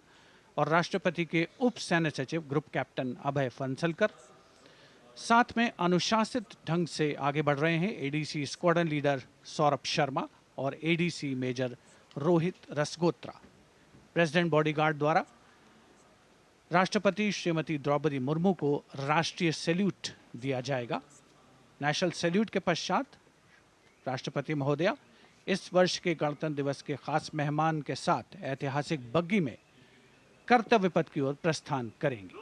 और राष्ट्रपति के उप सैन्य सचिव ग्रुप कैप्टन अभय फंसलकर। साथ में अनुशासित ढंग से आगे बढ़ रहे हैं ADC squadron leader Saurabh Sharma और ADC major Rohit Rasgotra. President bodyguard द्वारा राष्ट्रपति श्रीमती द्रौपदी मुर्मू को राष्ट्रीय सैल्यूट दिया जाएगा। नेशनल सैल्यूट के पश्चात राष्ट्रपति महोदया इस वर्ष के गणतंत्र दिवस के खास मेहमान के साथ ऐतिहासिक बग्गी में कर्तव्य पथ की ओर प्रस्थान करेंगी।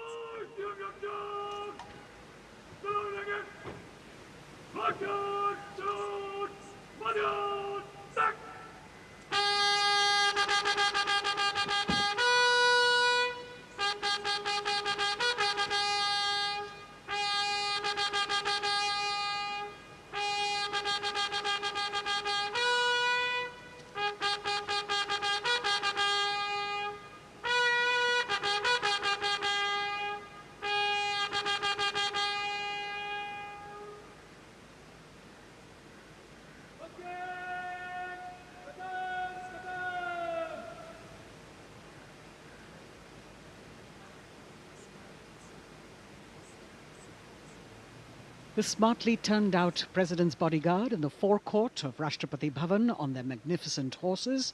The smartly turned out President's bodyguard in the forecourt of Rashtrapati Bhavan on their magnificent horses,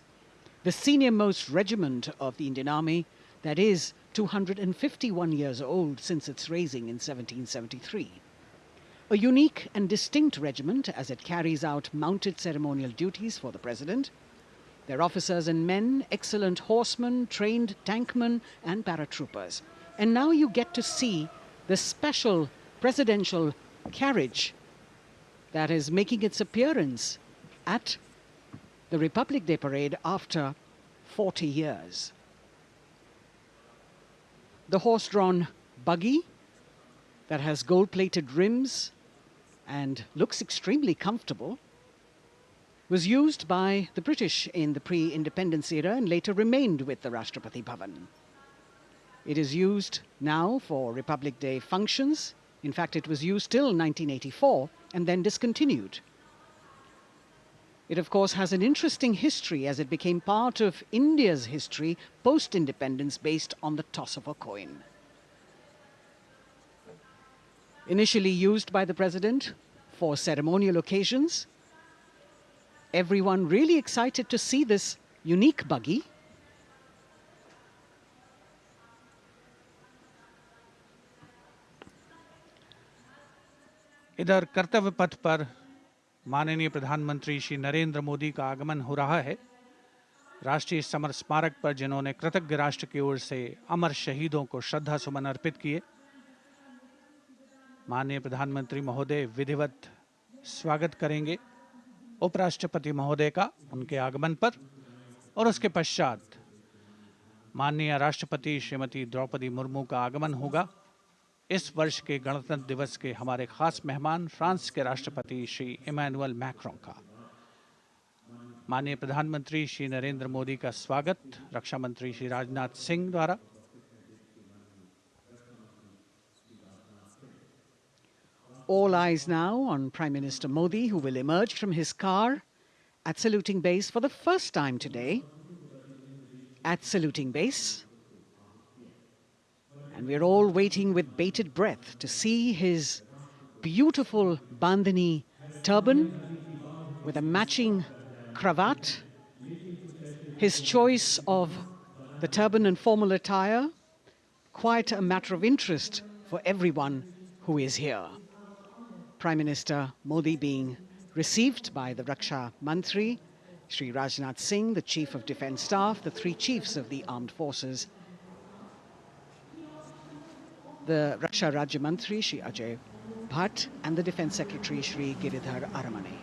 the senior-most regiment of the Indian Army, that is 251 years old since its raising in 1773. A unique and distinct regiment as it carries out mounted ceremonial duties for the President. Their officers and men, excellent horsemen, trained tankmen and paratroopers. And now you get to see the special presidential carriage that is making its appearance at the Republic Day parade after 40 years. The horse-drawn buggy that has gold-plated rims and looks extremely comfortable was used by the British in the pre-independence era and later remained with the Rashtrapati Bhavan. It is used now for Republic Day functions. In fact, it was used till 1984 and then discontinued. It, of course, has an interesting history as it became part of India's history post-independence based on the toss of a coin. Initially used by the President for ceremonial occasions, everyone really excited to see this unique buggy. इधर कर्तव्य पथ पर माननीय प्रधानमंत्री श्री नरेंद्र मोदी का आगमन हो रहा है। राष्ट्रीय समर स्मारक पर जिन्होंने कृतज्ञ राष्ट्र की ओर से अमर शहीदों को श्रद्धा सुमन अर्पित किए, माननीय प्रधानमंत्री महोदय विधिवत स्वागत करेंगे उपराष्ट्रपति महोदय का उनके आगमन पर और उसके पश्चात माननीय राष्ट्रपति श्रीमती द्रौपदी मुर्मू का आगमन होगा। इस वर्ष के गणतंत्र दिवस के हमारे खास मेहमान फ्रांस के राष्ट्रपति श्री इमैनुअल मैक्रों का। माननीय प्रधानमंत्री श्री नरेंद्र मोदी का स्वागत रक्षा मंत्री श्री राजनाथ सिंह द्वारा। All eyes now on Prime Minister Modi, who will emerge from his car at saluting base for the first time today. At saluting base. And we're all waiting with bated breath to see his beautiful bandhani turban with a matching cravat. His choice of the turban and formal attire, quite a matter of interest for everyone who is here. Prime Minister Modi being received by the Raksha Mantri, Shri Rajnath Singh, the Chief of Defence Staff, the three chiefs of the armed forces, the Raksha Rajya Mantri, Shri Ajay Bhatt, and the Defence Secretary, Shri Giridhar Aramane.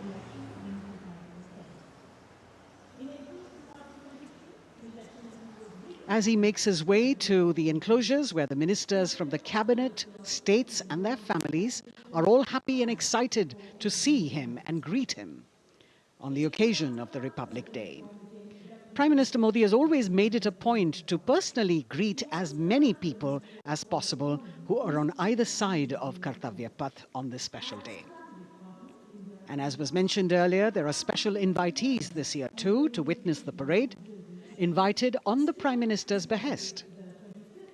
As he makes his way to the enclosures where the ministers from the cabinet, states and their families are all happy and excited to see him and greet him on the occasion of the Republic Day. Prime Minister Modi has always made it a point to personally greet as many people as possible who are on either side of Kartavya Path on this special day. And as was mentioned earlier, there are special invitees this year too to witness the parade, invited on the Prime Minister's behest.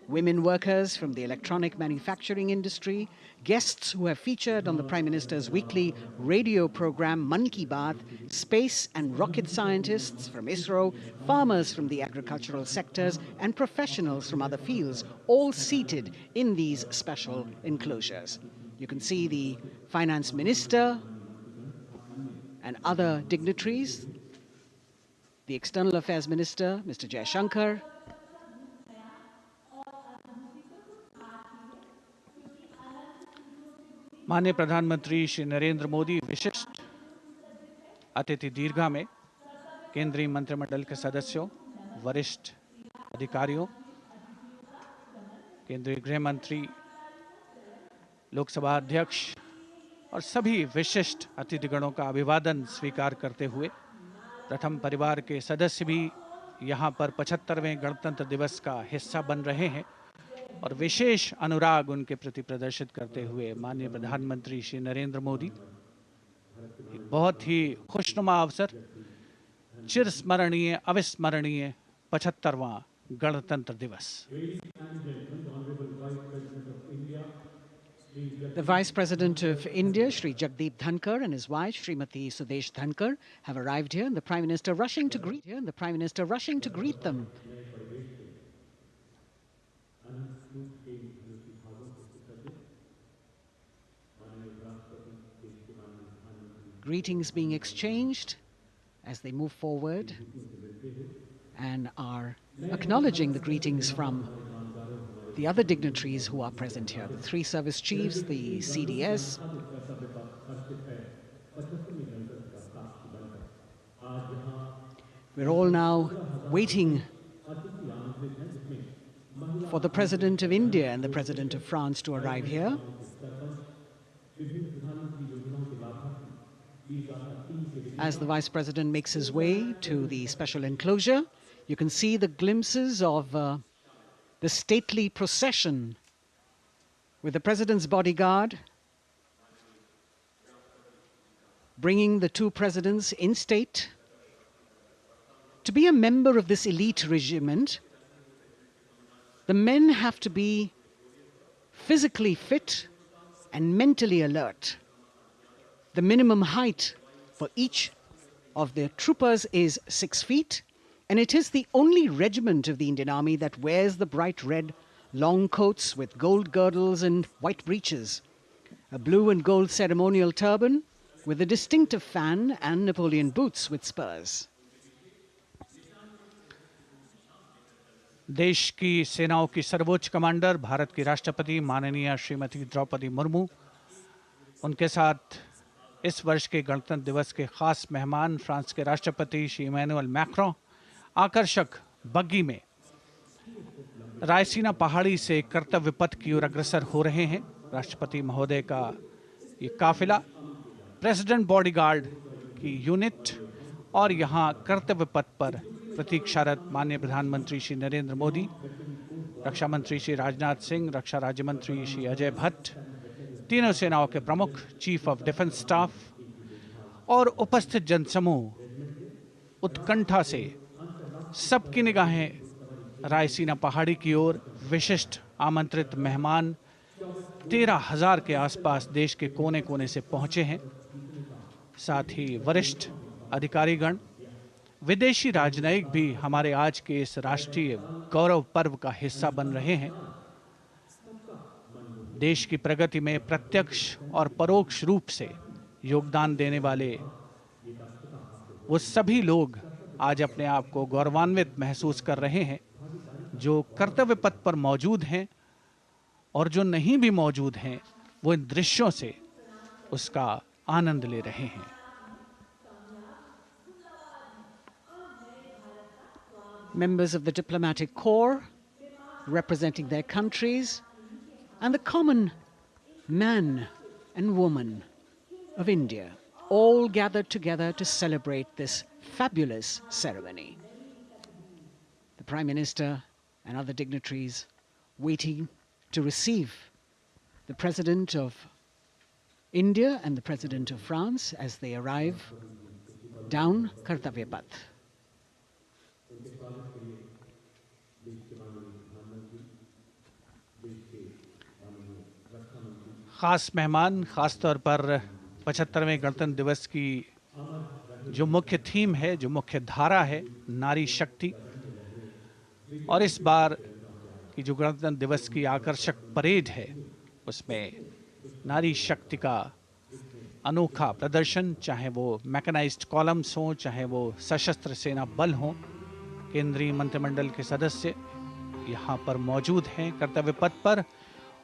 Women workers from the electronic manufacturing industry, guests who have featured on the Prime Minister's weekly radio program Mann Ki Baat, space and rocket scientists from ISRO, farmers from the agricultural sectors and professionals from other fields, all seated in these special enclosures. You can see the Finance Minister and other dignitaries, the External Affairs Minister, Mr. Jaishankar, माननीय प्रधानमंत्री श्री नरेंद्र मोदी विशिष्ट अतिथि दीर्घा में केंद्रीय मंत्रिमंडल के सदस्यों, वरिष्ठ अधिकारियों, केंद्रीय गृह मंत्री, लोकसभा अध्यक्ष और सभी विशिष्ट अतिथिगणों का अभिवादन स्वीकार करते हुए प्रथम परिवार के सदस्य भी यहाँ पर 75वें गणतंत्र दिवस का हिस्सा बन रहे हैं और विशेष अनुराग उनके प्रति प्रदर्शित करते हुए माननीय प्रधानमंत्री श्री नरेंद्र मोदी एक बहुत ही खुशनुमा अवसर, चिरस्मरणीय अविस्मरणीय 75वां गणतंत्र दिवस। The Vice President of India, Shri Jagdeep Dhankar, and his wife, Srimati Sudesh Dhankar, have arrived here, and the Prime Minister rushing to greet them. Greetings being exchanged as they move forward and are acknowledging the greetings from the other dignitaries who are present here, the three service chiefs, the CDS. We're all now waiting for the President of India and the President of France to arrive here. As the Vice President makes his way to the special enclosure, you can see the glimpses of the stately procession with the President's bodyguard bringing the two presidents in state. To be a member of this elite regiment, the men have to be physically fit and mentally alert. The minimum height for each of the troopers is 6 feet, and it is the only regiment of the Indian Army that wears the bright red long coats with gold girdles and white breeches, a blue and gold ceremonial turban with a distinctive fan and Napoleon boots with spurs. देश की सेनाओं की सर्वोच्च commander Bharat की राष्ट्रपति माननीय श्रीमती द्रौपदी मुर्मू, उनके साथ इस वर्ष के गणतंत्र दिवस के खास मेहमान फ्रांस के राष्ट्रपति श्री इमैनुअल मैक्रों, आकर्षक बग्गी में रायसीना पहाड़ी से कर्तव्य पथ की ओर अग्रसर हो रहे हैं। राष्ट्रपति महोदय का ये काफिला, प्रेसिडेंट बॉडीगार्ड की यूनिट और यहाँ कर्तव्य पथ पर प्रतीक्षारत माननीय प्रधानमंत्री श्री नरेंद्र मोदी, रक्षा मंत्री श्री राजनाथ सिंह, रक्षा राज्य मंत्री श्री अजय भट्ट, तीनों सेनाओं के प्रमुख, चीफ ऑफ डिफेंस स्टाफ और उपस्थित जनसमूह उत्कंठा से सबकी निगाहें रायसीना पहाड़ी की ओर। विशिष्ट आमंत्रित मेहमान 13,000 के आसपास देश के कोने कोने से पहुंचे हैं। साथ ही वरिष्ठ अधिकारीगण, विदेशी राजनयिक भी हमारे आज के इस राष्ट्रीय गौरव पर्व का हिस्सा बन रहे हैं। देश की प्रगति में प्रत्यक्ष और परोक्ष रूप से योगदान देने वाले वो सभी लोग आज अपने आप को गौरवान्वित महसूस कर रहे हैं, जो कर्तव्य पथ पर मौजूद हैं और जो नहीं भी मौजूद हैं, वो इन दृश्यों से उसका आनंद ले रहे हैं। Members of the diplomatic corps representing their countries and the common man and woman of India all gathered together to celebrate this fabulous ceremony. The Prime Minister and other dignitaries waiting to receive the President of India and the President of France as they arrive down Kartavya Path. खास मेहमान, खास तौर पर 75वें गणतंत्र दिवस की जो मुख्य थीम है, जो मुख्य धारा है, नारी शक्ति, और इस बार की जो गणतंत्र दिवस की आकर्षक परेड है उसमें नारी शक्ति का अनोखा प्रदर्शन, चाहे वो मैकेनाइज्ड कॉलम्स हों, चाहे वो सशस्त्र सेना बल हों, केंद्रीय मंत्रिमंडल के सदस्य यहाँ पर मौजूद हैं कर्तव्य पथ पर,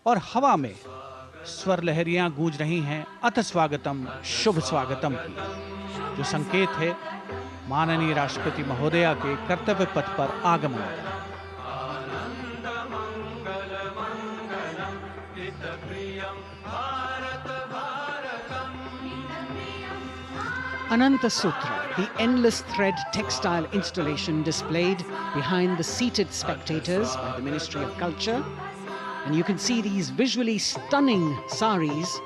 और हवा में स्वर लहरियां गूंज रही हैं अथ स्वागतम, शुभ स्वागतम की, जो संकेत है माननीय राष्ट्रपति महोदया के कर्तव्य पथ पर आगमन का। Ananta Sutra, the endless thread textile installation displayed behind the seated spectators by the Ministry of Culture. And you can see these visually stunning saris,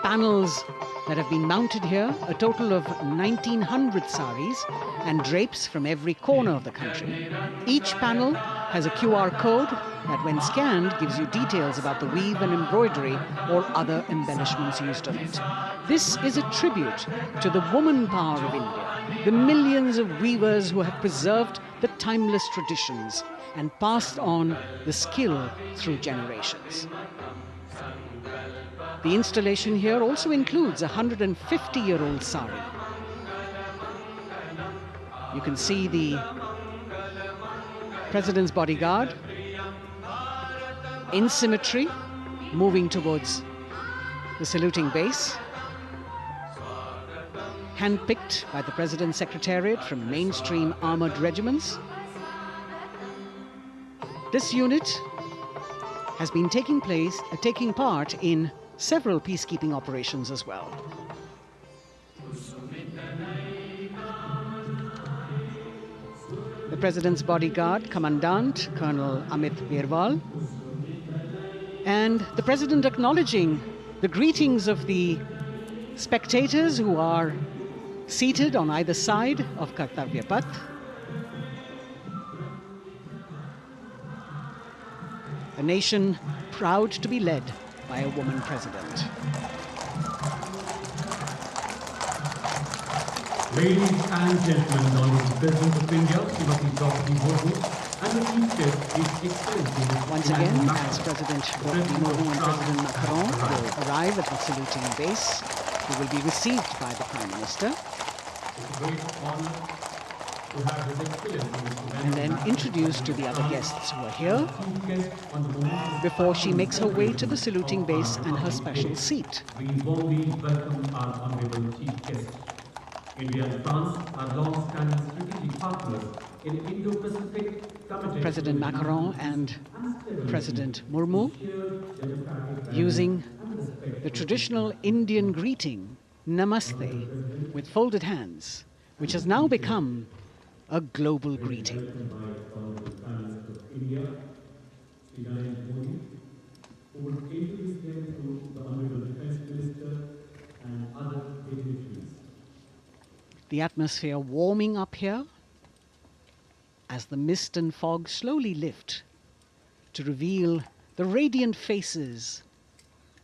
panels that have been mounted here, a total of 1,900 saris and drapes from every corner of the country. Each panel has a QR code that when scanned gives you details about the weave and embroidery or other embellishments used on it. This is a tribute to the woman power of India, the millions of weavers who have preserved the timeless traditions and passed on the skill through generations. The installation here also includes a 150-year-old sari. You can see the President's bodyguard in symmetry moving towards the saluting base, handpicked by the President's Secretariat from mainstream armored regiments. This unit has been taking part in several peacekeeping operations as well. The President's bodyguard, Commandant Colonel Amit Birwal, and the President acknowledging the greetings of the spectators who are seated on either side of Kartavya Path. A nation proud to be led by a woman president. Ladies and gentlemen, the Honorable President of India, Shrimati Draupadi Murmu, and the Chief Guest, His Excellency. Once again, as President Draupadi Murmu and President Macron will arrive at the saluting base, they will be received by the Prime Minister. It's a great honor to have His Excellency and then introduced to the other guests who are here before she makes her way to the saluting base and her special seat. We warmly welcome our Honorable Chief Guest. India and France are long-standing strategic partners in Indo-Pacific committed President Macron and President Murmu using the traditional Indian greeting, Namaste, with folded hands, which has now become a global greeting. India, Shri Narendra Modi, who will introduce him to the Honorable Defence Minister and other dignitaries. The atmosphere warming up here as the mist and fog slowly lift to reveal the radiant faces,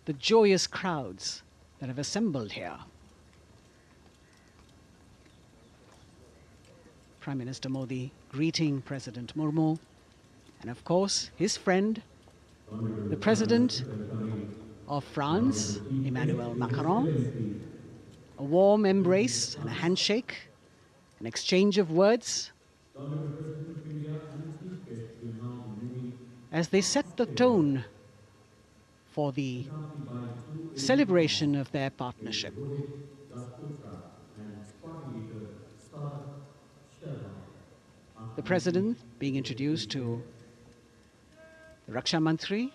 the joyous crowds that have assembled here. Prime Minister Modi greeting President Murmu, and of course his friend, the President of France, Emmanuel Macron. A warm embrace and a handshake, an exchange of words as they set the tone for the celebration of their partnership. The President being introduced to the Raksha Mantri,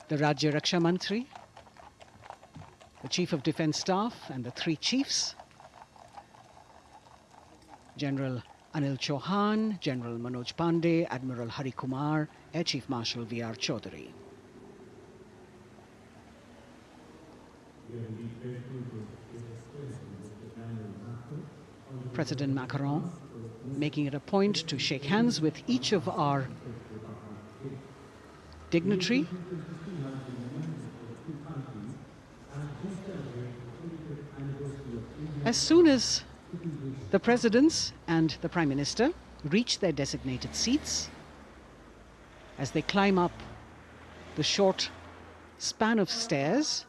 the Rajya Raksha Mantri, the Chief of Defence Staff and the three chiefs, General Anil Chauhan, General Manoj Pandey, Admiral Hari Kumar, Air Chief Marshal V.R. Chaudhary. President Macron making it a point to shake hands with each of our dignitary. As soon as the presidents and the Prime Minister reach their designated seats, as they climb up the short span of stairs,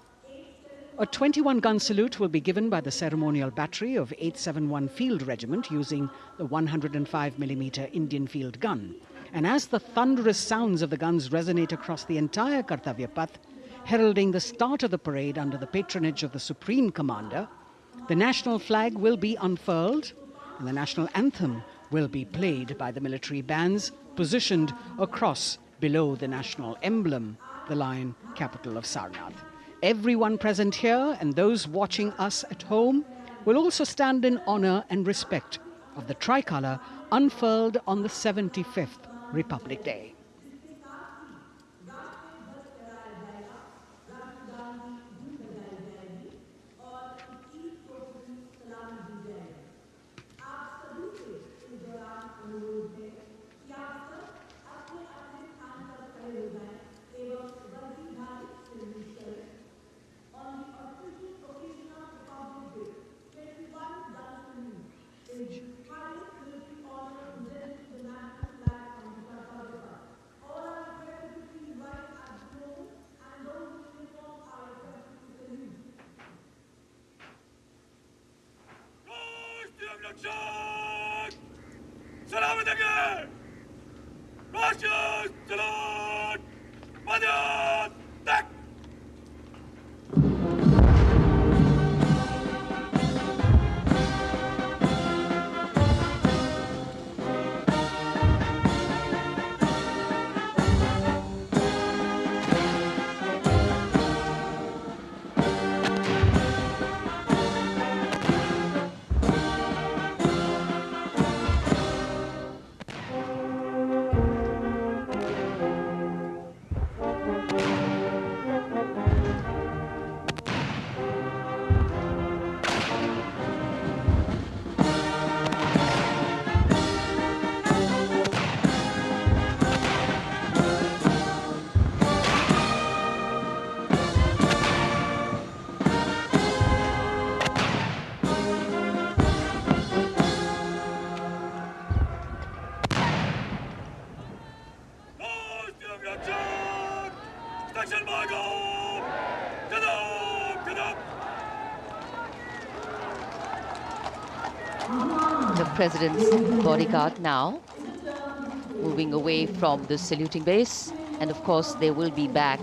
a 21-gun salute will be given by the ceremonial battery of 871 Field Regiment using the 105mm Indian field gun. And as the thunderous sounds of the guns resonate across the entire Kartavya Path, heralding the start of the parade under the patronage of the Supreme Commander, the national flag will be unfurled and the national anthem will be played by the military bands positioned across below the national emblem, the lion capital of Sarnath. Everyone present here and those watching us at home will also stand in honor and respect of the tricolour unfurled on the 75th Republic Day. The President's bodyguard now moving away from the saluting base, and of course they will be back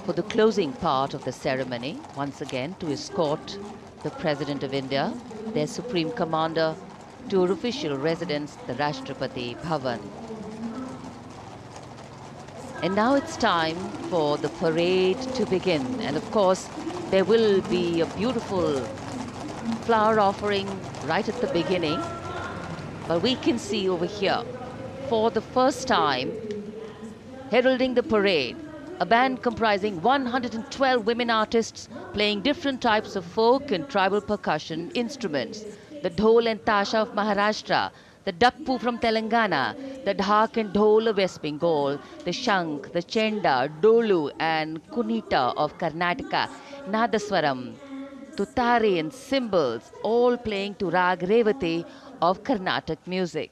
for the closing part of the ceremony once again to escort the President of India their supreme commander, to her official residence, the Rashtrapati Bhavan. And now it's time for the parade to begin. And of course, there will be a beautiful flower offering right at the beginning. But we can see over here, for the first time, heralding the parade, a band comprising 112 women artists playing different types of folk and tribal percussion instruments. The dhol and tasha of Maharashtra, the dakpu from Telangana, the dhak and dhol of West Bengal, the shank, the chenda, dolu and kunita of Karnataka, nadaswaram, tutari and cymbals, all playing to rag revati of Carnatic music.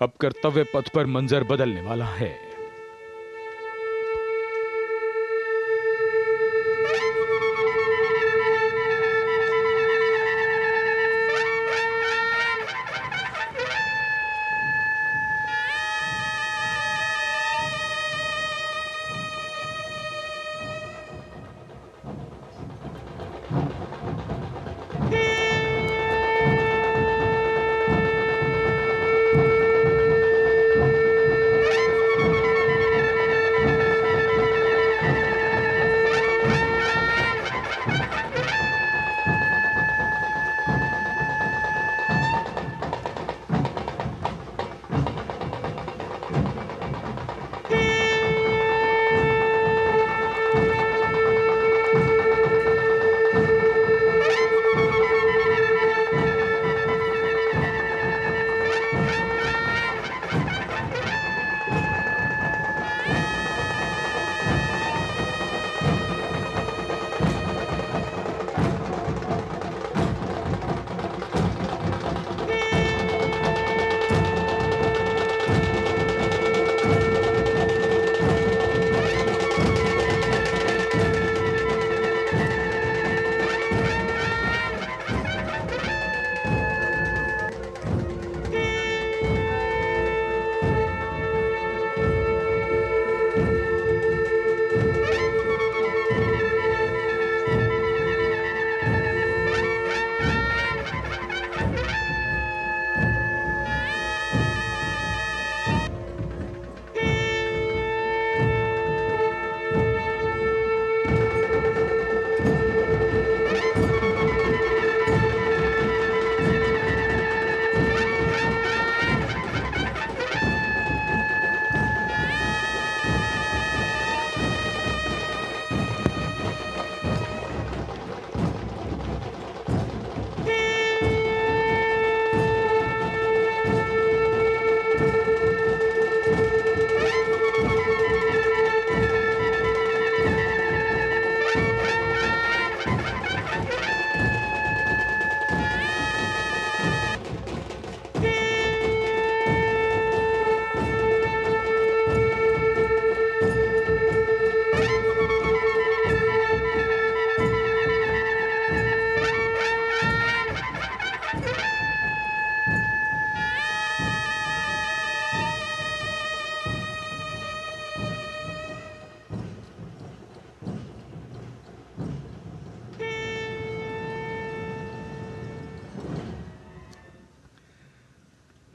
अब कर्तव्य पथ पर मंजर बदलने वाला है।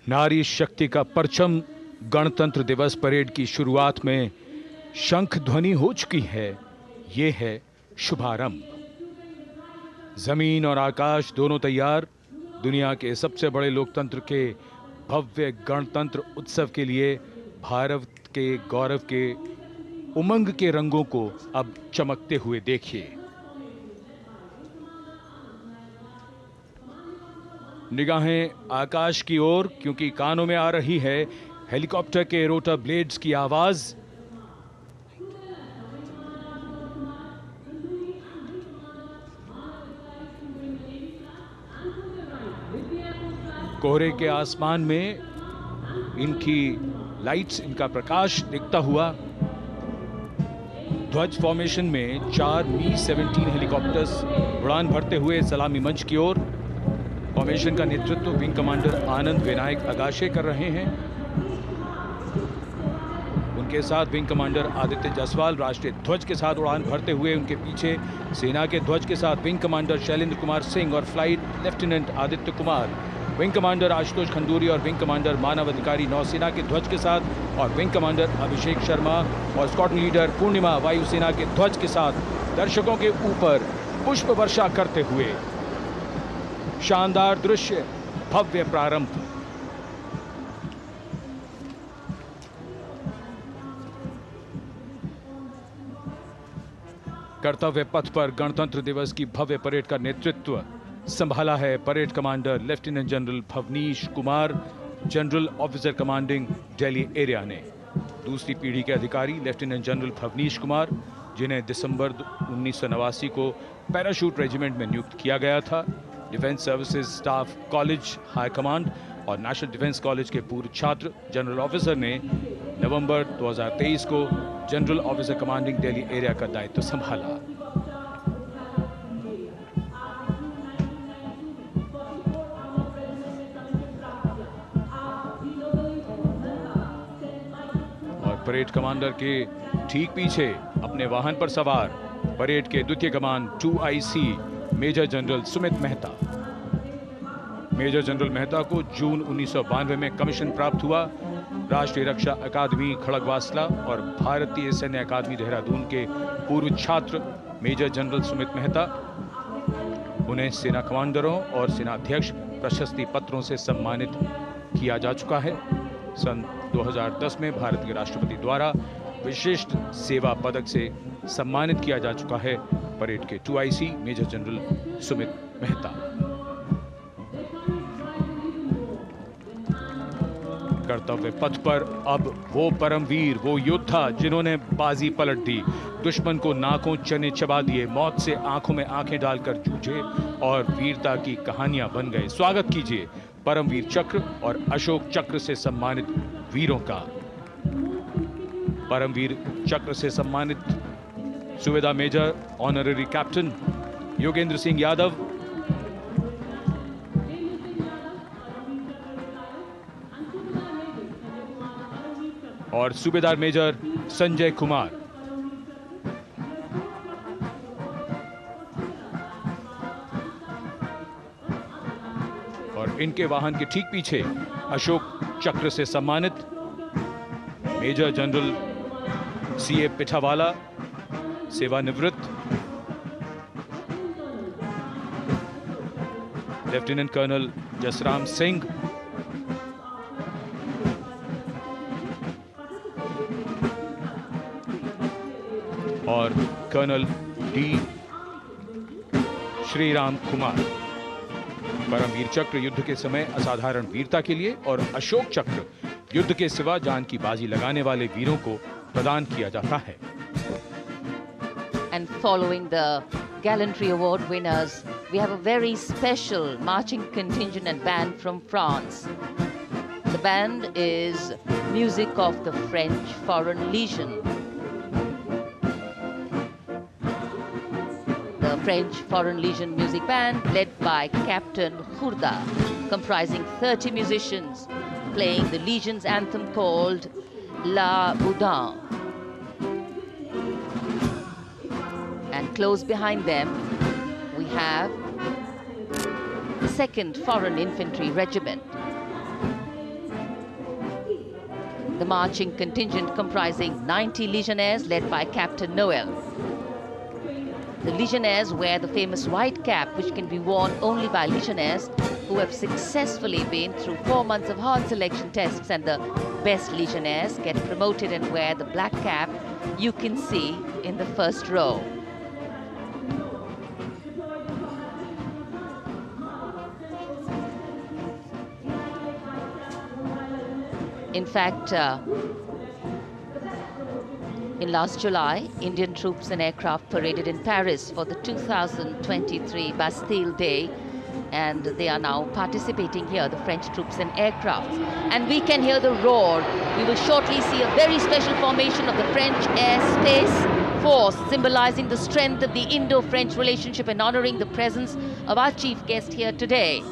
नारी शक्ति का परचम गणतंत्र दिवस परेड की शुरुआत में शंख ध्वनि हो चुकी है। ये है शुभारंभ। जमीन और आकाश दोनों तैयार। दुनिया के सबसे बड़े लोकतंत्र के भव्य गणतंत्र उत्सव के लिए भारत के गौरव के उमंग के रंगों को अब चमकते हुए देखिए। निगाहें आकाश की ओर, क्योंकि कानों में आ रही है हेलीकॉप्टर के रोटर ब्लेड्स की आवाज। कोहरे के आसमान में इनकी लाइट्स, इनका प्रकाश दिखता हुआ। ध्वज फॉर्मेशन में 4 Mi-17 हेलीकॉप्टर्स उड़ान भरते हुए सलामी मंच की ओर। फॉर्मेशन का नेतृत्व विंग कमांडर आनंद विनायक अगाशे कर रहे हैं। उनके साथ विंग कमांडर आदित्य जायसवाल राष्ट्रीय ध्वज के साथ उड़ान भरते हुए, उनके पीछे सेना के ध्वज के साथ विंग कमांडर शैलेंद्र कुमार सिंह और flight lieutenant Aditya Kumar, wing commander Ashutosh Khanduri और विंग कमांडर मानव अधिकारी नौसेना के ध्वज के साथ, और विंग कमांडर अभिषेक शर्मा और स्क्वाड्रन लीडर पूर्णिमा वायुसेना के ध्वज के साथ दर्शकों के ऊपर पुष्प वर्षा करते हुए। शानदार दृश्य, भव्य प्रारंभ। कर्तव्य पथ पर गणतंत्र दिवस की भव्य परेड का नेतृत्व संभाला है parade commander lieutenant general Bhavnish Kumar, general officer commanding Delhi area ने। दूसरी पीढ़ी के अधिकारी लेफ्टिनेंट जनरल भवनीश कुमार, जिन्हें दिसंबर 1989 को पैराशूट रेजिमेंट में नियुक्त किया गया था, defence services staff college high command और नेशनल डिफेंस कॉलेज के पूर्व छात्र जनरल ऑफिसर ने नवंबर 2023 को general officer commanding Delhi area का दायित्व संभाला। और परेड कमांडर के ठीक पीछे अपने वाहन पर सवार परेड के द्वितीय कमान 2IC major general Sumit Mehta. Major general Mehta को जून 1992 में कमीशन प्राप्त हुआ। राष्ट्रीय रक्षा अकादमी खड़गवासला और भारतीय सैन्य अकादमी देहरादून के पूर्व छात्र मेजर जनरल सुमित मेहता। उन्हें सेना कमांडरों और सेनाध्यक्ष प्रशस्ति पत्रों से सम्मानित किया जा चुका है। सन 2010 में भारत के राष्ट्रपति द्वारा विशिष्ट सेवा पदक से सम्मानित किया जा चुका है परेड के 2IC major general Sumit Mehta. कर्तव्य पथ पर अब वो परमवीर, वो योद्धा जिन्होंने बाजी पलट दी, दुश्मन को नाकों चने चबा दिए, मौत से आंखों में आंखें डालकर जूझे और वीरता की कहानियां बन गए। स्वागत कीजिए परमवीर चक्र और अशोक चक्र से सम्मानित वीरों का। परमवीर चक्र से सम्मानित subedar major honorary captain Yogendra Singh Yadav, और सूबेदार मेजर संजय कुमार। और इनके वाहन के ठीक पीछे अशोक चक्र से सम्मानित मेजर जनरल CA पिठावाला, सेवानिवृत्त, लेफ्टिनेंट कर्नल जसराम सिंह, और कर्नल D श्रीराम कुमार। परमवीर चक्र युद्ध के समय असाधारण वीरता के लिए और अशोक चक्र युद्ध के सिवा जान की बाजी लगाने वाले वीरों को प्रदान किया जाता है। And following the gallantry award winners, we have a very special marching contingent and band from France. The band is music of the French Foreign Legion. The French Foreign Legion music band led by Captain Khurda, comprising 30 musicians, playing the Legion's anthem called La Boudin. And close behind them, we have the 2nd Foreign Infantry Regiment. The marching contingent comprising 90 Legionnaires led by Captain Noel. The Legionnaires wear the famous white cap, which can be worn only by Legionnaires who have successfully been through 4 months of hard selection tests, and the best Legionnaires get promoted and wear the black cap you can see in the first row. In fact, in last July, Indian troops and aircraft paraded in Paris for the 2023 Bastille Day, and they are now participating here, the French troops and aircrafts. And we can hear the roar. We will shortly see a very special formation of the French Air Space Force, symbolizing the strength of the Indo-French relationship and honoring the presence of our chief guest here today.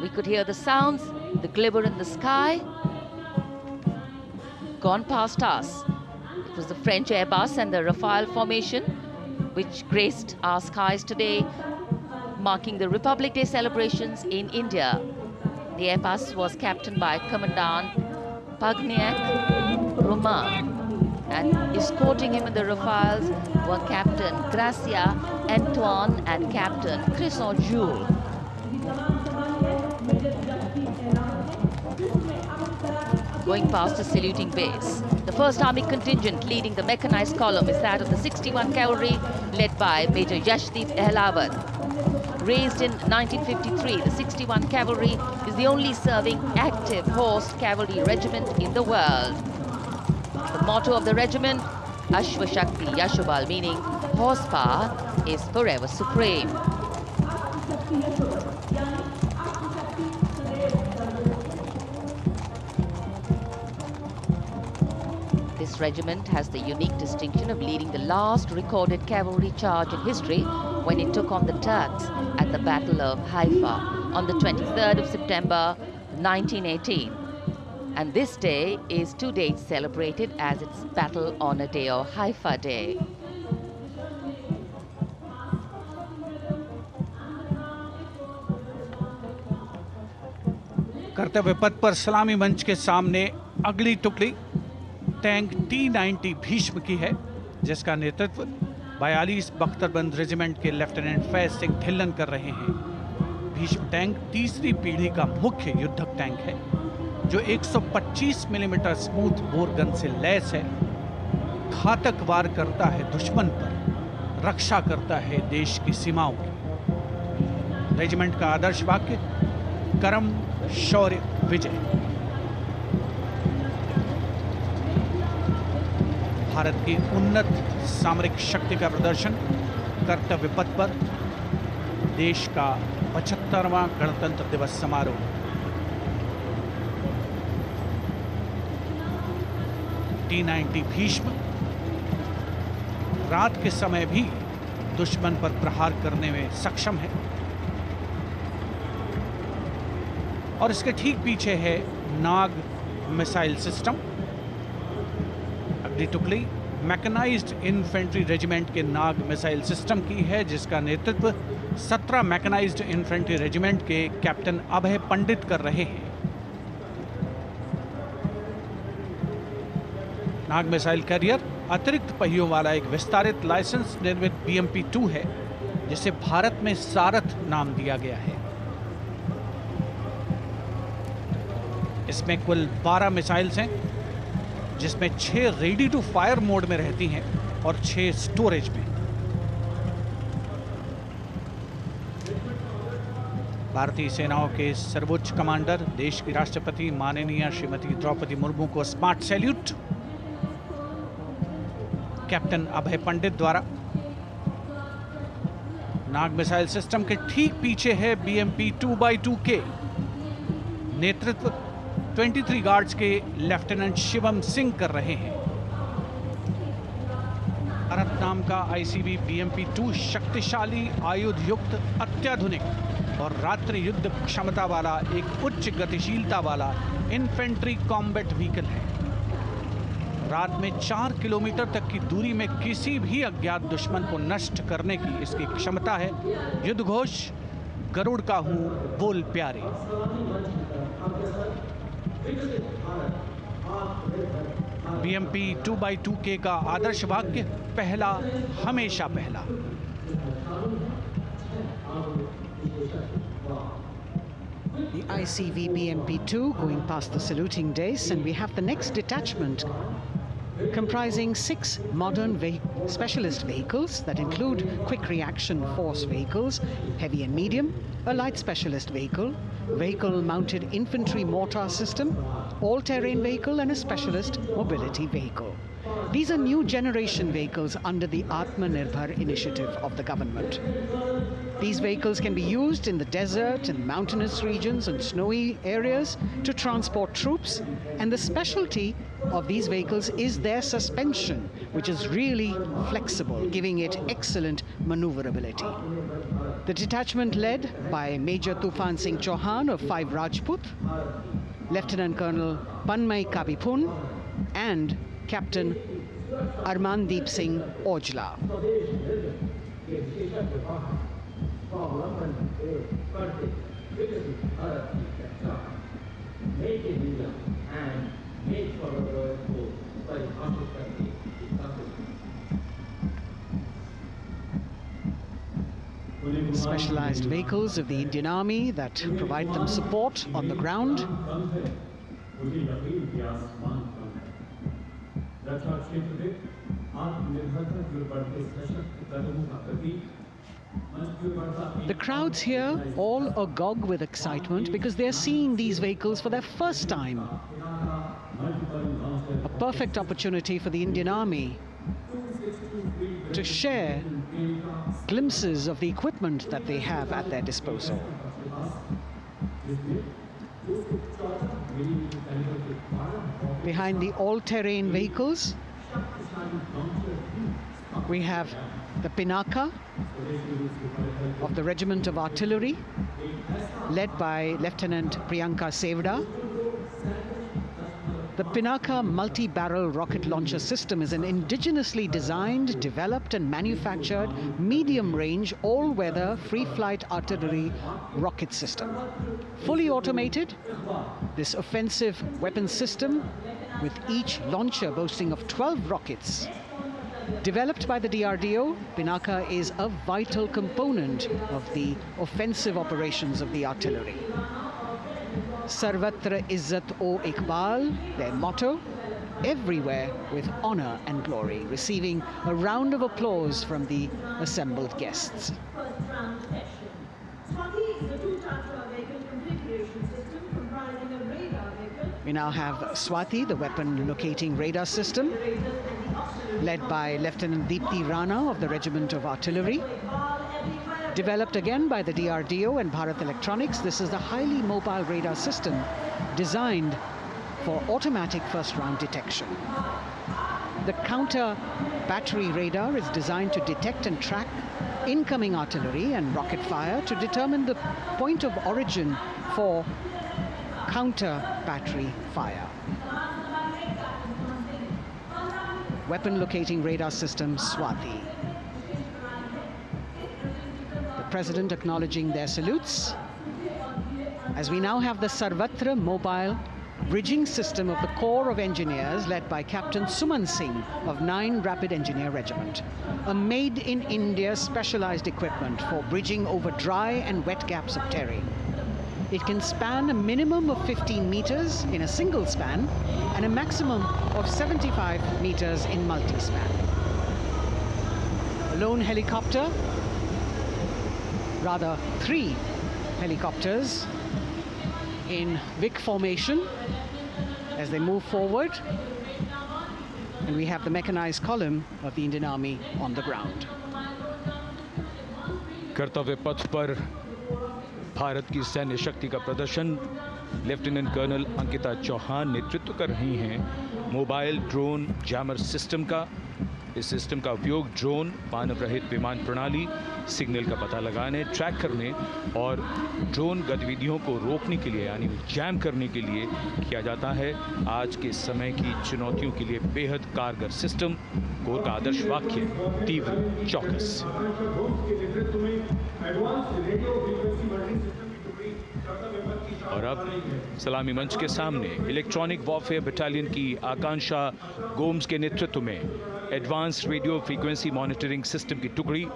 We could hear the sounds, the glimmer in the sky. gone past us. It was the French Airbus and the Rafale formation which graced our skies today, marking the Republic Day celebrations in India. The Airbus was captained by Commandant Pagniak Roman, and escorting him in the Rafales were Captain Gracia Antoine and Captain Crisson Jules. Going past the saluting base, the 1st Army contingent leading the mechanized column is that of the 61 Cavalry, led by Major Yashdeep Ehlawat. Raised in 1953, the 61 Cavalry is the only serving active horse cavalry regiment in the world. The motto of the regiment, Ashva Shakti Yashobal, meaning horsepower is forever supreme. This regiment has the unique distinction of leading the last recorded cavalry charge in history when it took on the Turks at the Battle of Haifa on the 23rd of September 1918. And this day is to date celebrated as its Battle Honor Day or Haifa Day. कर्तव्य पथ पर सलामी मंच के सामने अगली टुकड़ी tank T-90 Bhishma की है, जिसका नेतृत्व 42 बख्तरबंद रेजिमेंट के लेफ्टिनेंट फैज सिंह ढिल्लन कर रहे हैं। भीष्म टैंक तीसरी पीढ़ी का मुख्य युद्धक टैंक है, जो 125 मिलीमीटर स्मूथ बोर गन से लैस है, घातक वार करता है दुश्मन पर, रक्षा करता है देश की सीमाओं की। रेजिमेंट का आदर्श वाक्य कर्म शौर्य विजय। भारत की उन्नत सामरिक शक्ति का प्रदर्शन कर्तव्य पथ पर देश का 75वां गणतंत्र दिवस समारोह। T-90 भीष्म रात के समय भी दुश्मन पर प्रहार करने में सक्षम है और इसके ठीक पीछे है नाग मिसाइल सिस्टम। अगली टुकड़ी मैकेनाइज्ड इन्फेंट्री रेजिमेंट के नाग मिसाइल सिस्टम की है, जिसका नेतृत्व 17 मैकेनाइज्ड इन्फेंट्री रेजिमेंट के कैप्टन अभय पंडित कर रहे हैं। नाग मिसाइल कैरियर अतिरिक्त पहियों वाला एक विस्तारित लाइसेंस निर्मित BMP-2 है, जिसे भारत में सारथ नाम दिया गया है। इसमें कुल 12 मिसाइल्स हैं, जिसमें 6 रेडी टू फायर मोड में रहती हैं और 6 स्टोरेज में। भारतीय सेनाओं के सर्वोच्च कमांडर देश की राष्ट्रपति माननीय श्रीमती द्रौपदी मुर्मू को स्मार्ट सैल्यूट कैप्टन अभय पंडित द्वारा। नाग मिसाइल सिस्टम के ठीक पीछे है BMP-2x2 के नेतृत्व 23 गार्ड्स के लेफ्टिनेंट शिवम सिंह कर रहे हैं। भारत नाम का ICB BMP-2 शक्तिशाली आयुध युक्त अत्याधुनिक और रात्रि युद्ध क्षमता वाला एक उच्च गतिशीलता वाला इन्फेंट्री कॉम्बैट व्हीकल है। रात में 4 किलोमीटर तक की दूरी में किसी भी अज्ञात दुश्मन को नष्ट करने की इसकी क्षमता है। युद्ध घोष गरुड़ का हूं बोल प्यारे। BMP-2x2K का आदर्श वाक्य पहला हमेशा पहला। The ICV BMP-2 going past the saluting days, and we have the next detachment comprising 6 modern specialist vehicles that include quick reaction force vehicles, heavy and medium, a light specialist vehicle, vehicle-mounted infantry mortar system, all-terrain vehicle, and a specialist mobility vehicle. These are new generation vehicles under the Atmanirbhar initiative of the government. These vehicles can be used in the desert and mountainous regions and snowy areas to transport troops, and the specialty of these vehicles is their suspension, which is really flexible, giving it excellent maneuverability. The detachment led by Major Tufan Singh Chauhan of 5 Rajput, Lieutenant Colonel Panmay Kabipun, and Captain Armandeep Singh Ojla. Specialized vehicles of the Indian Army that provide them support on the ground. The crowds here all agog with excitement because they're seeing these vehicles for their first time. A perfect opportunity for the Indian Army to share glimpses of the equipment that they have at their disposal. Behind the all-terrain vehicles, we have the Pinaka of the Regiment of Artillery, led by Lieutenant Priyanka Sevda. The Pinaka multi-barrel rocket launcher system is an indigenously designed, developed and manufactured medium-range, all-weather, free-flight artillery rocket system. Fully automated, this offensive weapon system, with each launcher boasting of 12 rockets, developed by the DRDO, Pinaka is a vital component of the offensive operations of the artillery. Sarvatra Izzat o Iqbal, their motto, everywhere with honor and glory, receiving a round of applause from the assembled guests. We now have Swati, the weapon locating radar system, led by Lieutenant Deepthi Rana of the Regiment of Artillery. Developed again by the DRDO and Bharat Electronics, this is the highly mobile radar system designed for automatic first-round detection. The counter battery radar is designed to detect and track incoming artillery and rocket fire to determine the point of origin for counter battery fire. Weapon locating radar system Swati. President acknowledging their salutes, as we now have the Sarvatra mobile bridging system of the Corps of Engineers, led by Captain Suman Singh of 9 Rapid Engineer Regiment, a made-in-India specialized equipment for bridging over dry and wet gaps of terrain. It can span a minimum of 15 meters in a single span and a maximum of 75 meters in multi-span. A lone helicopter, rather 3 helicopters in Vic formation as they move forward, and we have the mechanized column of the Indian Army on the ground. कर्तव्य पथ पर भारत की सैन्य शक्ति का प्रदर्शन lieutenant colonel Ankita Chauhan नेतृत्व कर रही हैं मोबाइल ड्रोन जैमर सिस्टम का। इस सिस्टम का उपयोग ड्रोन, मानव रहित विमान प्रणाली, सिग्नल का पता लगाने, ट्रैक करने और ड्रोन गतिविधियों को रोकने के लिए यानी जैम करने के लिए किया जाता है। आज के समय की चुनौतियों के लिए बेहद कारगर सिस्टम। कोर का आदर्श वाक्य तीव्र चौकस। और अब सलामी मंच के सामने इलेक्ट्रॉनिक वॉरफेयर बटालियन की आकांक्षा गोम्स के नेतृत्व में advance radio frequency monitoring system की टुकड़ी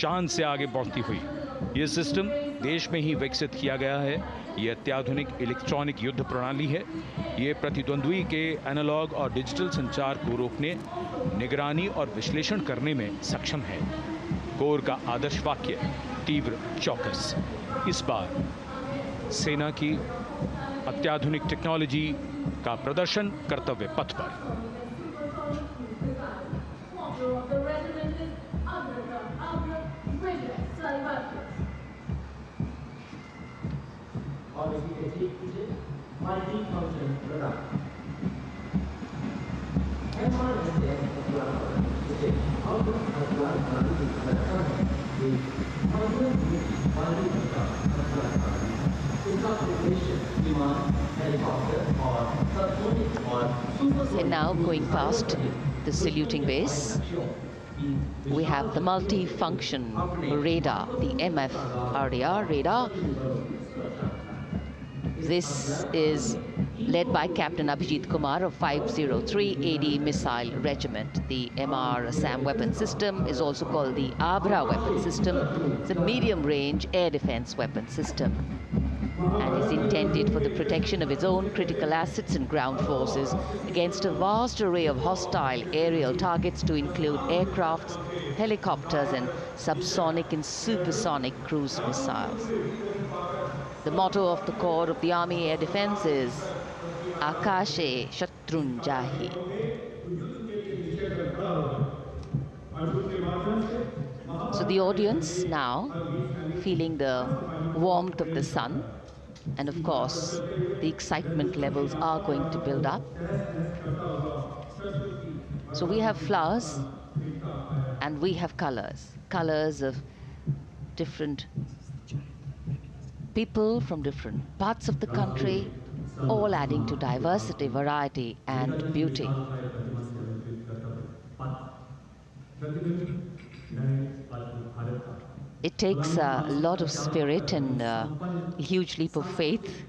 शान से आगे बढ़ती हुई। यह सिस्टम देश में ही विकसित किया गया है। यह अत्याधुनिक इलेक्ट्रॉनिक युद्ध प्रणाली है। ये प्रतिद्वंद्वी के एनालॉग और डिजिटल संचार को रोकने, निगरानी और विश्लेषण करने में सक्षम है। कोर का आदर्श वाक्य तीव्र चौकस। इस बार सेना की अत्याधुनिक टेक्नोलॉजी का प्रदर्शन कर्तव्य पथ पर। विमान, helicopter And now going past the saluting base, we have the multi-function radar, the MFRDR radar. This is led by Captain Abhijit Kumar of 503 AD Missile Regiment. The MR SAM weapon system is also called the Abra weapon system. It's a medium-range air defense weapon system and is intended for the protection of its own critical assets and ground forces against a vast array of hostile aerial targets to include aircrafts, helicopters, and subsonic and supersonic cruise missiles. The motto of the Corps of the Army Air Defense is Akashe Shatrun Jahi. So the audience now feeling the warmth of the sun, and of course the excitement levels are going to build up. So we have flowers and we have colors of different people from different parts of the country, all adding to diversity, variety, and beauty. It takes a lot of spirit and a huge leap of faith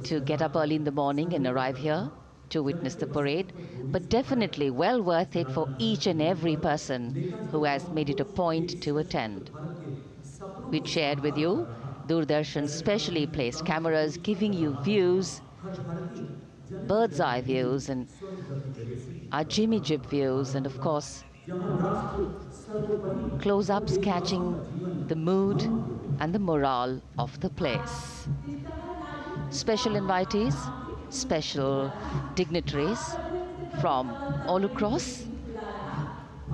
to get up early in the morning and arrive here to witness the parade, but definitely well worth it for each and every person who has made it a point to attend. We shared with you Doordarshan's specially placed cameras giving you views, bird's eye views, and our Jimmy Jib views, and of course close-ups catching the mood and the morale of the place. Special invitees, special dignitaries from all across,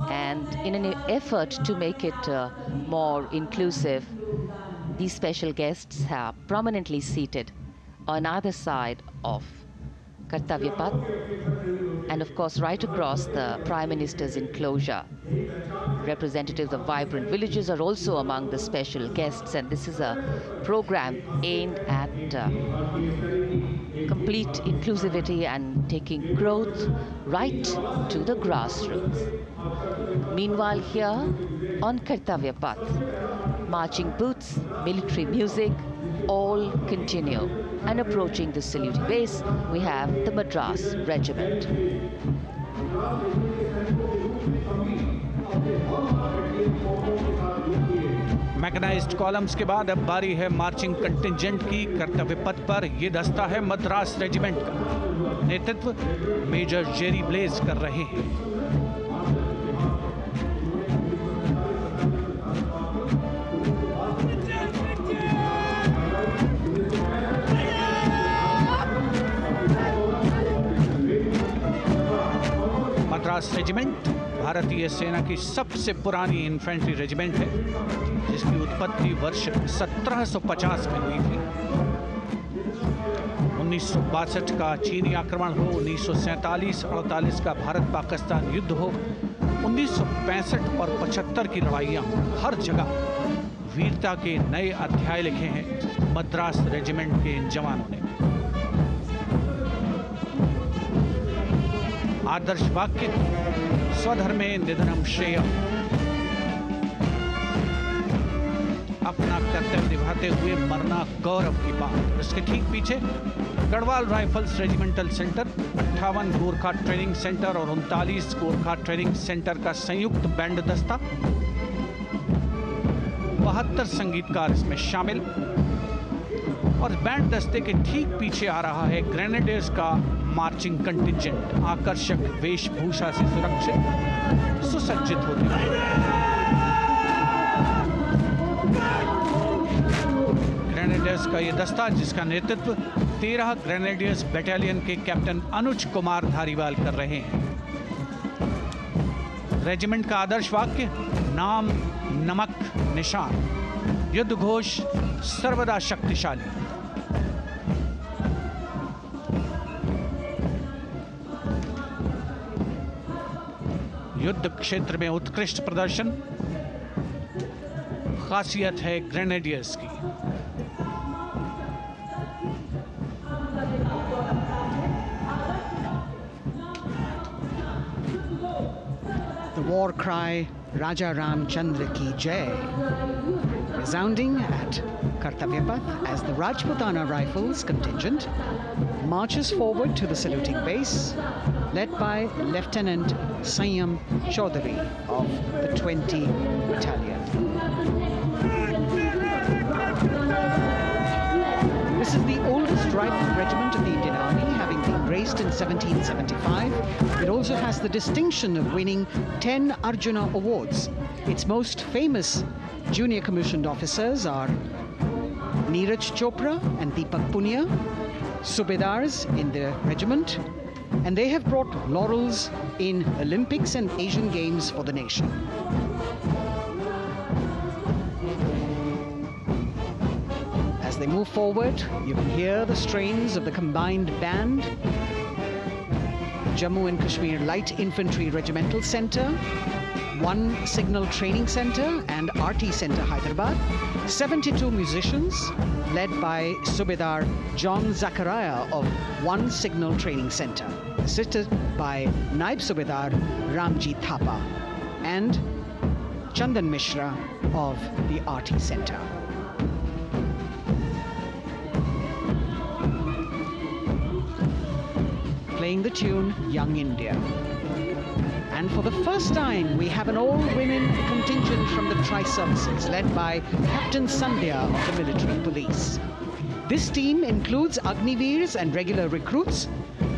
and in an effort to make it more inclusive, these special guests are prominently seated on either side of Kartavya Path, and of course right across the Prime Minister's enclosure. Representatives of vibrant villages are also among the special guests, and this is a program aimed at complete inclusivity and taking growth right to the grassroots. Meanwhile, here on Kartavya Path, marching boots, military music, all continue. And approaching the saluting base, we have the Madras Regiment. Mechanised columns के बाद अब बारी है marching contingent की। कर्तव्य पथ पर ये दस्ता है मद्रास रेजिमेंट का। नेतृत्व मेजर जेरी ब्लेज कर रहे हैं। मद्रास रेजिमेंट भारतीय सेना की सबसे पुरानी इन्फेंट्री रेजिमेंट है, जिसकी उत्पत्ति वर्ष 1750 में हुई थी। 1962 का चीनी आक्रमण हो, 1947-48 का भारत पाकिस्तान युद्ध हो, 1965 और 75 की लड़ाइयाँ हो, हर जगह वीरता के नए अध्याय लिखे हैं मद्रास रेजिमेंट के इन जवानों ने। आदर्श वाक्य स्वधर्मे निधनम श्रेयः, अपना कर्तव्य निभाते हुए मरना गौरव की बात। इसके ठीक पीछे Garhwal rifles regimental centre, 58 Gorkha training centre और 39 गोरखा ट्रेनिंग सेंटर का संयुक्त बैंड दस्ता, 72 संगीतकार इसमें शामिल। और बैंड दस्ते के ठीक पीछे आ रहा है ग्रेनेडियर्स का मार्चिंग कंटिंजेंट, आकर्षक वेशभूषा से सुरक्षित सुसज्जित होते हैं। ग्रेनेडियर्स का ये दस्ता, जिसका नेतृत्व 13 ग्रेनेडियर्स बटालियन के कैप्टन अनुज कुमार धारीवाल कर रहे हैं। रेजिमेंट का आदर्श वाक्य नाम नमक निशान, युद्ध घोष सर्वदा शक्तिशाली। युद्ध क्षेत्र में उत्कृष्ट प्रदर्शन खासियत है ग्रेनेडियर्स की। war cry Raja Ramchandra Ki Jai, resounding at Kartavya Path as the Rajputana Rifles contingent marches forward to the saluting base, led by Lieutenant Sanyam Chaudhary of the 20 Battalion. This is the oldest rifle regiment of the Indian Army, having been raised in 1775. It also has the distinction of winning 10 Arjuna Awards. Its most famous junior commissioned officers are Neeraj Chopra and Deepak Punia, Subedars in the regiment, and they have brought laurels in Olympics and Asian Games for the nation. As they move forward, you can hear the strains of the combined band, Jammu and Kashmir Light Infantry Regimental Centre, 1 Signal Training Centre and RT Centre Hyderabad, 72 musicians led by Subedar John Zachariah of 1 Signal Training Centre, assisted by Naib Subedar Ramji Thapa and Chandan Mishra of the RT Centre. Playing the tune Young India. And for the first time, we have an all-women contingent from the Tri-Services, led by Captain Sandhya of the Military Police. This team includes Agniveers and regular recruits.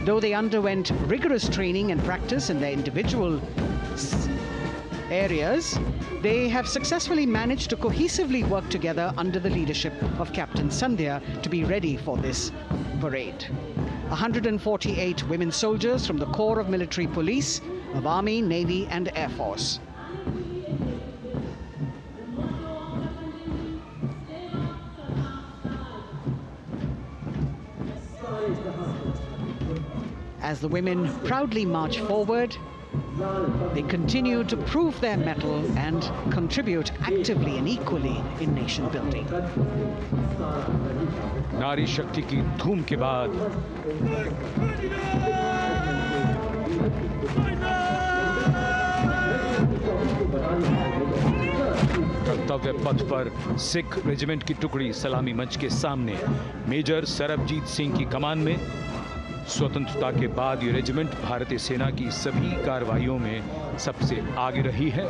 Though they underwent rigorous training and practice in their individual areas, they have successfully managed to cohesively work together under the leadership of Captain Sandhya to be ready for this parade. 148 women soldiers from the Corps of Military Police of Army, Navy and Air Force. As the women proudly march forward, they continue to prove their mettle and contribute actively and equally in nation building. नारी शक्ति की धूम के बाद कर्तव्य पथ पर Sikh regiment की टुकड़ी सलामी मंच के सामने मेजर सरबजीत सिंह की कमान में। स्वतंत्रता के बाद ये रेजिमेंट भारतीय सेना की सभी कार्रवाइयों में सबसे आगे रही है।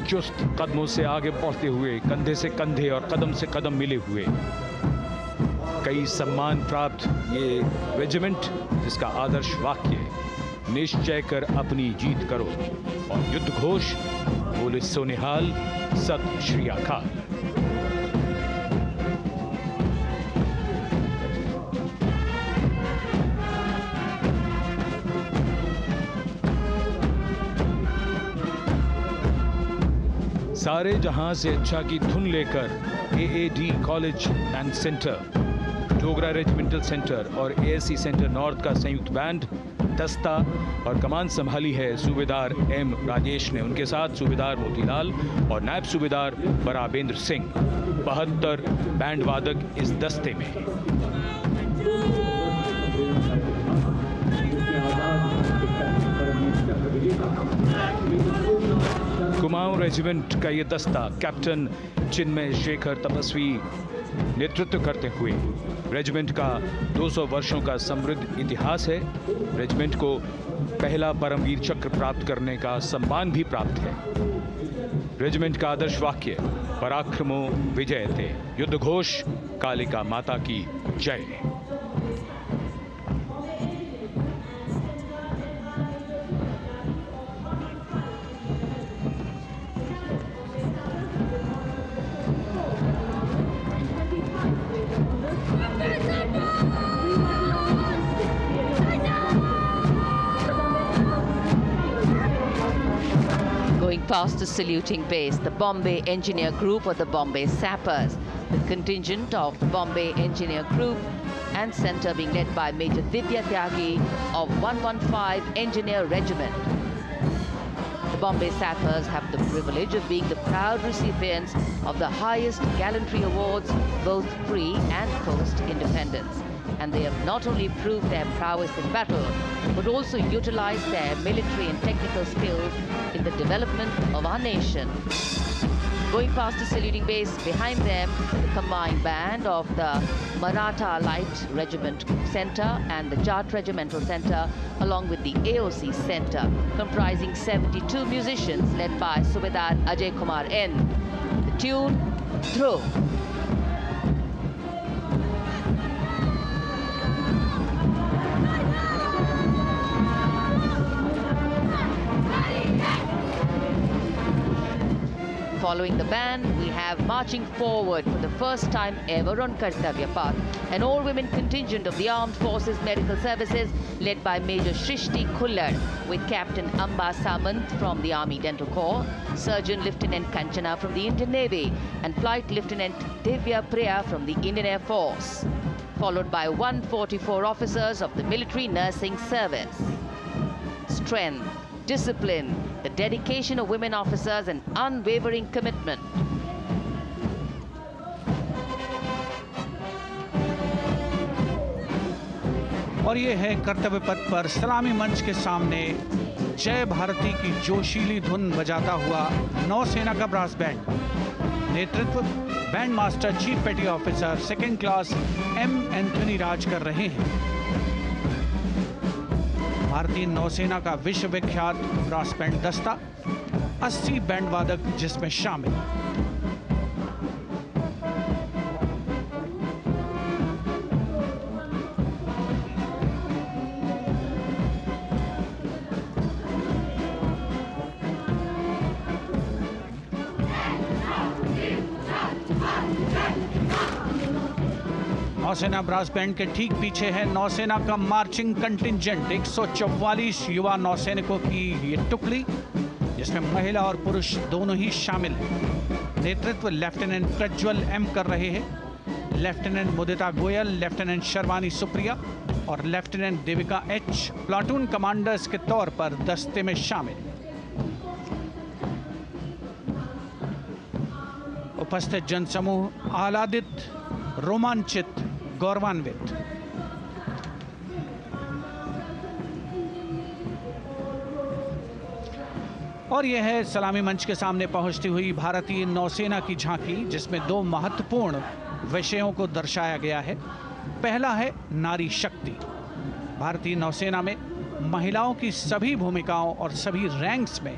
चुस्त कदमों से आगे बढ़ते हुए, कंधे से कंधे और कदम से कदम मिले हुए, कई सम्मान प्राप्त ये रेजिमेंट, जिसका आदर्श वाक्य निश्चय कर अपनी जीत करो और युद्ध घोष बोले सोनिहाल सत श्री अकाल। सारे जहां से अच्छा की धुन लेकर AAD college and centre, Dogra regimental centre और एएससी सेंटर नॉर्थ का संयुक्त बैंड, दस्ता और कमान संभाली है सूबेदार एम राजेश ने। उनके साथ सूबेदार मोतीलाल और नायब सूबेदार बराबेंद्र सिंह, 72 बैंड वादक इस दस्ते में। कुमाऊं रेजिमेंट का ये दस्ता कैप्टन चिन्मय शेखर तपस्वी नेतृत्व करते हुए, रेजिमेंट का 200 वर्षों का समृद्ध इतिहास है। रेजिमेंट को पहला परमवीर चक्र प्राप्त करने का सम्मान भी प्राप्त है। रेजिमेंट का आदर्श वाक्य पराक्रमो विजयते, युद्ध घोष कालिका माता की जय। Going past the saluting base, the Bombay Engineer Group or the Bombay Sappers, the contingent of the Bombay Engineer Group and Centre being led by Major Divya Tyagi of 115 Engineer Regiment. The Bombay Sappers have the privilege of being the proud recipients of the highest gallantry awards, both pre and post independence. and they have not only proved their prowess in battle, but also utilized their military and technical skills in the development of our nation. Going past the saluting base, behind them, the combined band of the Maratha Light Regiment Center and the Jat Regimental Center, along with the AOC Center, comprising 72 musicians led by Subedar Ajay Kumar N. The tune, Dhruv. Following the band, we have marching forward for the first time ever on Kartavya Path, an all-women contingent of the Armed Forces Medical Services led by Major Shrishti Khullar, with Captain Amba Samant from the Army Dental Corps, Surgeon Lieutenant Kanchana from the Indian Navy, and Flight Lieutenant Divya Priya from the Indian Air Force, followed by 144 officers of the Military Nursing Service. Strength, discipline, the dedication of women officers and unwavering commitment. और ये है कर्तव्य पथ पर सलामी मंच के सामने जय भारती की जोशीली धुन बजाता हुआ नौसेना का ब्रास बैंड। नेतृत्व band master chief petty officer second class M Anthony Raj कर रहे हैं। भारतीय नौसेना का विश्व विख्यात ब्रास बैंड दस्ता, 80 बैंड वादक जिसमें शामिल। नौसेना ब्रास बैंड के ठीक पीछे है नौसेना का मार्चिंग कंटिंजेंट, 144 युवा नौसैनिकों की ये टुकड़ी, जिसमें महिला और पुरुष दोनों ही शामिल हैं। नेतृत्व लेफ्टिनेंट प्रज्वल एम कर रहे हैं। लेफ्टिनेंट मुदिता गोयल, लेफ्टिनेंट शर्वानी सुप्रिया और lieutenant Devika H platoon commanders के तौर पर दस्ते में शामिल। उपस्थित जनसमूह आह्लादित, रोमांचित, गौरवान्वित। और यह है सलामी मंच के सामने पहुंचती हुई भारतीय नौसेना की झांकी, जिसमें दो महत्वपूर्ण विषयों को दर्शाया गया है। पहला है नारी शक्ति। भारतीय नौसेना में महिलाओं की सभी भूमिकाओं और सभी रैंक्स में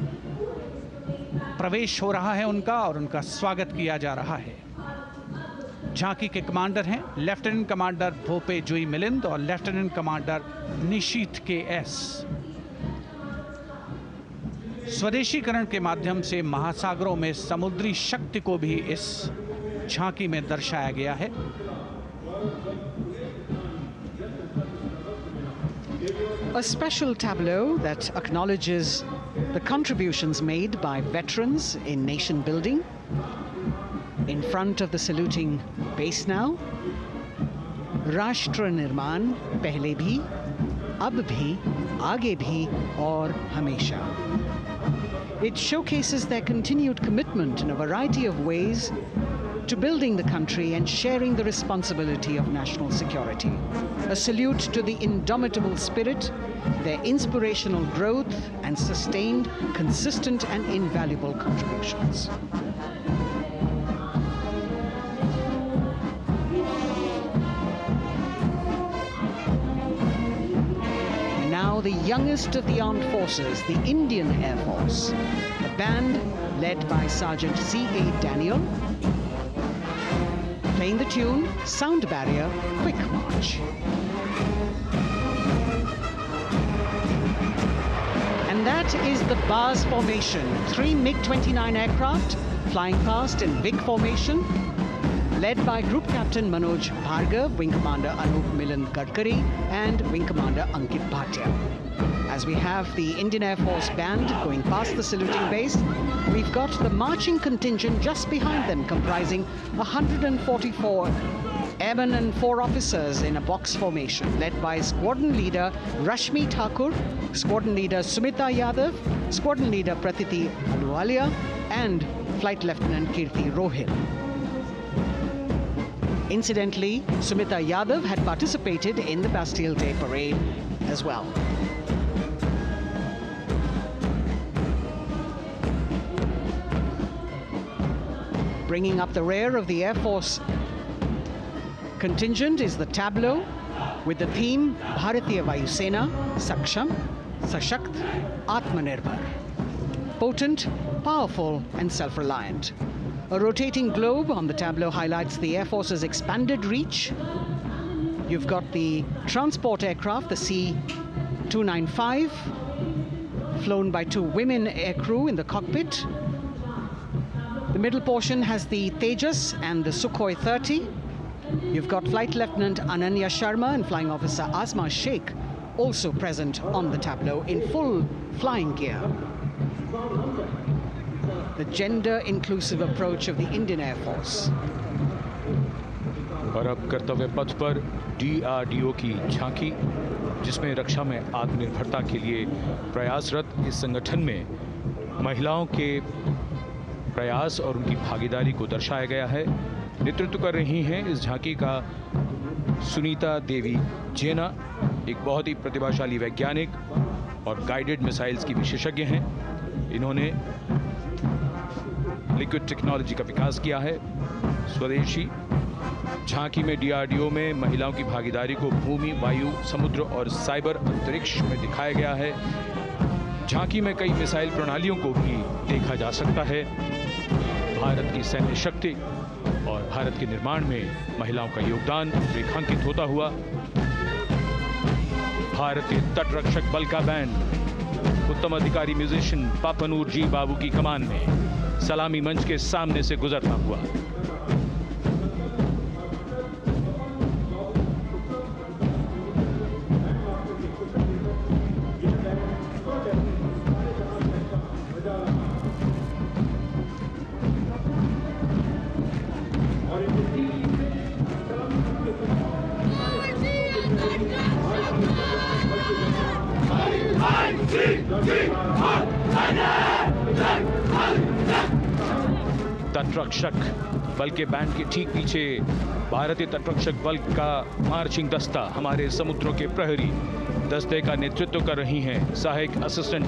प्रवेश हो रहा है उनका, और उनका स्वागत किया जा रहा है। झांकी के कमांडर हैं लेफ्टिनेंट कमांडर भोपे जुई मिलिंद और लेफ्टिनेंट कमांडर निशीथ के एस। स्वदेशीकरण के माध्यम से महासागरों में समुद्री शक्ति को भी इस झांकी में दर्शाया गया है। A special tableau that acknowledges the contributions made by veterans in nation building. In front of the saluting base now, राष्ट्र निर्माण पहले भी, अब भी, आगे भी और हमेशा. It showcases their continued commitment in a variety of ways to building the country and sharing the responsibility of national security. A salute to the indomitable spirit, their inspirational growth, and sustained, consistent, and invaluable contributions. Now the youngest of the armed forces, the Indian Air Force, the band led by Sergeant C.A. Daniel, playing the tune Sound Barrier Quick March. And that is the bars formation. 3 MiG-29 aircraft flying past in VIG formation, led by Group Captain Manoj Bhargav, Wing Commander Anup Milan Gadkari, and Wing Commander Ankit Bhatia. As we have the Indian Air Force band going past the saluting base, we've got the marching contingent just behind them, comprising 144 airmen and 4 officers in a box formation, led by Squadron Leader Rashmi Thakur, Squadron Leader Sumita Yadav, Squadron Leader Pratiti Aluwalia, and Flight Lieutenant Kirti Rohil. Incidentally, Sumita Yadav had participated in the Bastille Day parade as well. Bringing up the rear of the Air Force contingent is the tableau with the theme Bharatiya Vayu Sena, Saksham, Sashakt, Atmanirbhar. Potent, powerful and self-reliant. A rotating globe on the tableau highlights the Air Force's expanded reach. You've got the transport aircraft, the C-295, flown by 2 women aircrew in the cockpit. The middle portion has the Tejas and the Sukhoi 30. You've got Flight Lieutenant Ananya Sharma and Flying Officer Asma Sheikh also present on the tableau in full flying gear. The gender-inclusive approach of the Indian Air Force. और अब कर्तव्य पथ पर DRDO की झांकी, जिसमें रक्षा में आत्मनिर्भरता के लिए प्रयासरत इस संगठन में महिलाओं के प्रयास और उनकी भागीदारी को दर्शाया गया है। नेतृत्व कर रही हैं इस झांकी का सुनीता देवी जेना, एक बहुत ही प्रतिभाशाली वैज्ञानिक और गाइडेड मिसाइल्स की विशेषज्ञ हैं। इन्होंने लिक्विड टेक्नोलॉजी का विकास किया है, स्वदेशी। झांकी में DRDO में महिलाओं की भागीदारी को भूमि, वायु, समुद्र और साइबर अंतरिक्ष में दिखाया गया है। झांकी में कई मिसाइल प्रणालियों को भी देखा जा सकता है। भारत की सैन्य शक्ति और भारत के निर्माण में महिलाओं का योगदान रेखांकित होता हुआ भारतीय तटरक्षक बल का बैंड उत्तम अधिकारी म्यूजिशियन पापनूर जी बाबू की कमान में सलामी मंच के सामने से गुजरता हुआ। तटरक्षक बल के बैंड के ठीक पीछे भारतीय तटरक्षक बल का मार्चिंग दस्ता, हमारे समुद्रों के प्रहरी दस्ते का नेतृत्व कर रही हैं सहायक असिस्टेंट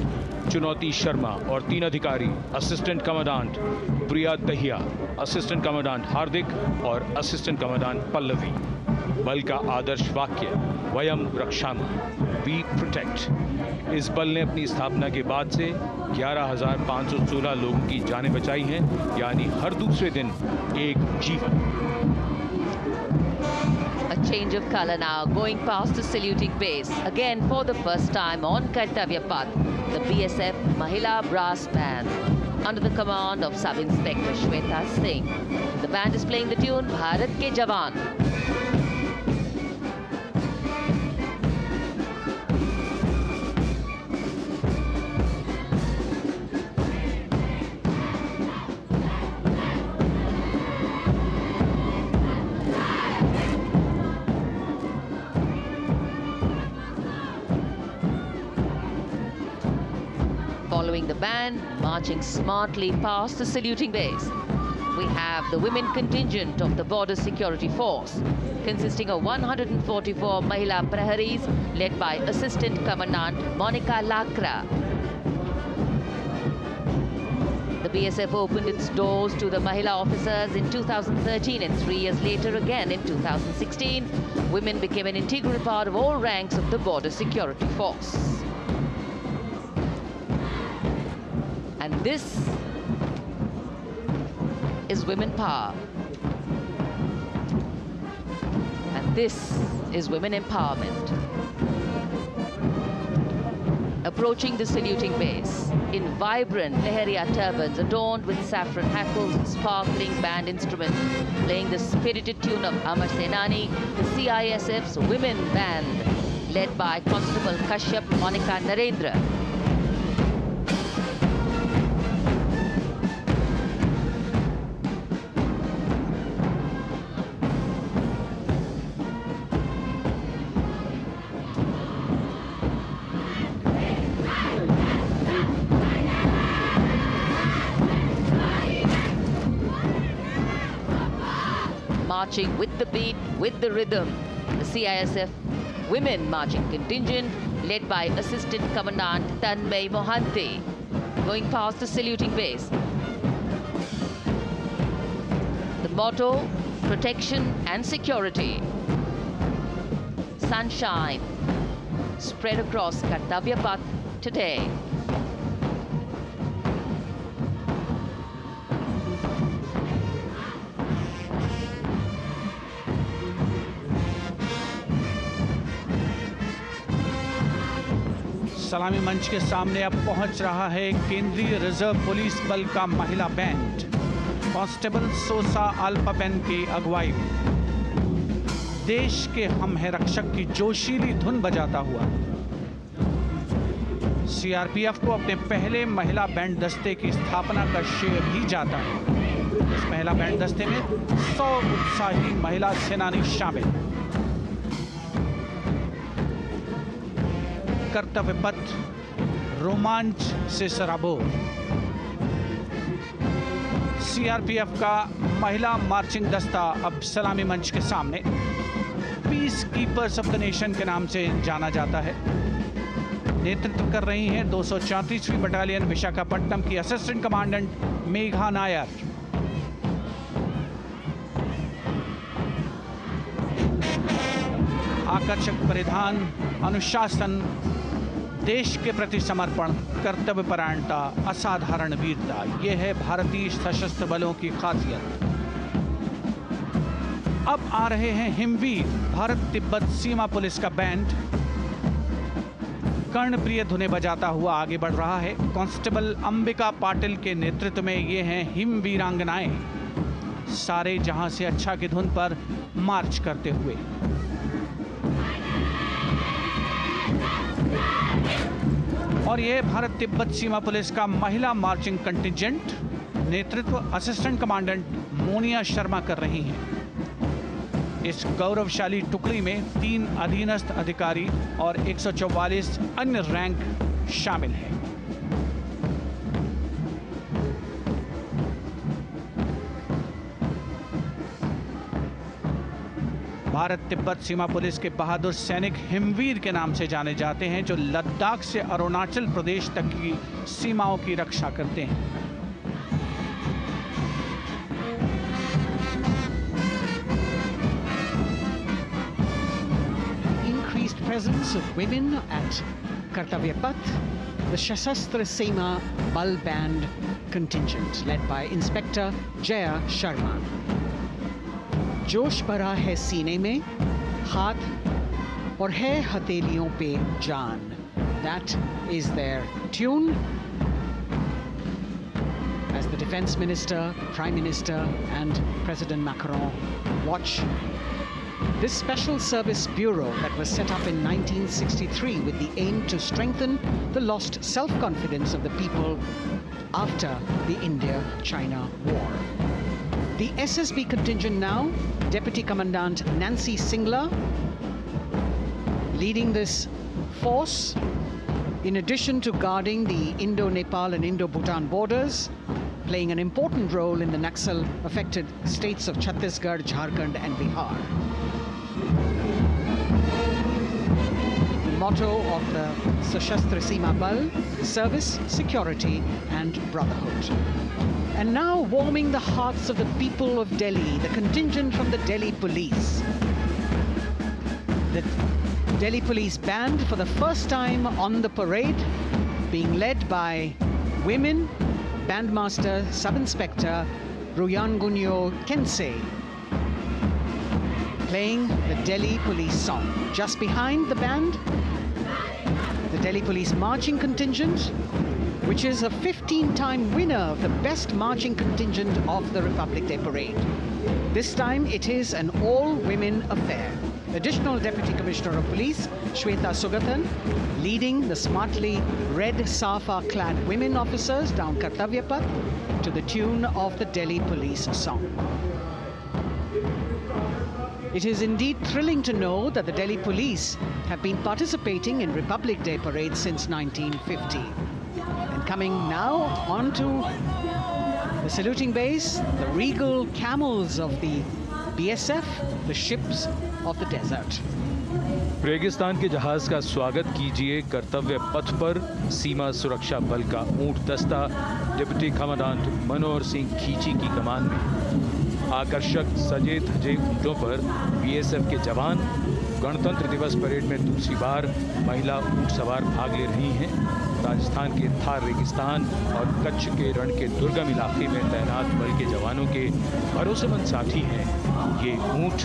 चुनौती शर्मा और 3 अधिकारी, असिस्टेंट कमांडेंट प्रिया दहिया, असिस्टेंट कमांडेंट हार्दिक और असिस्टेंट कमांडेंट पल्लवी। बल का आदर्श वाक्य वयम रक्षामः, वी प्रोटेक्ट। इस बल ने अपनी स्थापना के बाद से 11,516 लोगों की जानें बचाई हैं, यानी हर दूसरे दिन एक जीवन। A change of color now, going past the saluting base. Again, for the first time on Kartavya Path, the BSF Mahila Brass Band, under the command of Sub-Inspector Shweta Singh. The band is playing the tune Bharat Ke Jawan. Following the band, marching smartly past the saluting base, we have the women contingent of the Border Security Force, consisting of 144 Mahila Praharis, led by Assistant Commandant Monica Lakra. The BSF opened its doors to the Mahila officers in 2013, and 3 years later again in 2016, women became an integral part of all ranks of the Border Security Force. And this is women power. And this is women empowerment. Approaching the saluting base in vibrant Leheria turbans adorned with saffron hackles and sparkling band instruments, playing the spirited tune of Amar Senani, the CISF's women band, led by Constable Kashyap Monica Narendra. marching with the beat, with the rhythm. The CISF Women Marching Contingent, led by Assistant Commandant Tanmay Mohanty, going past the saluting base. The motto, protection and security. Sunshine spread across Kartavya Path today. सलामी मंच के सामने अब पहुंच रहा है केंद्रीय reserve police बल का महिला बैंड। कांस्टेबल सोसा अल्पापेन की अगुवाई में देश के हम है रक्षक की जोशीली धुन बजाता हुआ सीआरपीएफ को अपने पहले महिला बैंड दस्ते की स्थापना का श्रेय भी जाता है। इस महिला बैंड दस्ते में 100 उत्साही महिला सेनानी शामिल। कर्तव्य पथ रोमांच से सराबोर। सीआरपीएफ का महिला मार्चिंग दस्ता अब सलामी मंच के सामने peace keepers of the nation के नाम से जाना जाता है। नेतृत्व कर रही हैं 234वीं बटालियन विशाखापट्टनम की असिस्टेंट कमांडेंट मेघा नायर। आकर्षक परिधान, अनुशासन, देश के प्रति समर्पण, कर्तव्य परायणता, असाधारण वीरता, यह है भारतीय सशस्त्र बलों की खासियत। अब आ रहे हैं हिमवीर भारत तिब्बत सीमा पुलिस का बैंड। कर्णप्रिय धुनें बजाता हुआ आगे बढ़ रहा है। कांस्टेबल अंबिका पाटिल के नेतृत्व में ये हैं हिमवीरांगनाएं, सारे जहां से अच्छा की धुन पर मार्च करते हुए। और यह भारत तिब्बत सीमा पुलिस का महिला मार्चिंग कंटिजेंट, नेतृत्व असिस्टेंट कमांडेंट मोनिया शर्मा कर रही हैं। इस गौरवशाली टुकड़ी में 3 अधीनस्थ अधिकारी और 144 अन्य रैंक शामिल हैं। भारत तिब्बत सीमा पुलिस के बहादुर सैनिक हिमवीर के नाम से जाने जाते हैं, जो लद्दाख से अरुणाचल प्रदेश तक की सीमाओं की रक्षा करते हैं। Increased presence of women at Kartavya Path, the Shasastra Seema Bal Band contingent led by Inspector Jaya Sharma. जोश भरा है सीने में, हाथ और है हथेलियों पे जान. That is their tune. As the Defense Minister, Prime Minister and President Macron watch this Special Service Bureau that was set up in 1963 with the aim to strengthen the lost self-confidence of the people after the India-China war. The SSB contingent now, Deputy Commandant Nancy Singla, leading this force, in addition to guarding the Indo-Nepal and Indo-Bhutan borders, playing an important role in the Naxal-affected states of Chhattisgarh, Jharkhand and Bihar. The motto of the Sashastra Seema Bal, service, security and brotherhood. And now warming the hearts of the people of Delhi, the contingent from the Delhi Police. The Delhi Police Band for the first time on the parade, being led by women, Bandmaster Sub-Inspector Ruyangunyo Kensei, playing the Delhi Police song. Just behind the band, the Delhi Police Marching Contingent, which is a 15-time winner of the best marching contingent of the Republic Day Parade. This time it is an all-women affair. Additional Deputy Commissioner of Police, Shweta Sugathan, leading the smartly red safa-clad women officers down Kartavya Path to the tune of the Delhi Police song. It is indeed thrilling to know that the Delhi Police have been participating in Republic Day Parade since 1950. And coming now onto the saluting base, the regal camels of the BSF, the ships of the desert. रेगिस्तान के जहाज का स्वागत कीजिए कर्तव्य पथ पर सीमा सुरक्षा बल का ऊंट दस्ता डिप्टी कमांडेंट मनोहर सिंह खींची की कमान में। आकर्षक सजे धजे ऊंटों पर बीएसएफ के जवान। गणतंत्र दिवस परेड में दूसरी बार महिला ऊंट सवार भाग ले रही हैं। राजस्थान के थार रेगिस्तान और कच्छ के रण के दुर्गम इलाके में तैनात बल के जवानों के भरोसेमंद साथी हैं ये ऊंट।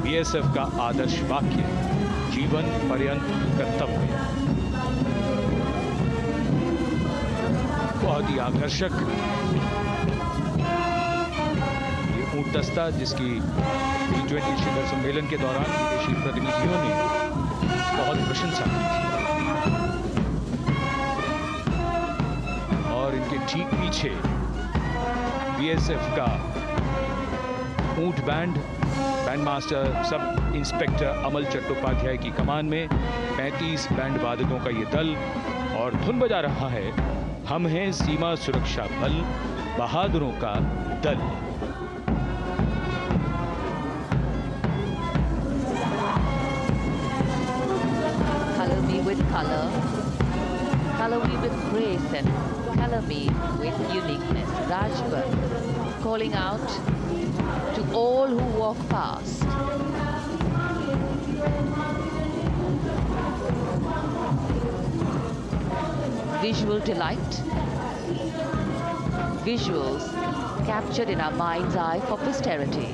बीएसएफ का आदर्श वाक्य, जीवन पर्यंत कर्तव्य। बहुत ही आकर्षक ये ऊंट दस्ता, जिसकी G20 शिखर सम्मेलन के दौरान विदेशी प्रतिनिधियों ने बहुत प्रशंसा की थी। और इनके ठीक पीछे बीएसएफ का ऊंट बैंड मास्टर सब इंस्पेक्टर अमल चट्टोपाध्याय की कमान में 35 बैंड वादकों का ये दल, और धुन बजा रहा है हम हैं सीमा सुरक्षा बल, बहादुरों का दल। Color me with color, color me with grace, and color me with uniqueness. Rajput calling out to all who walk past. Visual delight, visuals captured in our mind's eye for posterity.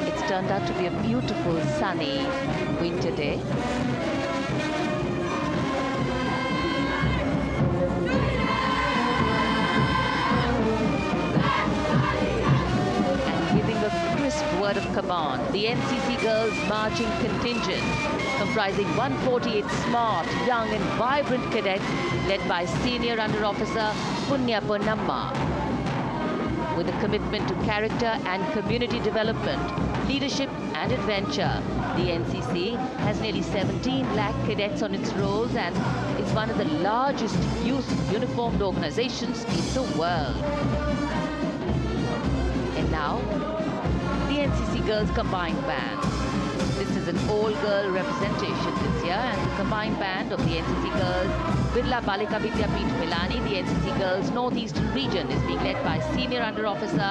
It's turned out to be a beautiful sunny winter day. Word of command, the NCC Girls Marching Contingent, comprising 148 smart, young and vibrant cadets led by Senior Under Officer Punya Ponnamma. With a commitment to character and community development, leadership and adventure, the NCC has nearly 17 lakh cadets on its rolls and is one of the largest youth uniformed organizations in the world. And now, the NCC Girls Combined Band. This is an all-girl representation this year, and the combined band of the NCC Girls Birla Balika Vidyapeeth Milani, the NCC Girls Northeastern region, is being led by Senior Under Officer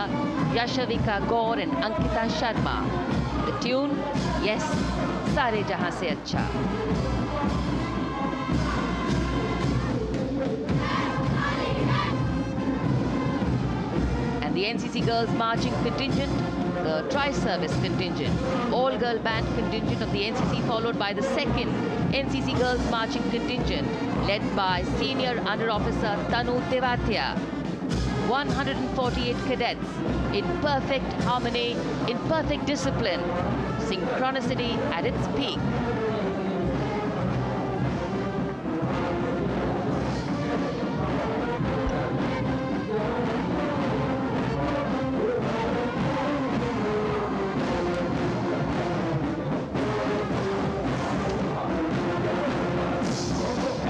Yashavika Gaur and Ankita Sharma. The tune, yes, Sare Jahan Se Acha. And the NCC Girls Marching Contingent, the Tri-Service Contingent, all-girl band contingent of the NCC, followed by the second NCC Girls Marching Contingent, led by Senior Under Officer Tanu Tevatia. 148 cadets in perfect harmony, in perfect discipline, synchronicity at its peak.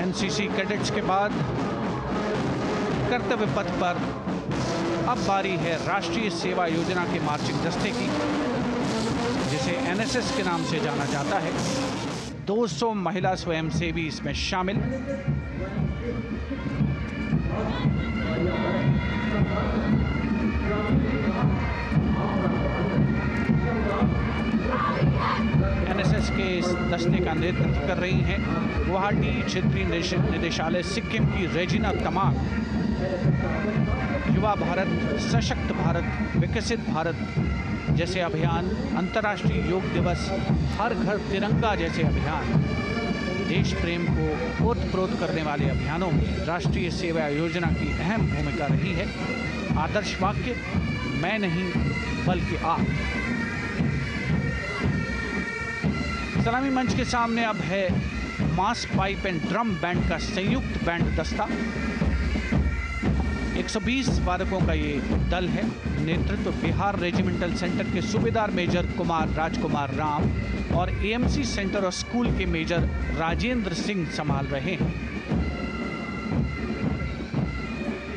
NCC cadets के बाद कर्तव्य पथ पर अब बारी है राष्ट्रीय सेवा योजना के मार्चिंग दस्ते की, जिसे एनएसएस के नाम से जाना जाता है। 200 महिला स्वयंसेवी इसमें शामिल। एनएसएस के इस दस्ते का नेतृत्व कर रही हैं गुवाहाटी क्षेत्रीय निदेशालय सिक्किम की रेजिना तमांग। युवा भारत, सशक्त भारत, विकसित भारत जैसे अभियान, अंतर्राष्ट्रीय योग दिवस, हर घर तिरंगा जैसे अभियान, देश प्रेम को ओतप्रोत करने वाले अभियानों में राष्ट्रीय सेवा योजना की अहम भूमिका रही है। आदर्श वाक्य, मैं नहीं बल्कि आप। सलामी मंच के सामने अब है मास पाइप एंड ड्रम बैंड का संयुक्त बैंड दस्ता। 120 वादकों का ये दल है। नेतृत्व बिहार रेजिमेंटल सेंटर के सूबेदार मेजर कुमार राजकुमार राम और एएमसी सेंटर और स्कूल के मेजर राजेंद्र सिंह संभाल रहे हैं।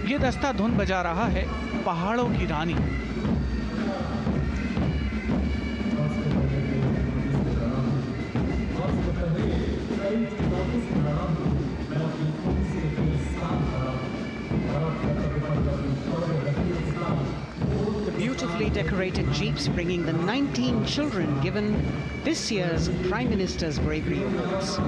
ये दस्ता धुन बजा रहा है पहाड़ों की रानी। Beautifully decorated jeeps bringing the 19 children given this year's Prime Minister's Bravery Awards.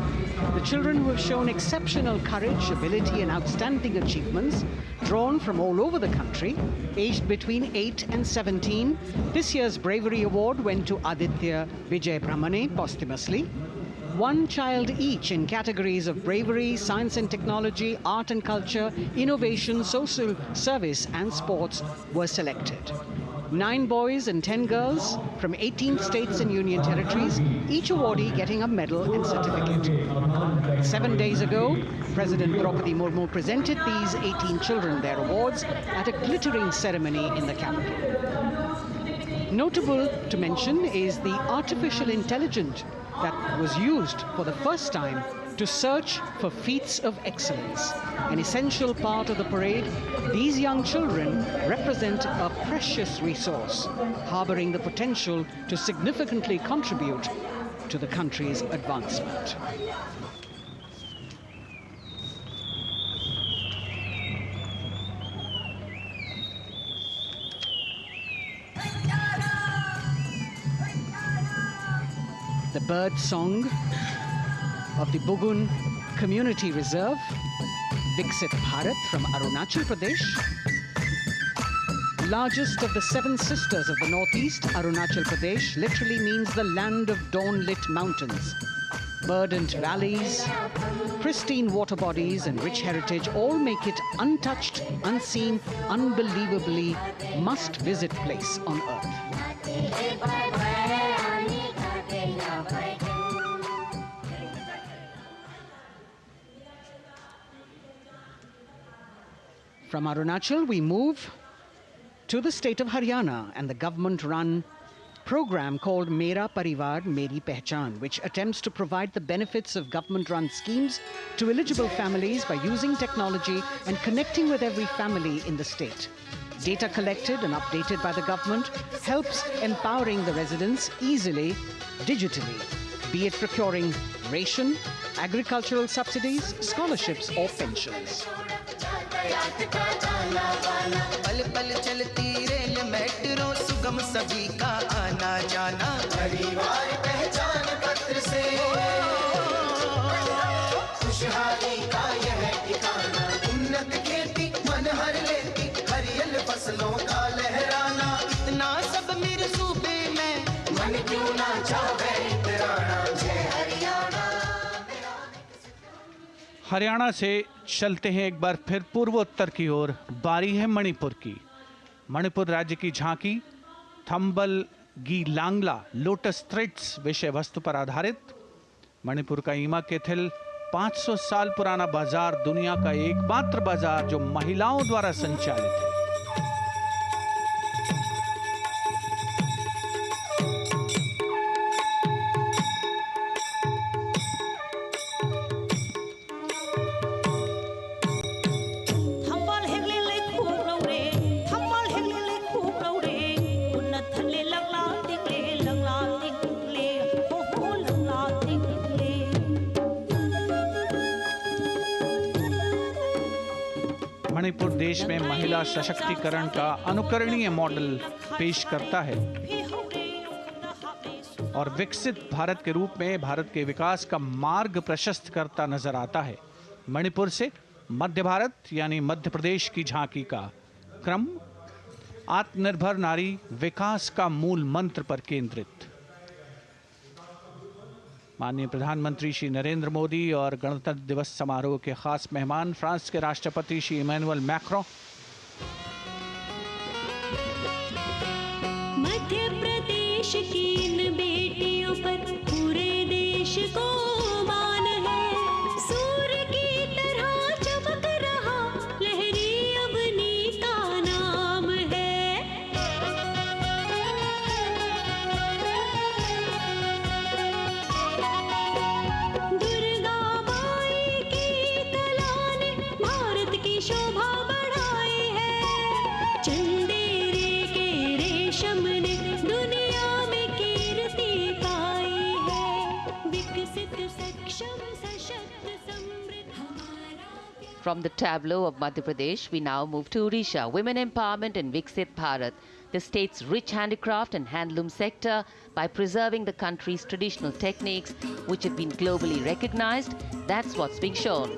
The children who have shown exceptional courage, ability and outstanding achievements, drawn from all over the country, aged between 8 and 17. This year's Bravery Award went to Aditya Vijay Brahmane posthumously. One child each in categories of bravery, science and technology, art and culture, innovation, social service and sports were selected. 9 boys and 10 girls from 18 states and union territories, each awardee getting a medal and certificate. 7 days ago, President Draupadi Murmu presented these 18 children their awards at a glittering ceremony in the capital. Notable to mention is the artificial intelligence that was used for the first time to search for feats of excellence. An essential part of the parade, these young children represent a precious resource, harboring the potential to significantly contribute to the country's advancement. The bird song of the Bugun Community Reserve, Viksit Bharat from Arunachal Pradesh. Largest of the 7 sisters of the Northeast, Arunachal Pradesh literally means the land of dawn-lit mountains. Verdant valleys, pristine water bodies and rich heritage all make it untouched, unseen, unbelievably must-visit place on earth. From Arunachal, we move to the state of Haryana and the government-run program called Mera Parivar Meri Pehchan, which attempts to provide the benefits of government-run schemes to eligible families by using technology and connecting with every family in the state. Data collected and updated by the government helps empowering the residents easily, digitally, be it procuring ration, agricultural subsidies, scholarships or pensions. पल पल चलती rail metro सुगम सभी का आना जाना परिवार पहचान पत्र से खुशहाली का यह ठिकाना उन्नत खेती मन हर लेती हरियल फसलों का लहराना इतना सब मेरे सूबे में मन क्यों ना चाहे इतराना जय हरियाणा। हरियाणा से चलते हैं एक बार फिर पूर्वोत्तर की ओर। बारी है मणिपुर की। मणिपुर राज्य की झांकी थंबल गी लांगला लोटस थ्रेड्स विषय वस्तु पर आधारित। मणिपुर का ईमा केथिल 500 साल पुराना बाजार, दुनिया का एकमात्र बाजार जो महिलाओं द्वारा संचालित है। मणिपुर देश में महिला सशक्तिकरण का अनुकरणीय मॉडल पेश करता है और विकसित भारत के रूप में भारत के विकास का मार्ग प्रशस्त करता नजर आता है। मणिपुर से मध्य भारत यानी मध्य प्रदेश की झांकी का क्रम आत्मनिर्भर नारी विकास का मूल मंत्र पर केंद्रित। माननीय प्रधानमंत्री श्री नरेंद्र मोदी और गणतंत्र दिवस समारोह के खास मेहमान फ्रांस के राष्ट्रपति श्री इमैनुअल मैक्रों। मध्य प्रदेश की इन बेटियों पर पूरे देश को मान है। सूर्य की तरह चमक रहा लहरी अवनी का नाम है। दुर्गा माई की कला ने भारत की शोभा बढ़ाई From the tableau of Madhya Pradesh, we now move to Odisha. Women empowerment in Viksit Bharat, the state's rich handicraft and handloom sector, by preserving the country's traditional techniques, which have been globally recognized. That's what's being shown.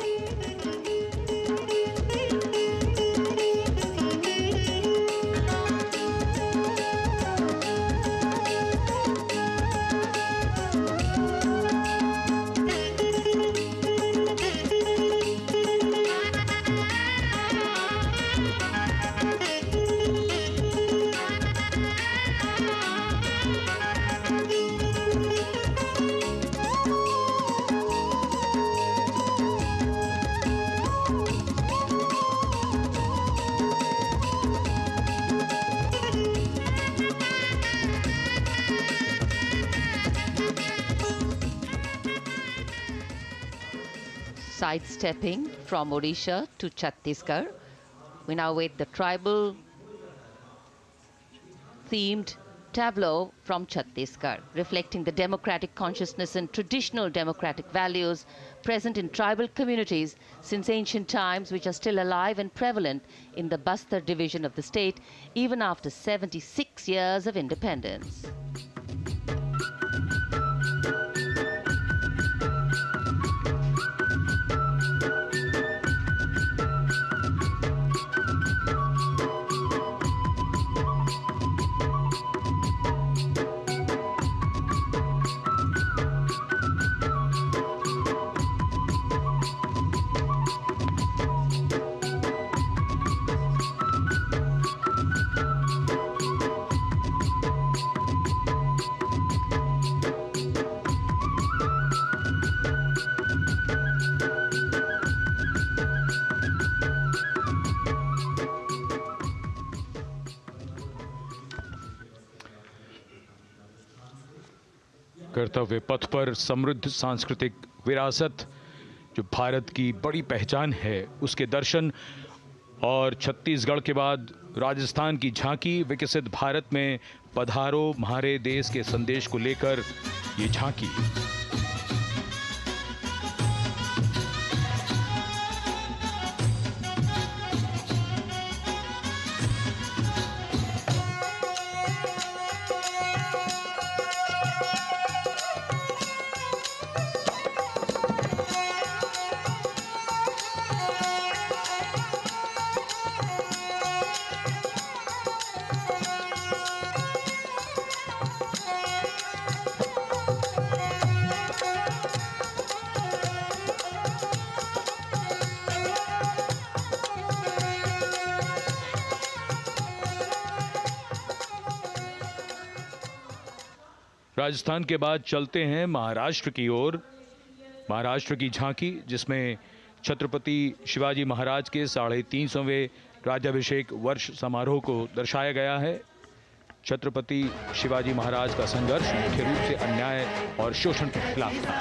Sidestepping from Odisha to Chhattisgarh, we now wait the tribal themed tableau from Chhattisgarh, reflecting the democratic consciousness and traditional democratic values present in tribal communities since ancient times, which are still alive and prevalent in the Bastar division of the state, even after 76 years of independence. कर्तव्य पथ पर समृद्ध सांस्कृतिक विरासत जो भारत की बड़ी पहचान है उसके दर्शन, और छत्तीसगढ़ के बाद राजस्थान की झांकी विकसित भारत में पधारो म्हारे देश के संदेश को लेकर ये झांकी। राजस्थान के बाद चलते हैं महाराष्ट्र की ओर। महाराष्ट्र की झांकी जिसमें छत्रपति शिवाजी महाराज के 350वें राज्याभिषेक वर्ष समारोह को दर्शाया गया है। छत्रपति शिवाजी महाराज का संघर्ष मुख्य रूप से अन्याय और शोषण के खिलाफ था।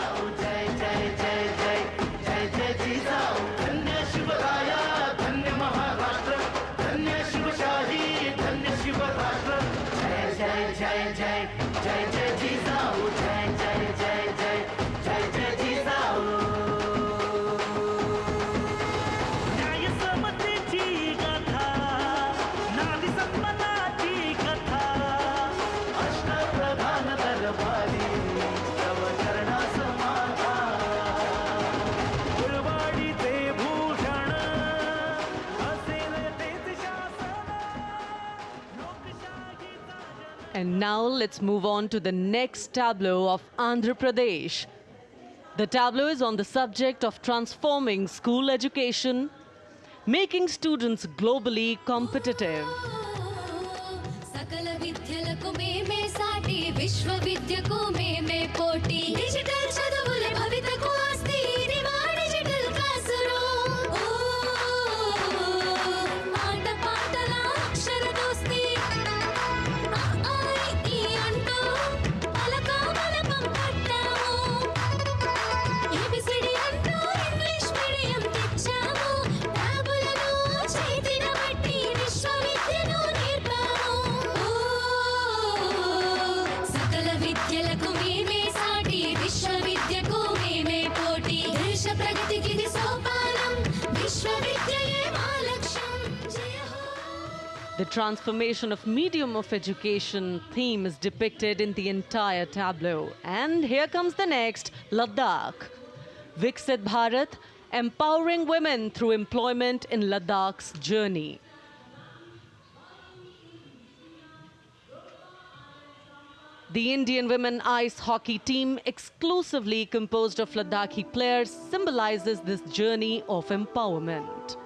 And now let's move on to the next tableau of Andhra Pradesh. The tableau is on the subject of transforming school education, making students globally competitive. विश्व The transformation of medium of education theme is depicted in the entire tableau. And here comes the next, Ladakh. Viksit Bharat, empowering women through employment in Ladakh's journey. The Indian women ice hockey team, exclusively composed of Ladakhi players, symbolizes this journey of empowerment.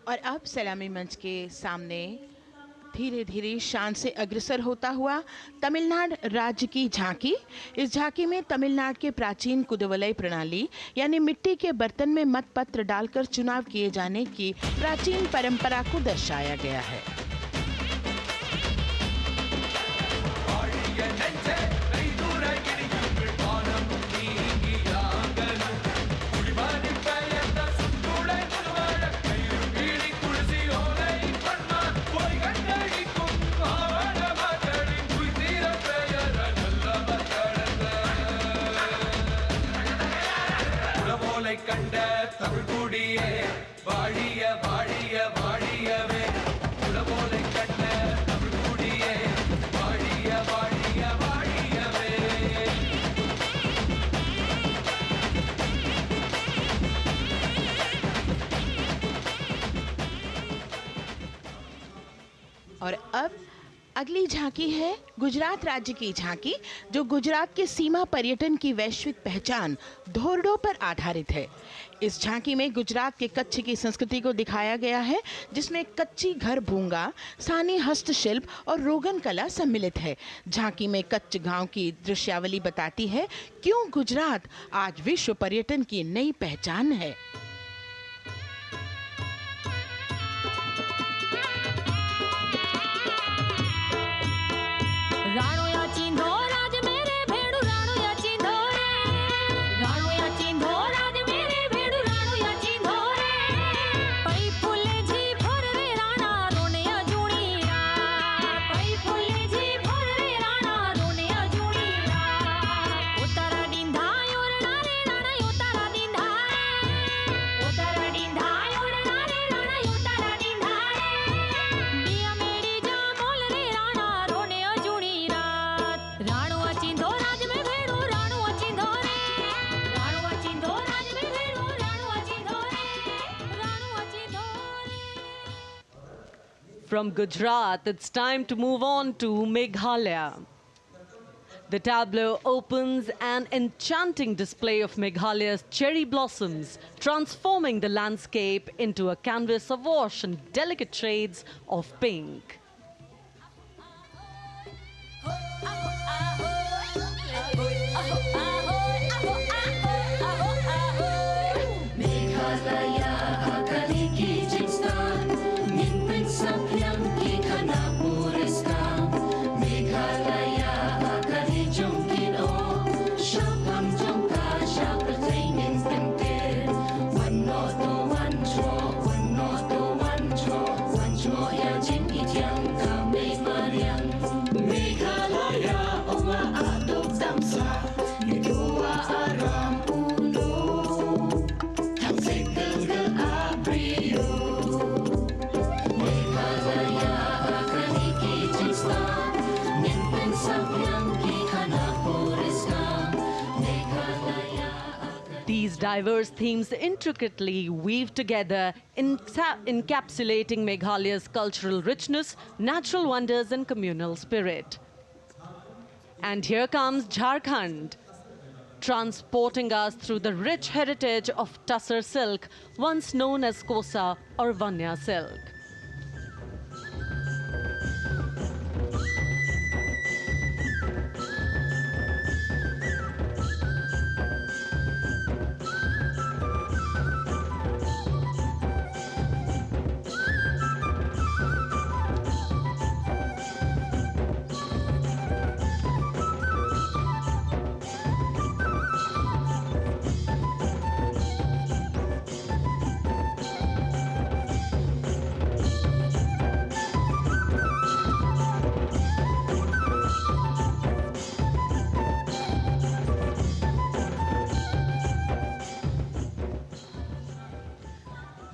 और अब सलामी मंच के सामने धीरे धीरे शान से अग्रसर होता हुआ तमिलनाडु राज्य की झांकी। इस झांकी में तमिलनाडु के प्राचीन कुदवलय प्रणाली यानी मिट्टी के बर्तन में मतपत्र डालकर चुनाव किए जाने की प्राचीन परंपरा को दर्शाया गया है। और अब अगली झांकी है गुजरात राज्य की झांकी, जो गुजरात के सीमा पर्यटन की वैश्विक पहचान धोरडो पर आधारित है। इस झांकी में गुजरात के कच्छ की संस्कृति को दिखाया गया है, जिसमें कच्ची घर भूंगा, स्थानीय हस्तशिल्प और रोगन कला सम्मिलित है। झांकी में कच्छ गांव की दृश्यावली बताती है क्यों गुजरात आज विश्व पर्यटन की नई पहचान है। राणो या चिंधो राज मेरे भेड़ू राणो या चिंधो रे राणो या चिंधो राज मेरे भेड़ू राणो या चिंधो रे पई फुले जी भर रे राणा रोने अजूणी रात पई फुले जी भर रे राणा रोने अजूणी रात उतारा डिंधा योरना रे राणा उतारा डिंधा उतारा डिंधा योरना रे राणा उतारा डिंधा बिया मेरी जा मोल रे राणा रोने अजूणी राणो अचिंधो राज में भेड़ू राणो अचिंधो रे राणो अचिंधो राज में भेड़ू राणो अचिंधो रे राणो अचिंधो रे। From Gujarat, it's time to move on to Meghalaya. The tableau opens an enchanting display of Meghalaya's cherry blossoms, transforming the landscape into a canvas awash in delicate shades of pink. These diverse themes intricately weave together, encapsulating Meghalaya's cultural richness, natural wonders, and communal spirit. And here comes Jharkhand. transporting us through the rich heritage of Tussar silk, once known as Kosa or Vanya silk.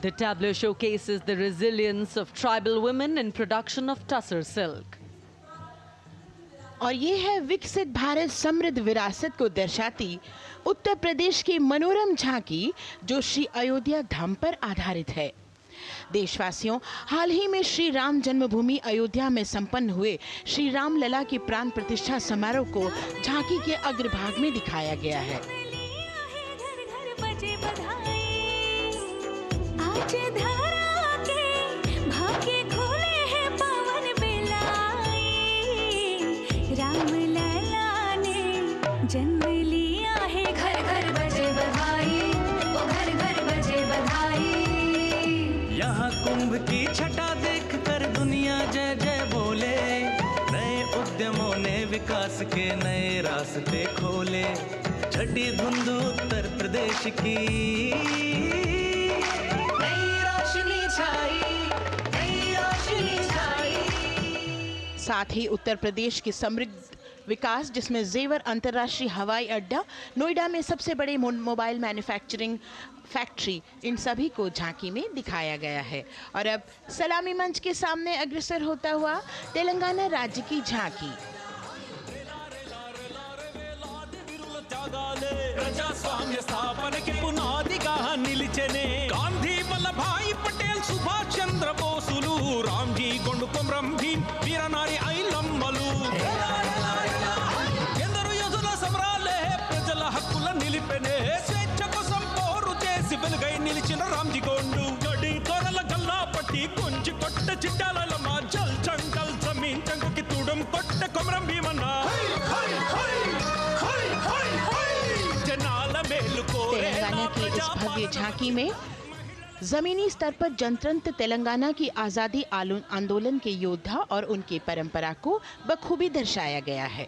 The tableau showcases the resilience of tribal women in production of Tussar silk. और ये है विकसित भारत समृद्ध विरासत को दर्शाती उत्तर प्रदेश की मनोरम झांकी, जो श्री अयोध्या धाम पर आधारित है। देशवासियों, हाल ही में श्री राम जन्मभूमि अयोध्या में संपन्न हुए श्री राम लला की प्राण प्रतिष्ठा समारोह को झांकी के अग्रभाग में दिखाया गया है। धारा के भाग्य खोले हैं पावन बेलाई, राम लला ने जन्म लिया है, घर घर बजे बधाई, ओ घर घर बजे बधाई। यहाँ कुंभ की छटा देख कर दुनिया जय जय बोले, नए उद्यमों ने विकास के नए रास्ते खोले। छठी धुंध उत्तर प्रदेश की साथ ही उत्तर प्रदेश की समृद्ध विकास, जिसमें जेवर अंतर्राष्ट्रीय हवाई अड्डा, नोएडा में सबसे बड़े मोबाइल मैन्युफैक्चरिंग फैक्ट्री, इन सभी को झांकी में दिखाया गया है। और अब सलामी मंच के सामने अग्रसर होता हुआ तेलंगाना राज्य की झांकी। ప్రజాస్వామ్య స్థాపనకి పునాదిగా నిలిచెనే గాంధీ వల్లభాయ్ పటేల్ సుభాష్ చంద్ర బోసులు రామ్జీ గొండు కొమరం భీమ్ వీరనారి ఐలమ్మలు ఎందరో యోధుల సమరాలే ప్రజల హక్కుల నిలిపెనే స్వేచ్ఛ కోసం పోరు చేసి వెలుగై నిలిచిన రామ్జీ గొండు గడి తొరల గల్లా పట్టి కొంచి కొట్ట చిట్టాలమ్మ జల్ చంకల్ జమీన్ చంకుకి తుడం కొట్ట కొమరం భీమన్న तेलंगाना की इस भव्य झांकी में जमीनी स्तर पर जनतंत्र तेलंगाना की आजादी आंदोलन के योद्धा और उनकी परंपरा को बखूबी दर्शाया गया है।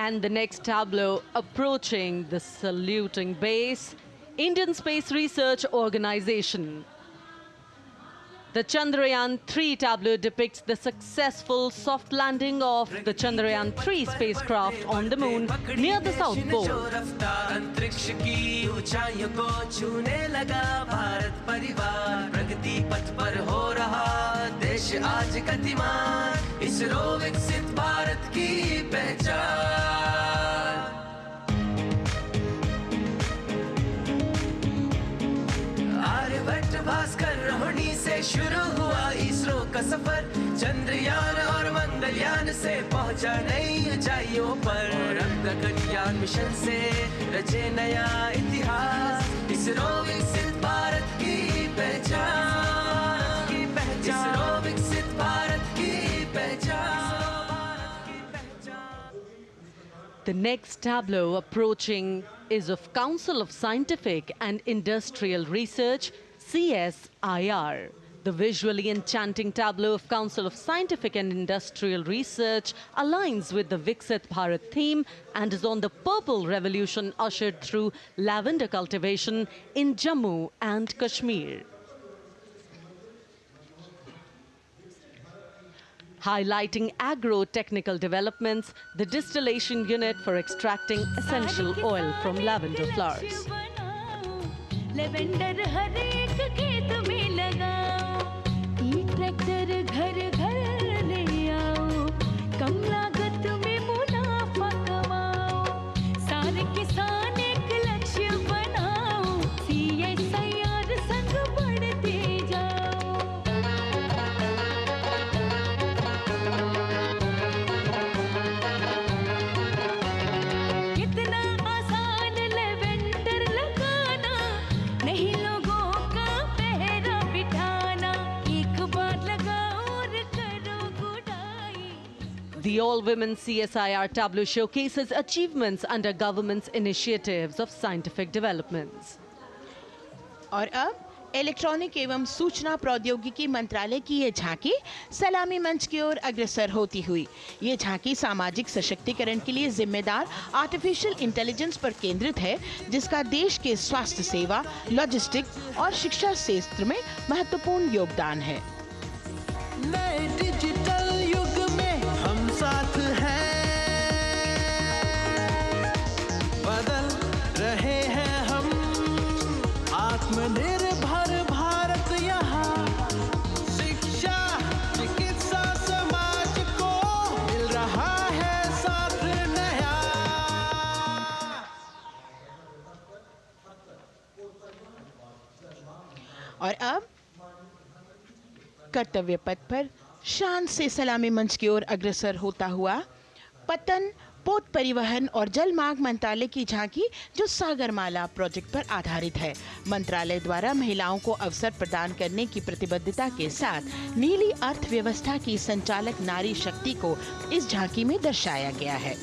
And the next tableau approaching the saluting base, Indian Space Research Organization. The Chandrayaan-3 tableau depicts the successful soft landing of the Chandrayaan-3 spacecraft on the moon near the South Pole. अंतरिक्ष की ऊंचाइयों को छूने लगा भारत परिवार, प्रगति पथ पर हो रहा देश आज गतिमान, इसरो विकसित भारत की पहचान। आर्यभट्ट भास्कर रोहिणी से शुरू हुआ इसरो का सफर, चंद्रयान और मंगलयान से पहुंचा नई ऊंचाइयों पर, और अब गगनयान मिशन से रचे नया इतिहास, इसरो विकसित भारत की पहचान, इसरो विकसित भारत की पहचान। The next tableau approaching is of Council of Scientific and Industrial Research, CSIR. The visually enchanting tableau of Council of Scientific and Industrial Research aligns with the Viksit Bharat theme and is on the purple revolution ushered through lavender cultivation in Jammu and Kashmir. Highlighting agro-technical developments, the distillation unit for extracting essential oil from lavender flowers. Lavender हर एक खेत में लगाओ, ई tractor घर घर ले आओ, कम लागत में मुनाफा कमाओ, सारे किसान एक लक्ष्य बनाओ, CSIR संग बढ़ते जाओ। The all-women CSIR tableau showcases achievements under government's initiatives of scientific developments. और अब इलेक्ट्रॉनिक एवं सूचना प्रौद्योगिकी मंत्रालय की ये झांकी सलामी मंच की ओर अग्रसर होती हुई। ये झांकी सामाजिक सशक्तिकरण के लिए जिम्मेदार आर्टिफिशियल इंटेलिजेंस पर केंद्रित है, जिसका देश के स्वास्थ्य सेवा, लॉजिस्टिक्स और शिक्षा क्षेत्र में महत्वपूर्ण योगदान है। नए डिजिटल युग में हम साथ हैं, बदल रहे हैं हम, आत्मनिर्भर भारत यहाँ, शिक्षा चिकित्सा समाज को मिल रहा है साथ नया। और अब कर्तव्य पथ पर शान से सलामी मंच की ओर अग्रसर होता हुआ पतन, पोत परिवहन और जल मार्ग मंत्रालय की झांकी, जो सागरमाला प्रोजेक्ट पर आधारित है। मंत्रालय द्वारा महिलाओं को अवसर प्रदान करने की प्रतिबद्धता के साथ नीली अर्थव्यवस्था की संचालक नारी शक्ति को इस झांकी में दर्शाया गया है।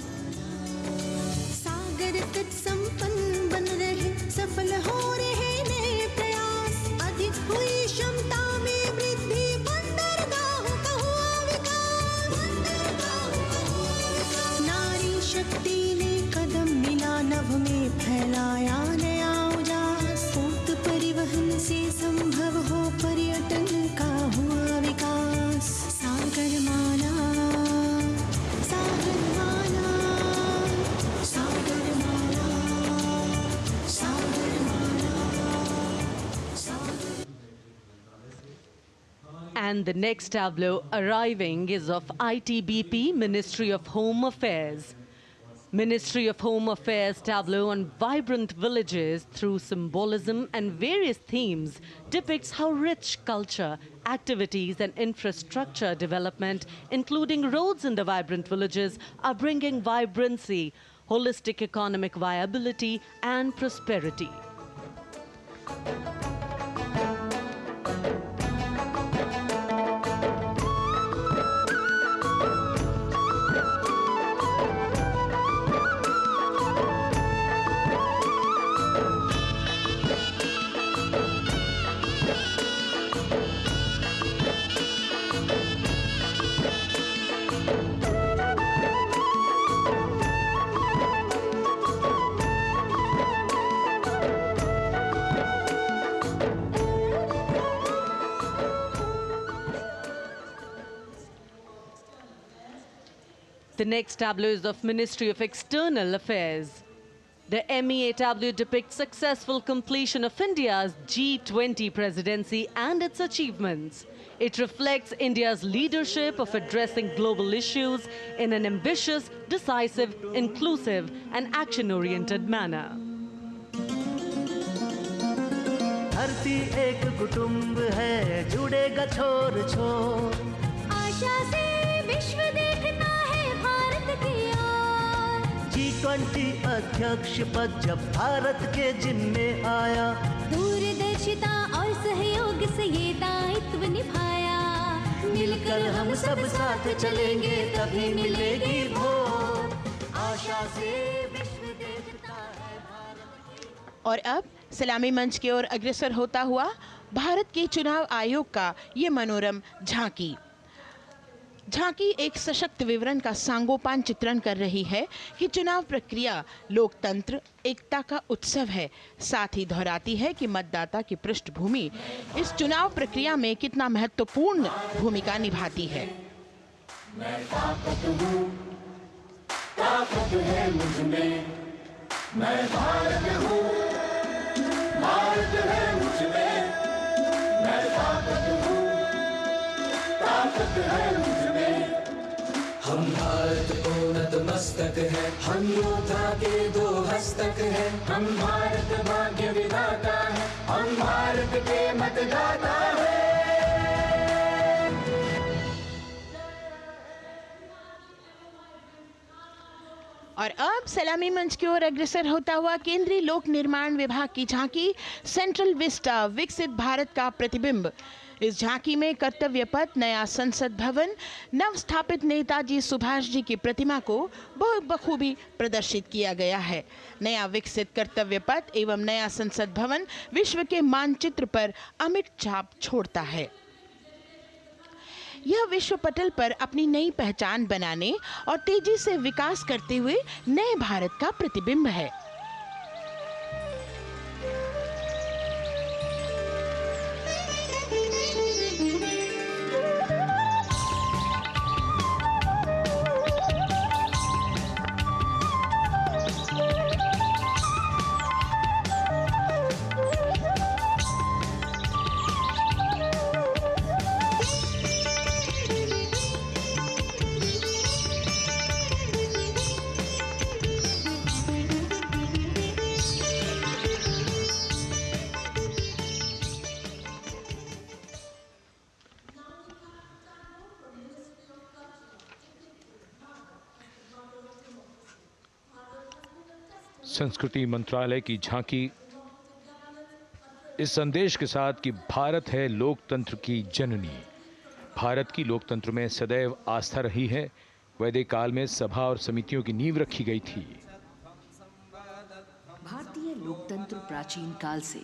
सागर तट संपन्न बन रहे, सफल हो रहे नए प्रयास, अधिक हुई क्षमता में वृद्धि, बंदरगाहों का हुआ विकास, नारी शक्ति ने कदम मिला नभ में, फैलाया नया उजास, पोत परिवहन से संभव हो पर्यटन का हुआ विकास। सागरमाला, सागरमाला, सागरमाला, सागरमाला, सागर। And the next tableau arriving is of ITBP, Ministry of Home Affairs. Ministry of Home Affairs tableau on vibrant villages through symbolism and various themes depicts how rich culture, activities and infrastructure development, including roads in the vibrant villages, are bringing vibrancy, holistic economic viability and prosperity. The next tableau is of Ministry of External Affairs. The MEA tableau depicts successful completion of India's G20 presidency and its achievements. It reflects India's leadership of addressing global issues in an ambitious, decisive, inclusive and action-oriented manner. धरती एक कुटुंब है, जुड़ेगा छोर छोर, आशा से विश्व देखता है भारत की ओर। G20 अध्यक्ष पद जब भारत के जिम्मे आया, दूरदर्शिता और सहयोग से ये दायित्व निभाया, मिलकर हम सब साथ चलेंगे तभी मिलेगी भोर, आशा से विश्व देखता है भारत। और अब सलामी मंच की ओर अग्रसर होता हुआ भारत के चुनाव आयोग का ये मनोरम झांकी एक सशक्त विवरण का सांगोपान चित्रण कर रही है कि चुनाव प्रक्रिया लोकतंत्र, एकता का उत्सव है। साथ ही दोहराती है कि मतदाता की पृष्ठभूमि इस चुनाव प्रक्रिया में कितना महत्वपूर्ण भूमिका निभाती है। मैं ताकत हूँ, ताकत है मुझ में, मैं भारत हूँ, भारत है मुझ में, मैं ताकत हूँ, ताकत है मुझ में। हम भारत को नतमस्तक है, हम योद्धा के दो हस्तक है, हम भारत भाग्य विधाता है, हम भारत के मतदाता है। और अब सलामी मंच की ओर अग्रसर होता हुआ केंद्रीय लोक निर्माण विभाग की झांकी सेंट्रल विस्टा, विकसित भारत का प्रतिबिंब। इस झांकी में कर्तव्य पथ, नया संसद भवन, नव स्थापित नेताजी सुभाष जी की प्रतिमा को बहुत बखूबी प्रदर्शित किया गया है। नया विकसित कर्तव्य पथ एवं नया संसद भवन विश्व के मानचित्र पर अमिट छाप छोड़ता है। यह विश्व पटल पर अपनी नई पहचान बनाने और तेजी से विकास करते हुए नए भारत का प्रतिबिंब है। संस्कृति मंत्रालय की झांकी इस संदेश के साथ कि भारत है लोकतंत्र की जननी। भारत की लोकतंत्र में सदैव आस्था रही है। वैदिक काल में सभा और समितियों की नींव रखी गई थी। भारतीय लोकतंत्र प्राचीन काल से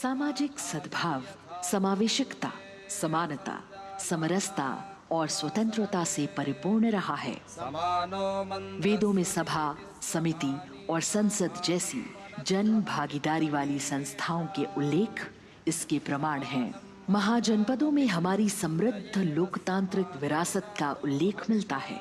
सामाजिक सद्भाव, समावेशकता, समानता, समरसता और स्वतंत्रता से परिपूर्ण रहा है। वेदों में सभा, समिति और संसद जैसी जन भागीदारी वाली संस्थाओं के उल्लेख इसके प्रमाण हैं। महाजनपदों में हमारी समृद्ध लोकतांत्रिक विरासत का उल्लेख मिलता है।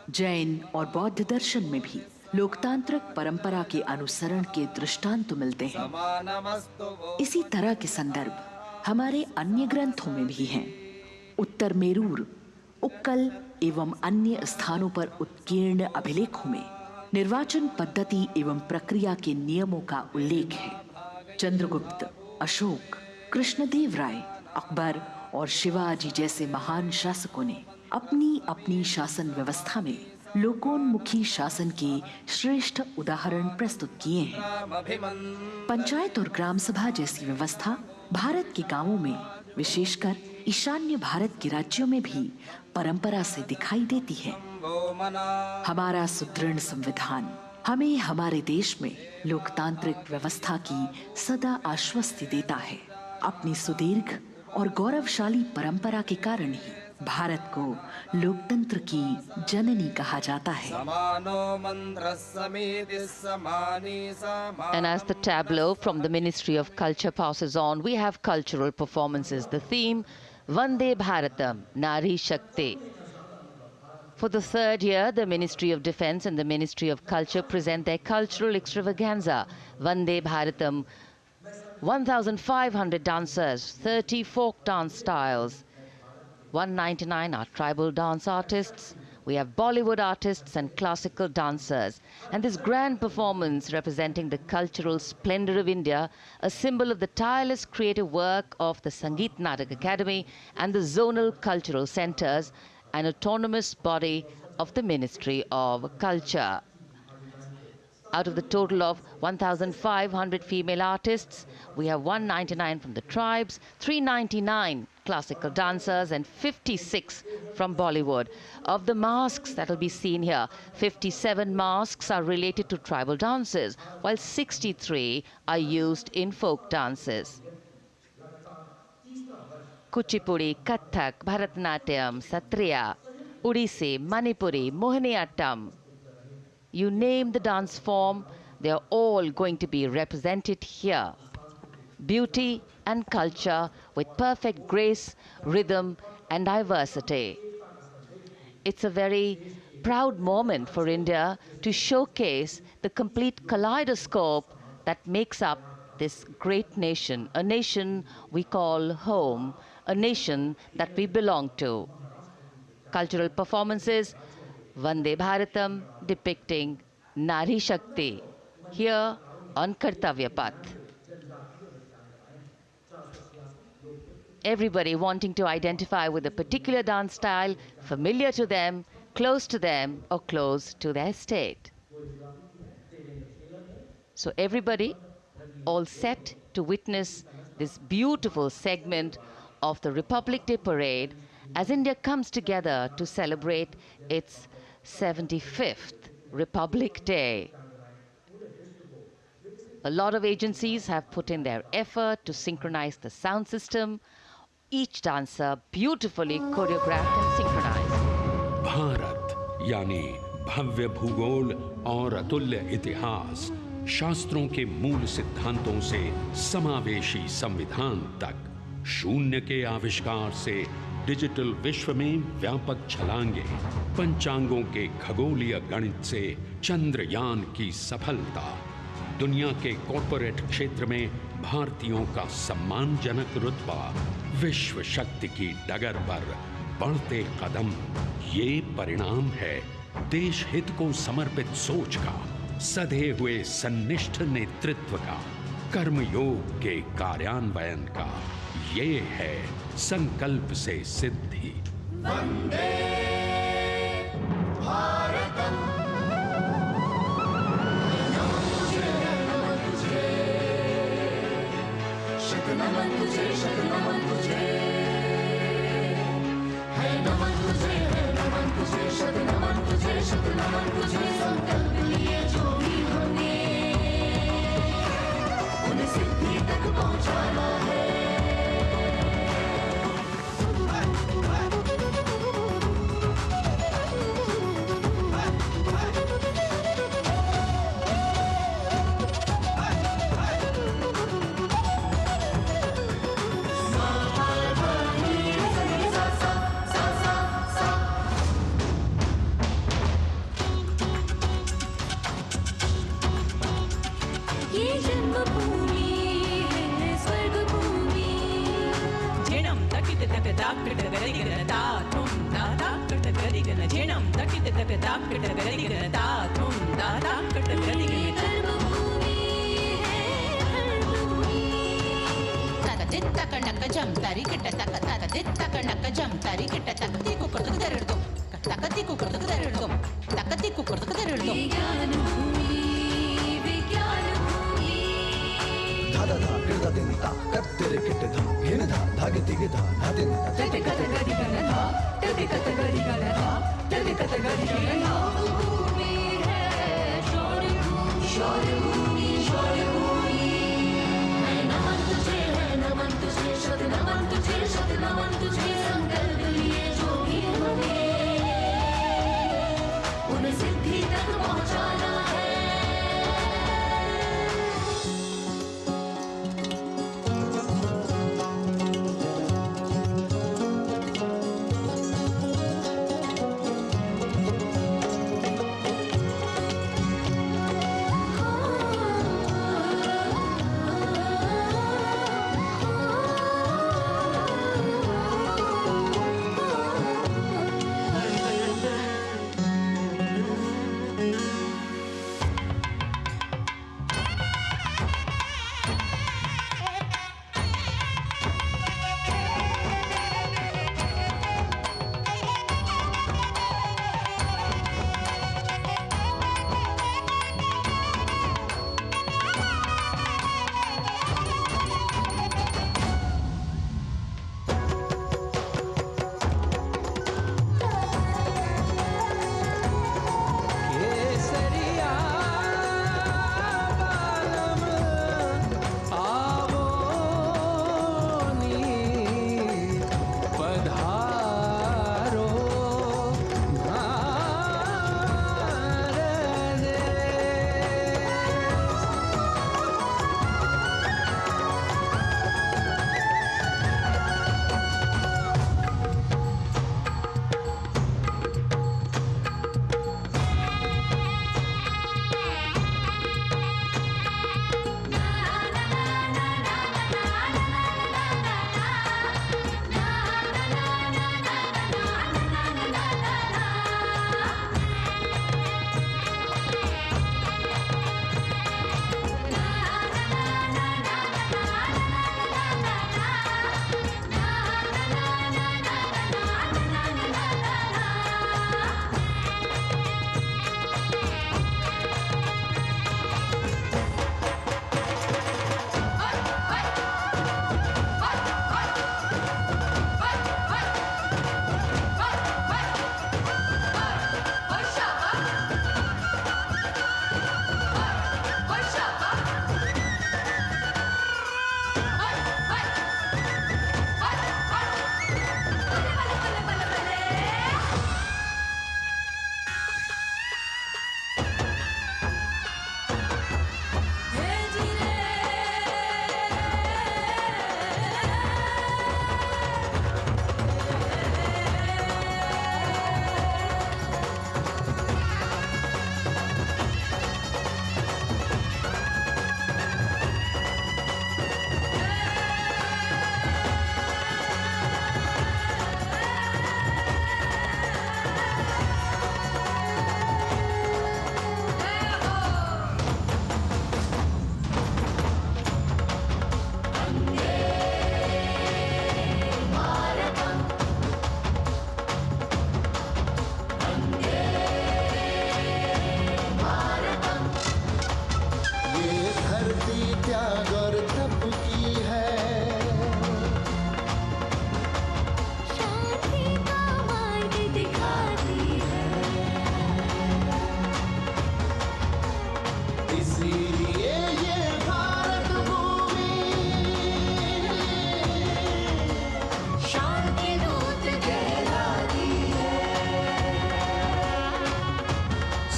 जैन और बौद्ध दर्शन में भी लोकतांत्रिक परंपरा के अनुसरण के दृष्टांत मिलते हैं। इसी तरह के संदर्भ हमारे अन्य ग्रंथों में भी हैं। उत्तर मेरूर, उक्कल एवं अन्य स्थानों पर उत्कीर्ण अभिलेखों में निर्वाचन पद्धति एवं प्रक्रिया के नियमों का उल्लेख है। चंद्रगुप्त, अशोक, कृष्णदेव राय, अकबर और शिवाजी जैसे महान शासकों ने अपनी अपनी शासन व्यवस्था में लोकोन्मुखी शासन के श्रेष्ठ उदाहरण प्रस्तुत किए हैं। पंचायत और ग्राम सभा जैसी व्यवस्था भारत के गांवों में, विशेषकर ईशान्य भारत के राज्यों में भी परंपरा से दिखाई देती है। हमारा सुदृढ़ संविधान हमें हमारे देश में लोकतांत्रिक व्यवस्था की सदा आश्वस्ति देता है। अपनी सुदीर्घ और गौरवशाली परंपरा के कारण ही भारत को लोकतंत्र की जननी कहा जाता है। And as the tableau from the Ministry of Culture passes on, we have cultural performances. The theme, Vande Bharatam, Nari Shakti. For the third year, the Ministry of Defence and the Ministry of Culture present their cultural extravaganza, Vande Bharatam. 1,500 dancers, 30 folk dance styles. 199 are tribal dance artists. We have Bollywood artists and classical dancers. And this grand performance representing the cultural splendor of India, a symbol of the tireless creative work of the Sangeet Natak Academy and the zonal cultural centers, an autonomous body of the Ministry of Culture. Out of the total of 1,500 female artists, we have 199 from the tribes, 399 classical dancers and 56 from Bollywood. Of the masks that will be seen here, 57 masks are related to tribal dances, while 63 are used in folk dances. Kuchipudi, Kathak, Bharatanatyam, Satriya, Odissi, Manipuri, Mohiniyattam. You name the dance form, they are all going to be represented here. Beauty and culture with perfect grace, rhythm and diversity. It's a very proud moment for India to showcase the complete kaleidoscope that makes up this great nation, a nation we call home, a nation that we belong to. Cultural performances, Vande Bharatam depicting Nari Shakti here on Kartavya Path. Everybody wanting to identify with a particular dance style, familiar to them, close to them, or close to their state. So everybody all set to witness this beautiful segment of the Republic Day parade as India comes together to celebrate its 75th Republic Day. A lot of agencies have put in their effort to synchronize the sound system. Each dancer beautifully choreographed and synchronized. Bharat यानी भव्य भूगोल और अतुल्य इतिहास, शास्त्रों के मूल सिद्धांतों से समावेशी संविधान तक, शून्य के आविष्कार से डिजिटल विश्व में व्यापक छलांगे, पंचांगों के खगोलीय गणित से चंद्रयान की सफलता, दुनिया के कॉर्पोरेट क्षेत्र में भारतीयों का सम्मानजनक रुतबा, विश्व शक्ति की डगर पर बढ़ते कदम, ये परिणाम है देश हित को समर्पित सोच का, सधे हुए सन्निष्ठ नेतृत्व का, कर्मयोग के कार्यान्वयन का। ये है संकल्प से सिद्धि। वंदे भारतम, नमन तुझे, शत नमन तुझे, शत नमन तुझे, है नमन तुझे, है नमन तुझे, शत नमन तुझे, शत नमन तुझे। संकल्प लिए जो भी हमने उन्हें सिद्धि तक पहुंचाना है।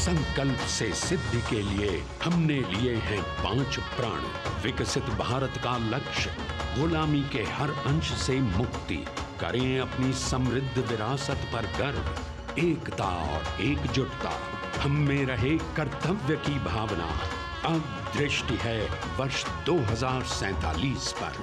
संकल्प से सिद्धि के लिए हमने लिए हैं 5 प्रण। विकसित भारत का लक्ष्य, गुलामी के हर अंश से मुक्ति। करें अपनी समृद्ध विरासत पर गर्व। एकता और एकजुटता, हम में रहे कर्तव्य की भावना। अब दृष्टि है वर्ष 2047 पर।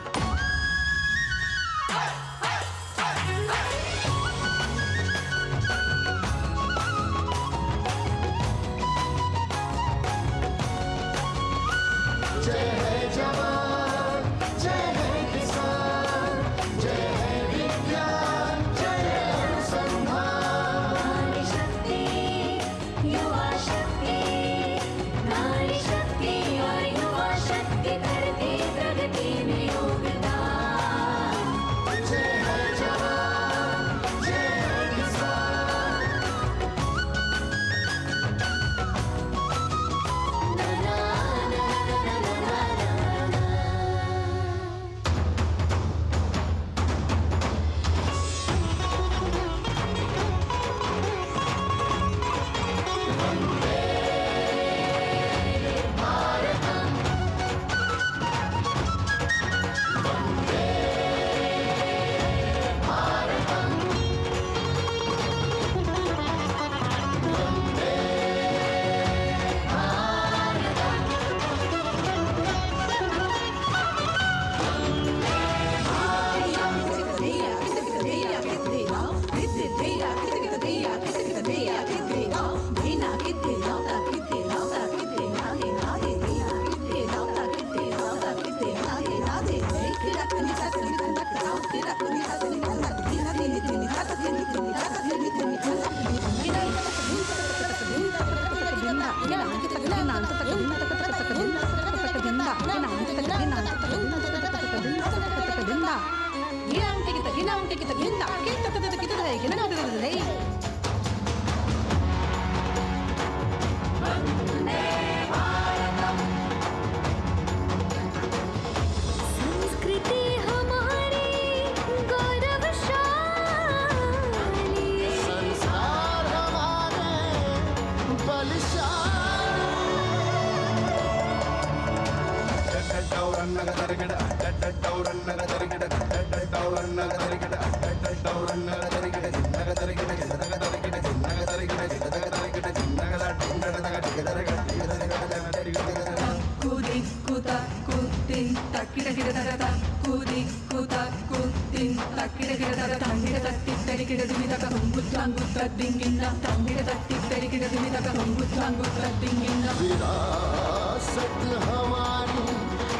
विरासत हमारी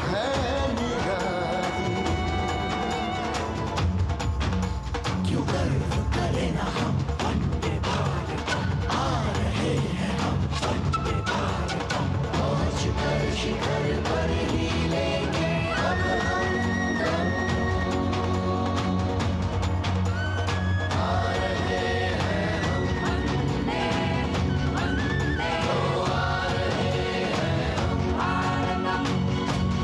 है निराली, क्यों गर्व करें ना हम वंदे भारतम, आ रहे हैं हम वंदे भारतम, पहुंच कर शिखर पर ही लेंगे अब हम दम, आ रहे हैं हम वंदे वंदे, आ रहे हैं हम भारतम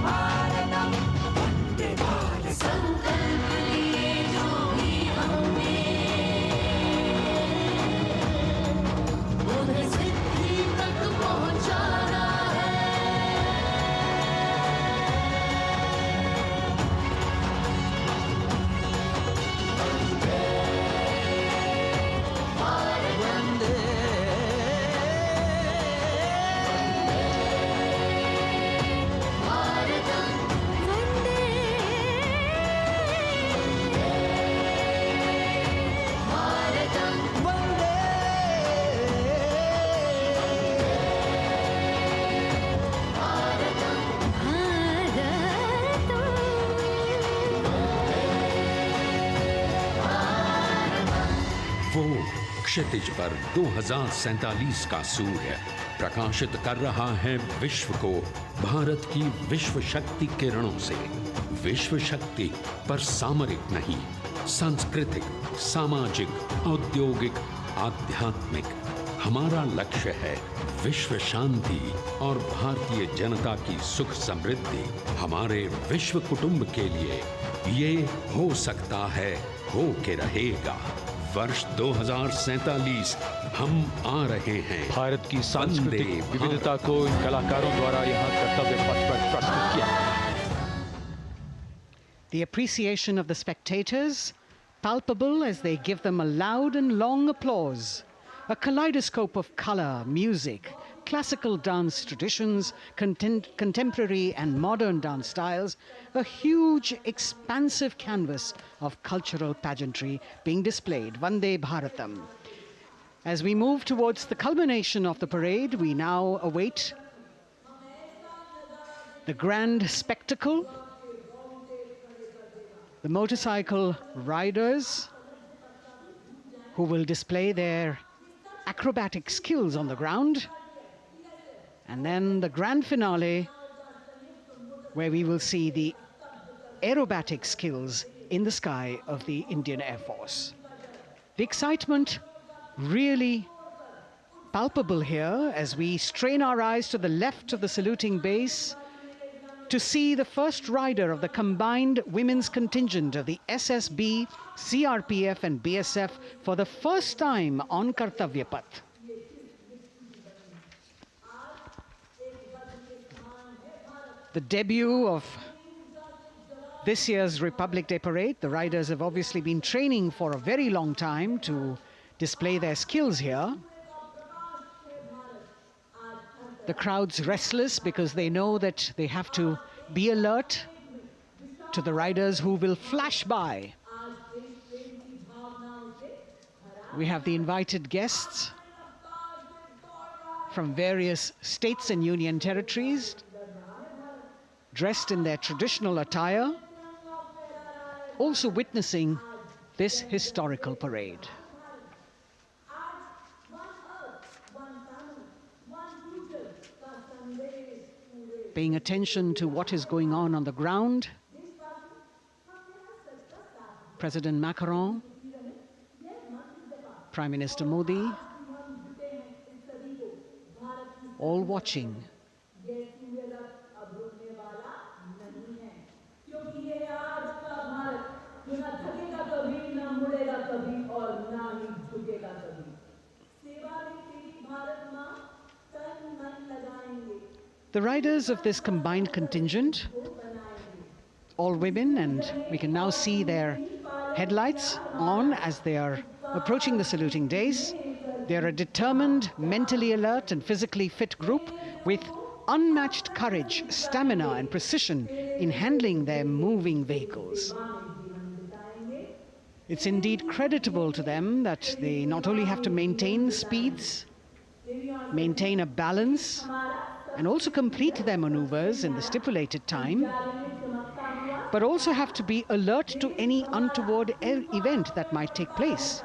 भारतम वंदे भारत। संकल्प लिए जो भी हमने उन्हें सिद्धि तक पहुंचाना है। वंदे भारतम वंदे भारतम वंदे वो क्षितिज पर 2047 का सूर्य प्रकाशित कर रहा है विश्व को भारत की विश्व शक्ति किरणों से। विश्व शक्ति पर सामरिक नहीं, सांस्कृतिक, सामाजिक, औद्योगिक, आध्यात्मिक। हमारा लक्ष्य है विश्व शांति और भारतीय जनता की सुख समृद्धि। हमारे विश्व कुटुंब के लिए ये हो सकता है, हो के रहेगा। वर्ष 2047 हम आ रहे हैं। भारत की सांस्कृतिक विविधता को इन कलाकारों द्वारा यहाँ कर्तव्य पथ पर प्रस्तुत किया। The appreciation of the spectators, palpable as they give them a loud and long applause. A kaleidoscope of color, music, classical dance traditions, contemporary and modern dance styles, a huge, expansive canvas of cultural pageantry being displayed, Vande Bharatam. As we move towards the culmination of the parade, we now await the grand spectacle. The motorcycle riders who will display their acrobatic skills on the ground, and then the grand finale where we will see the aerobatic skills in the sky of the Indian Air Force. The excitement really palpable here as we strain our eyes to the left of the saluting base to see the first rider of the combined women's contingent of the SSB, CRPF and BSF for the first time on Kartavya Path. The debut of this year's Republic Day Parade. The riders have obviously been training for a very long time to display their skills here. The crowd's restless because they know that they have to be alert to the riders who will flash by. We have the invited guests from various states and union territories, dressed in their traditional attire, also witnessing this historical parade. Paying attention to what is going on the ground. President Macron, Prime Minister Modi, all watching. The riders of this combined contingent, all women, and we can now see their headlights on as they are approaching the saluting days. They are a determined, mentally alert and physically fit group with unmatched courage, stamina and precision in handling their moving vehicles. It's indeed creditable to them that they not only have to maintain speeds, maintain a balance, and also complete their maneuvers in the stipulated time, but also have to be alert to any untoward event that might take place.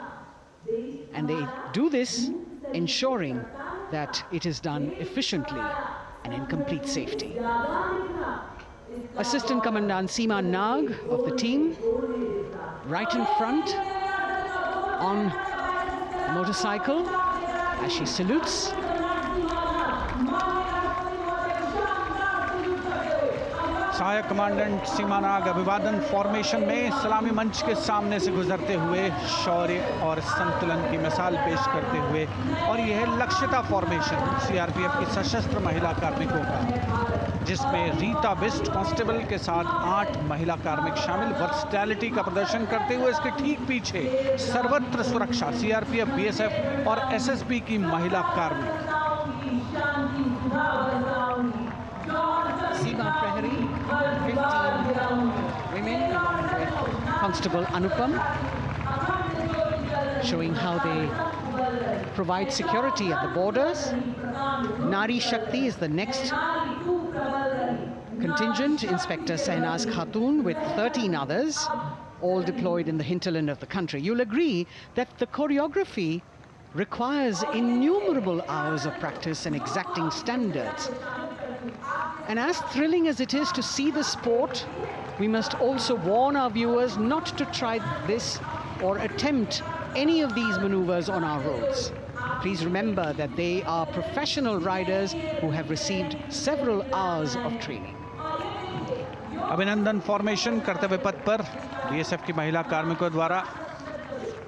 And they do this ensuring that it is done efficiently and in complete safety. Assistant Commandant Seema Nag of the team, right in front on a motorcycle as she salutes. सहायक commandant सीमा नाग अभिवादन formation में सलामी मंच के सामने से गुजरते हुए शौर्य और संतुलन की मिसाल पेश करते हुए, और यह लक्ष्यता फॉर्मेशन सीआरपीएफ की सशस्त्र महिला कार्मिकों का, जिसमें रीता बिस्ट कांस्टेबल के साथ 8 महिला कार्मिक शामिल, वर्सटैलिटी का प्रदर्शन करते हुए इसके ठीक पीछे सर्वत्र सुरक्षा सीआरपीएफ, बीएसएफ और एसएसबी की महिला कार्मिक। Seema Prahari, 15 women along with Constable Anupam, showing how they provide security at the borders. Nari Shakti is the next contingent, Inspector Sahnaz Khatun with 13 others, all deployed in the hinterland of the country. You'll agree that the choreography requires innumerable hours of practice and exacting standards. And as thrilling as it is to see the sport, we must also warn our viewers not to try this or attempt any of these maneuvers on our roads. Please remember that they are professional riders who have received several hours of training. अभिनंदन formation कर्तव्य पथ पर BSF की महिला कार्मिकों द्वारा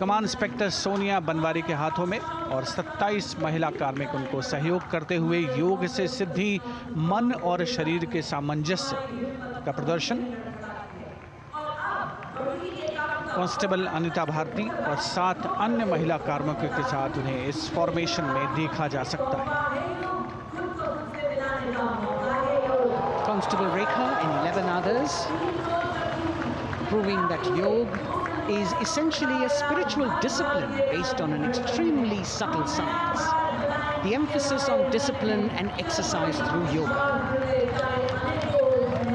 कमान inspector Sonia Banwari के हाथों में और 27 महिला कार्मिक उनको सहयोग करते हुए योग से सिद्धि, मन और शरीर के सामंजस्य का प्रदर्शन। कांस्टेबल अनिता भारती और 7 अन्य महिला कार्मिकों के साथ उन्हें इस फॉर्मेशन में देखा जा सकता है। Constable Rekha and 11 others, proving that yoga is essentially a spiritual discipline based on an extremely subtle science. The emphasis on discipline and exercise through yoga.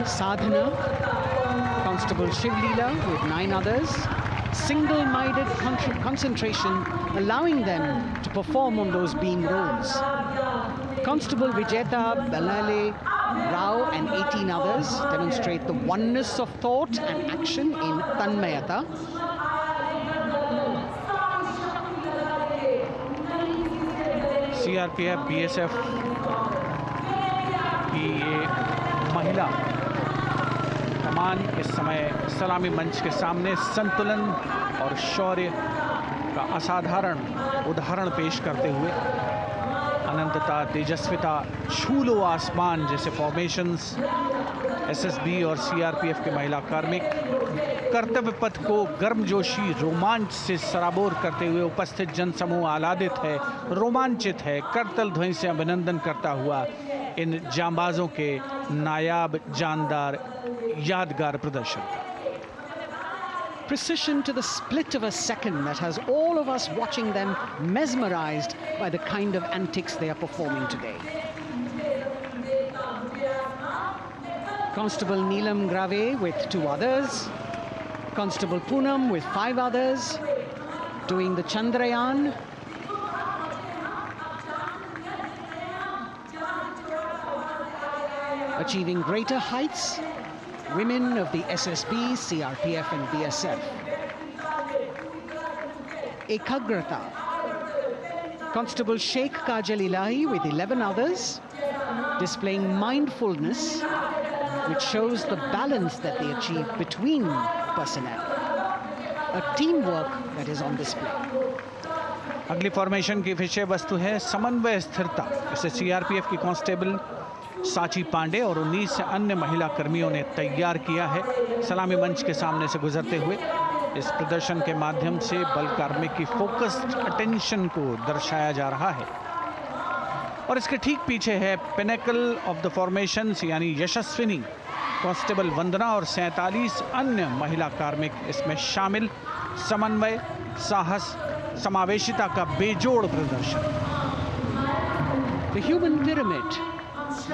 Sadhana, Constable Shivleela with 9 others, single-minded concentration, allowing them to perform on those beam roles. Constable Vijeta Balale Rao and 18 others demonstrate the oneness of thought and action in Tanmayata. CRPF, BSF की ये महिला कमान इस समय सलामी मंच के सामने संतुलन और शौर्य का असाधारण उदाहरण पेश करते हुए अनंतता, तेजस्विता, छू लो आसमान जैसे फॉर्मेशंस एसएसबी और सीआरपीएफ के महिला कार्मिक कर्तव्य पथ को गर्मजोशी रोमांच से सराबोर करते हुए उपस्थित जनसमूह आह्लादित है, रोमांचित है, करतल ध्वनि से अभिनंदन करता हुआ इन जांबाजों के नायाब, जानदार, यादगार प्रदर्शन। Precision to the split of a second that has all of us watching them mesmerized by the kind of antics they are performing today. Constable Neelam Grave with 2 others, Constable Poonam with 5 others, doing the Chandrayaan. Achieving greater heights, women of the SSB, CRPF and BSF. Ekagrata. Constable Sheikh Kajal Ilahi with 11 others, displaying mindfulness, which shows the balance that they achieve between personnel. A teamwork that is on display. अगली formation की विषय वस्तु है समन्वय स्थिरता। इसे CRPF की constable साची पांडे और 19 अन्य महिला कर्मियों ने तैयार किया है। सलामी मंच के सामने से गुजरते हुए इस प्रदर्शन के माध्यम से बल कार्मिक की फोकस्ड अटेंशन को दर्शाया जा रहा है। और इसके ठीक पीछे है पिनेकल ऑफ द फॉर्मेशंस यानी यशस्विनी कांस्टेबल वंदना और 47 अन्य महिला कार्मिक इसमें शामिल। समन्वय, साहस, समावेशिता का बेजोड़ प्रदर्शन। The human pyramid,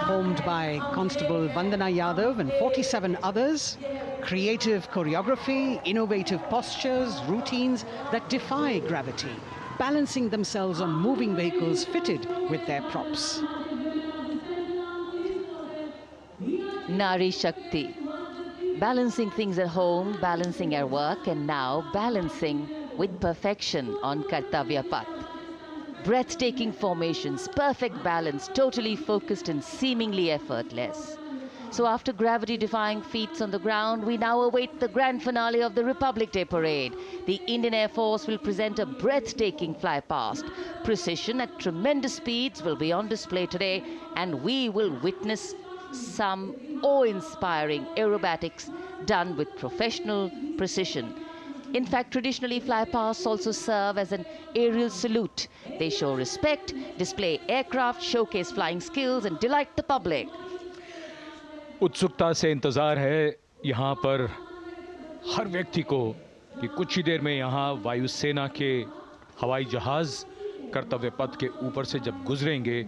formed by Constable Vandana Yadav and 47 others, creative choreography, innovative postures, routines that defy gravity, balancing themselves on moving vehicles fitted with their props. Nari Shakti, balancing things at home, balancing at work, and now balancing with perfection on Kartavya path. Breathtaking formations, perfect balance, totally focused and seemingly effortless. So after gravity-defying feats on the ground, we now await the grand finale of the Republic Day Parade. The Indian Air Force will present a breathtaking fly-past. Precision at tremendous speeds will be on display today, and we will witness some awe-inspiring aerobatics done with professional precision. In fact, traditionally, flypasts also serve as an aerial salute. They show respect, display aircraft, showcase flying skills, and delight the public. उत्सुकता से इंतजार है यहाँ पर हर व्यक्ति को कि कुछ ही देर में यहाँ वायुसेना के हवाई जहाज कर्तव्य पथ के ऊपर से जब गुजरेंगे,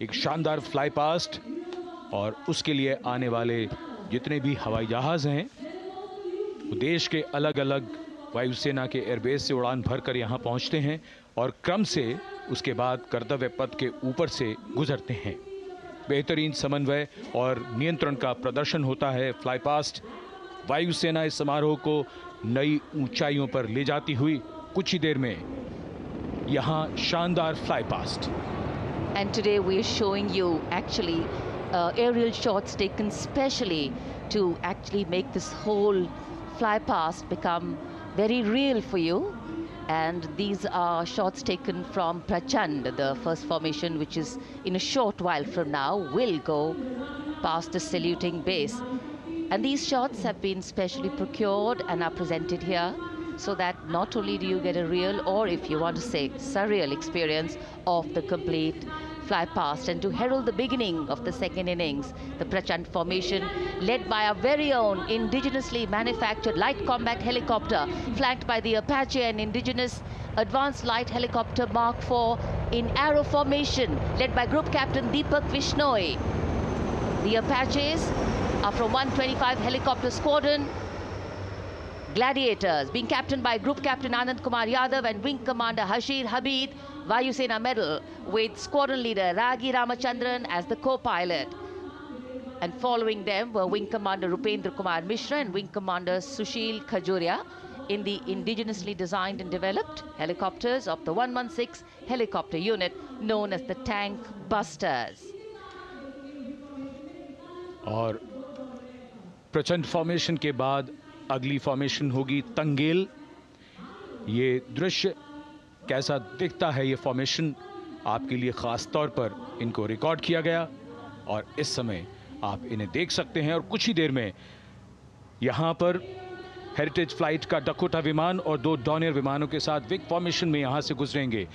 एक शानदार फ्लाई पास्ट, और उसके लिए आने वाले जितने भी हवाई जहाज हैं वो देश के अलग अलग वायुसेना के एयरबेस से उड़ान भरकर यहाँ पहुँचते हैं और क्रम से उसके बाद कर्तव्य पथ के ऊपर से गुजरते हैं। बेहतरीन समन्वय और नियंत्रण का प्रदर्शन होता है। फ्लाई पास्ट वायुसेना इस समारोह को नई ऊंचाइयों पर ले जाती हुई कुछ ही देर में यहाँ शानदार fly past. And today we are showing you actually aerial shots taken specially to actually make this whole fly past become very real for you. And these are shots taken from Prachand, the first formation, which is in a short while from now will go past the saluting base. And these shots have been specially procured and are presented here so that not only do you get a real, or if you want to say surreal, experience of the complete fly past, and to herald the beginning of the second innings, the Prachand formation led by our very own indigenously manufactured light combat helicopter, flanked by the Apache and indigenous advanced light helicopter Mark IV in arrow formation, led by Group Captain Deepak Vishnoi. The Apaches are from 125 Helicopter Squadron. Gladiators, being captained by Group Captain Anand Kumar Yadav and Wing Commander Hashir Habib, Vayu Sena Medal, with Squadron Leader Ragi Ramachandran as the co-pilot. And following them were Wing Commander Rupendra Kumar Mishra and Wing Commander Sushil Khajuria in the indigenously designed and developed helicopters of the 116 helicopter unit known as the Tank Busters. और प्रचंड formation के बाद अगली formation होगी तंगेल। ये दृश्य कैसा दिखता है, ये फॉर्मेशन आपके लिए खास तौर पर इनको रिकॉर्ड किया गया और इस समय आप इन्हें देख सकते हैं। और कुछ ही देर में यहाँ पर हेरिटेज फ्लाइट का डकोटा विमान और 2 डॉनियर विमानों के साथ विग फॉर्मेशन में यहाँ से गुजरेंगे।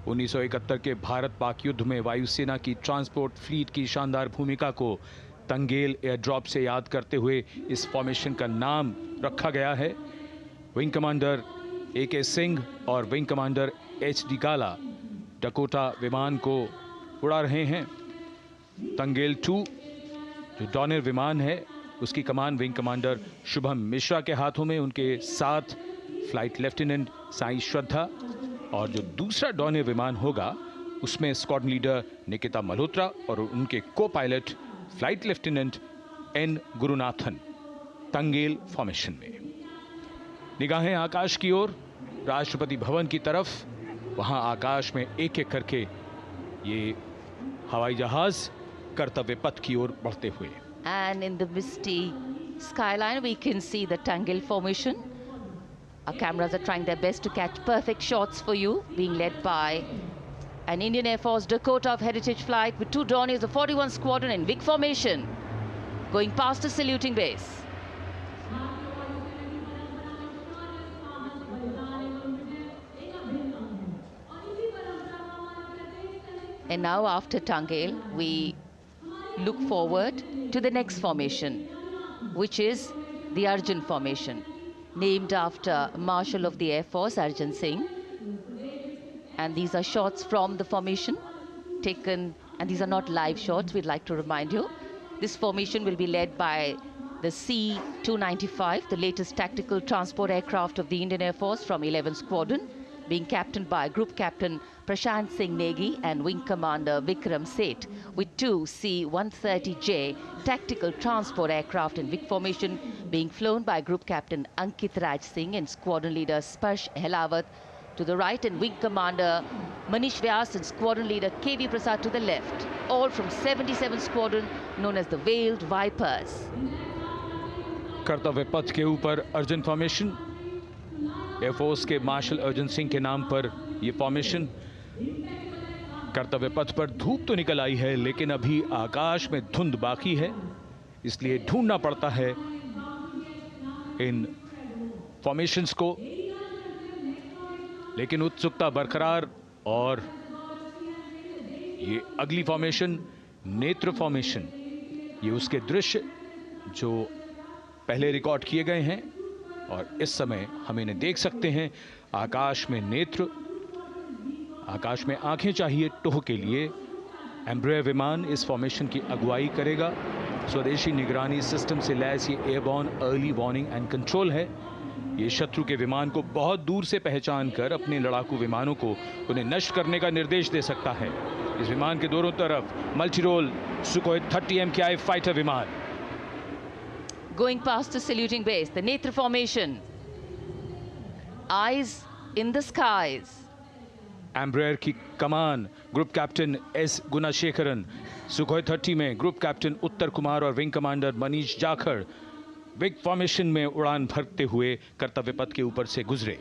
1971 के भारत पाक युद्ध में वायुसेना की ट्रांसपोर्ट फ्लीट की शानदार भूमिका को तंगेल एयर ड्रॉप से याद करते हुए इस फॉर्मेशन का नाम रखा गया है। विंग कमांडर AK सिंह और विंग कमांडर HD गाला डकोटा विमान को उड़ा रहे हैं। तंगेल 2 जो डॉनियर विमान है उसकी कमान विंग कमांडर शुभम मिश्रा के हाथों में, उनके साथ फ्लाइट लेफ्टिनेंट साई श्रद्धा, और जो दूसरा डॉनियर विमान होगा उसमें स्क्वाड्रन लीडर निकिता मल्होत्रा और उनके को pilot flight lieutenant N Gurunathan. Tangail formation में निगाहें आकाश की ओर, राष्ट्रपति भवन की तरफ। वहां आकाश में एक एक करके ये हवाई जहाज कर्तव्य पथ की ओर बढ़ते हुए। And in the misty skyline we can see the Tangel formation. Our cameras are trying their best to catch perfect shots for you, being led by an Indian Air Force Dakota of Heritage Flight with 2 Dorniers of 41 Squadron in big formation, going past the saluting base. And now after Tangel, we look forward to the next formation, which is the Arjun formation, named after Marshal of the Air Force Arjun Singh. And these are shots from the formation taken, and these are not live shots, we'd like to remind you. This formation will be led by the C-295, the latest tactical transport aircraft of the Indian Air Force from 11 Squadron, being captained by Group Captain Prashant Singh Negi and Wing Commander Vikram Seth, with 2 C-130J tactical transport aircraft in big formation being flown by Group Captain Ankit Raj Singh and Squadron Leader Sparsh Helawat to the right, and Wing Commander Manish Vyas and Squadron Leader KV Prasad to the left, all from 77 Squadron known as the Veiled Vipers. कर्तव्य पथ के ऊपर Arjun formation, air force के martial Arjun Singh के नाम पर यह formation. कर्तव्य पथ पर धूप तो निकल आई है लेकिन अभी आकाश में धुंध बाकी है, इसलिए ढूंढना पड़ता है इन फॉर्मेशंस को, लेकिन उत्सुकता बरकरार। और ये अगली फॉर्मेशन नेत्र फॉर्मेशन, ये उसके दृश्य जो पहले रिकॉर्ड किए गए हैं और इस समय हम इन्हें देख सकते हैं। आकाश में नेत्र, आकाश में आंखें चाहिए टोह के लिए। एम्ब्रेयर विमान इस फॉर्मेशन की अगुवाई करेगा। स्वदेशी निगरानी सिस्टम से लैस ये airborne early warning and control है। ये शत्रु के विमान को बहुत दूर से पहचान कर अपने लड़ाकू विमानों को उन्हें नष्ट करने का निर्देश दे सकता है। इस विमान के दोनों तरफ multi role Sukhoi 30 MKI fighter विमान। Going past the saluting base, the Netra formation. Eyes in the skies. Embraer की कमान ग्रुप कैप्टन S गुणाशेखरन, सुखोई 30 में ग्रुप कैप्टन उत्तर कुमार और wing commander Manish Jakhar big formation में उड़ान भरते हुए कर्तव्य पथ के ऊपर से गुजरे।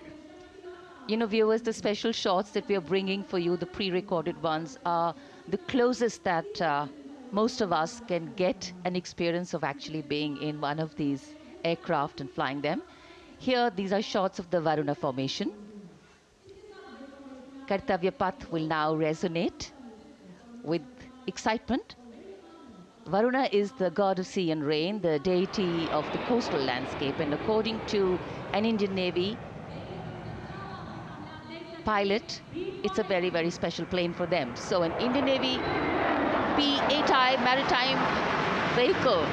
You know, viewers, the special shots that we are bringing for you, the pre-recorded ones, are the closest that most of us can get an experience of actually being in one of these aircraft and flying them. Here, these are shots of the Varuna formation. Kartavya Path will now resonate with excitement. Varuna is the god of sea and rain, the deity of the coastal landscape, and according to an Indian Navy pilot, it's a very, very special plane for them. So an Indian Navy P-8I maritime vehicle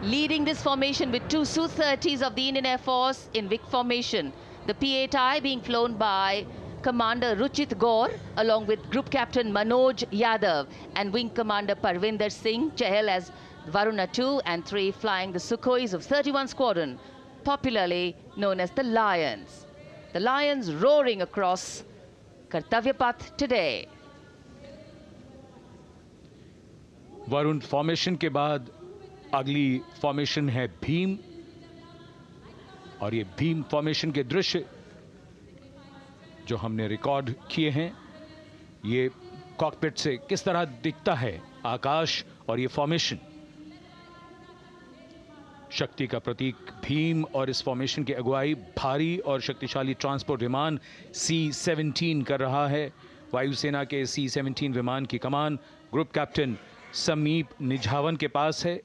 leading this formation with two Su-30s of the Indian Air Force in Vic formation. The P-8I being flown by Commander Ruchit Gaur along with Group Captain Manoj Yadav and Wing Commander Parvinder Singh Chahal as Varuna 2 and 3 flying the Sukhois of 31 Squadron, popularly known as the Lions. The Lions roaring across Kartavya Path today. Varun formation के बाद अगली formation है भीम, और ये Bhim formation के दृश्य जो हमने रिकॉर्ड किए हैं, ये कॉकपिट से किस तरह दिखता है आकाश और ये फॉर्मेशन। शक्ति का प्रतीक भीम और इस फॉर्मेशन की अगुवाई भारी और शक्तिशाली ट्रांसपोर्ट विमान C-17 कर रहा है। वायुसेना के C-17 विमान की कमान ग्रुप कैप्टन समीप निझावन के पास है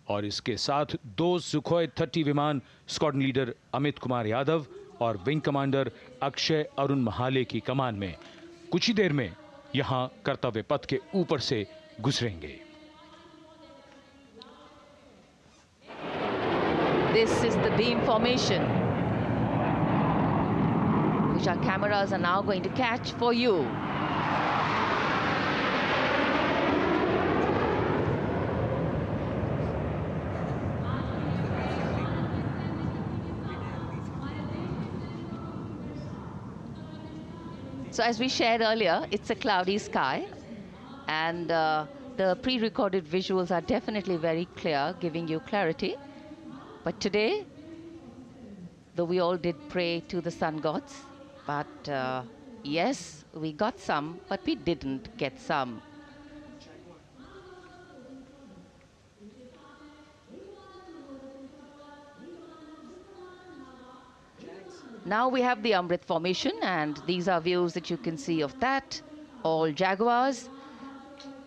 और इसके साथ 2 सुखोई 30 विमान स्क्वाड्रन लीडर अमित कुमार यादव और विंग कमांडर अक्षय अरुण महाले की कमान में कुछ ही देर में यहां कर्तव्य पथ के ऊपर से गुजरेंगे। This is the beam formation, which our cameras are now going to catch for you. So as we shared earlier, it's a cloudy sky, and the pre-recorded visuals are definitely very clear, giving you clarity. But today, though we all did pray to the sun gods, but yes, we got some, but we didn't get some. Now we have the Amrit formation, and these are views that you can see of that. All Jaguars.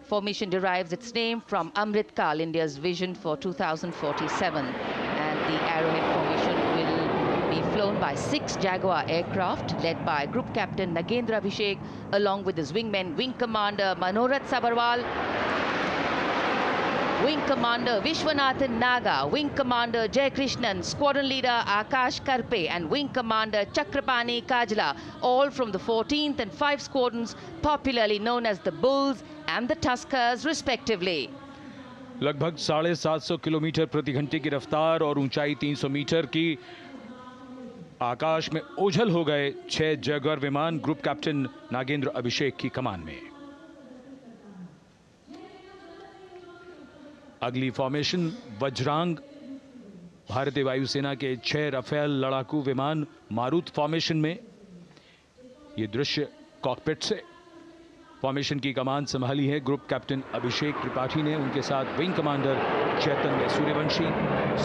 Formation derives its name from Amrit Kal, India's vision for 2047. And the Arrowhead formation will be flown by 6 Jaguar aircraft, led by Group Captain Nagendra Abhishek, along with his wingmen, Wing Commander Manorat Sabarwal, Wing Commander Vishwanathan Naga, Wing Commander Jay Krishnan, Squadron Leader Akash Karpe, and Wing Commander Chakrapani Kajla, all from the 14th and 5 squadrons, popularly known as the Bulls and the Tuskers, respectively. लगभग 750 kilometre प्रति घंटे की रफ्तार और ऊंचाई 300 metre की आकाश में ओझल हो गए 6 जैगुआर विमान ग्रुप कैप्टन नागेंद्र अभिषेक की कमान में। अगली फॉर्मेशन वज्रांग, भारतीय वायुसेना के 6 राफेल लड़ाकू विमान मारुत फॉर्मेशन में। ये दृश्य कॉकपिट से। फॉर्मेशन की कमान संभाली है ग्रुप कैप्टन अभिषेक त्रिपाठी ने, उनके साथ wing commander Chaitanya Suryavanshi,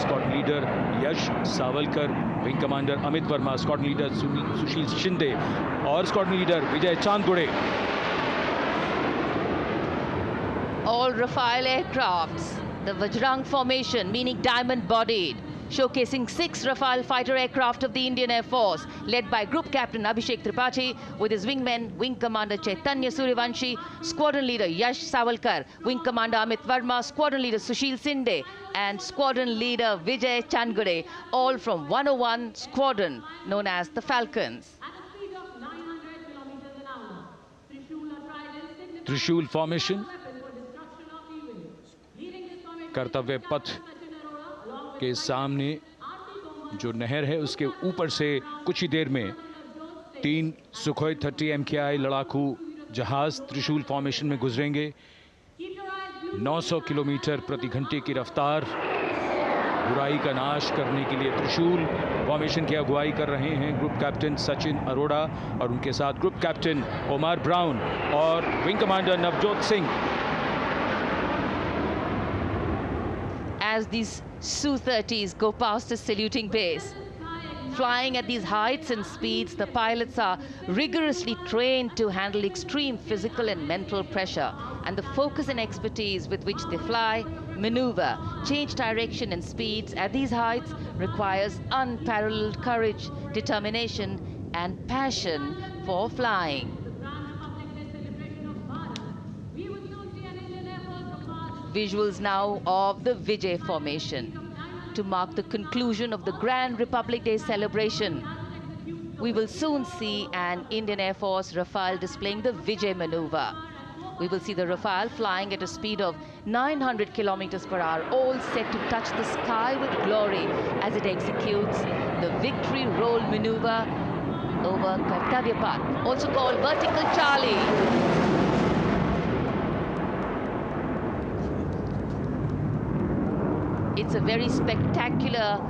squadron leader Yash Savalkar, wing commander Amit Verma, squadron leader Sushil Shinde और squadron leader Vijay Chandgude. All Rafale aircrafts, the Vajrang formation, meaning diamond-bodied, showcasing 6 Rafale fighter aircraft of the Indian Air Force, led by Group Captain Abhishek Tripathi, with his wingmen, Wing Commander Chaitanya Suryavanshi, Squadron Leader Yash Savalkar, Wing Commander Amit Verma, Squadron Leader Sushil Sinde, and Squadron Leader Vijay Chandgade, all from 101 Squadron, known as the Falcons. त्रिशूल formation, कर्तव्य पथ के सामने जो नहर है उसके ऊपर से कुछ ही देर में 3 सुखोई 30 MKI लड़ाकू जहाज त्रिशूल फॉर्मेशन में गुजरेंगे। 900 किलोमीटर प्रति घंटे की रफ्तार बुराई का नाश करने के लिए त्रिशूल फॉर्मेशन की अगुवाई कर रहे हैं ग्रुप कैप्टन सचिन अरोड़ा और उनके साथ ग्रुप कैप्टन ओमार ब्राउन और wing commander Navjot Singh. As these Su-30s go past the saluting base, flying at these heights and speeds, the pilots are rigorously trained to handle extreme physical and mental pressure. And the focus and expertise with which they fly, maneuver, change direction and speeds at these heights requires unparalleled courage, determination, and passion for flying. Visuals now of the Vijay formation to mark the conclusion of the Grand Republic Day celebration. We will soon see an Indian Air Force Rafale displaying the Vijay maneuver. We will see the Rafale flying at a speed of 900 kilometers per hour, all set to touch the sky with glory as it executes the victory roll maneuver over Kartavya path, also called vertical Charlie. It's a very spectacular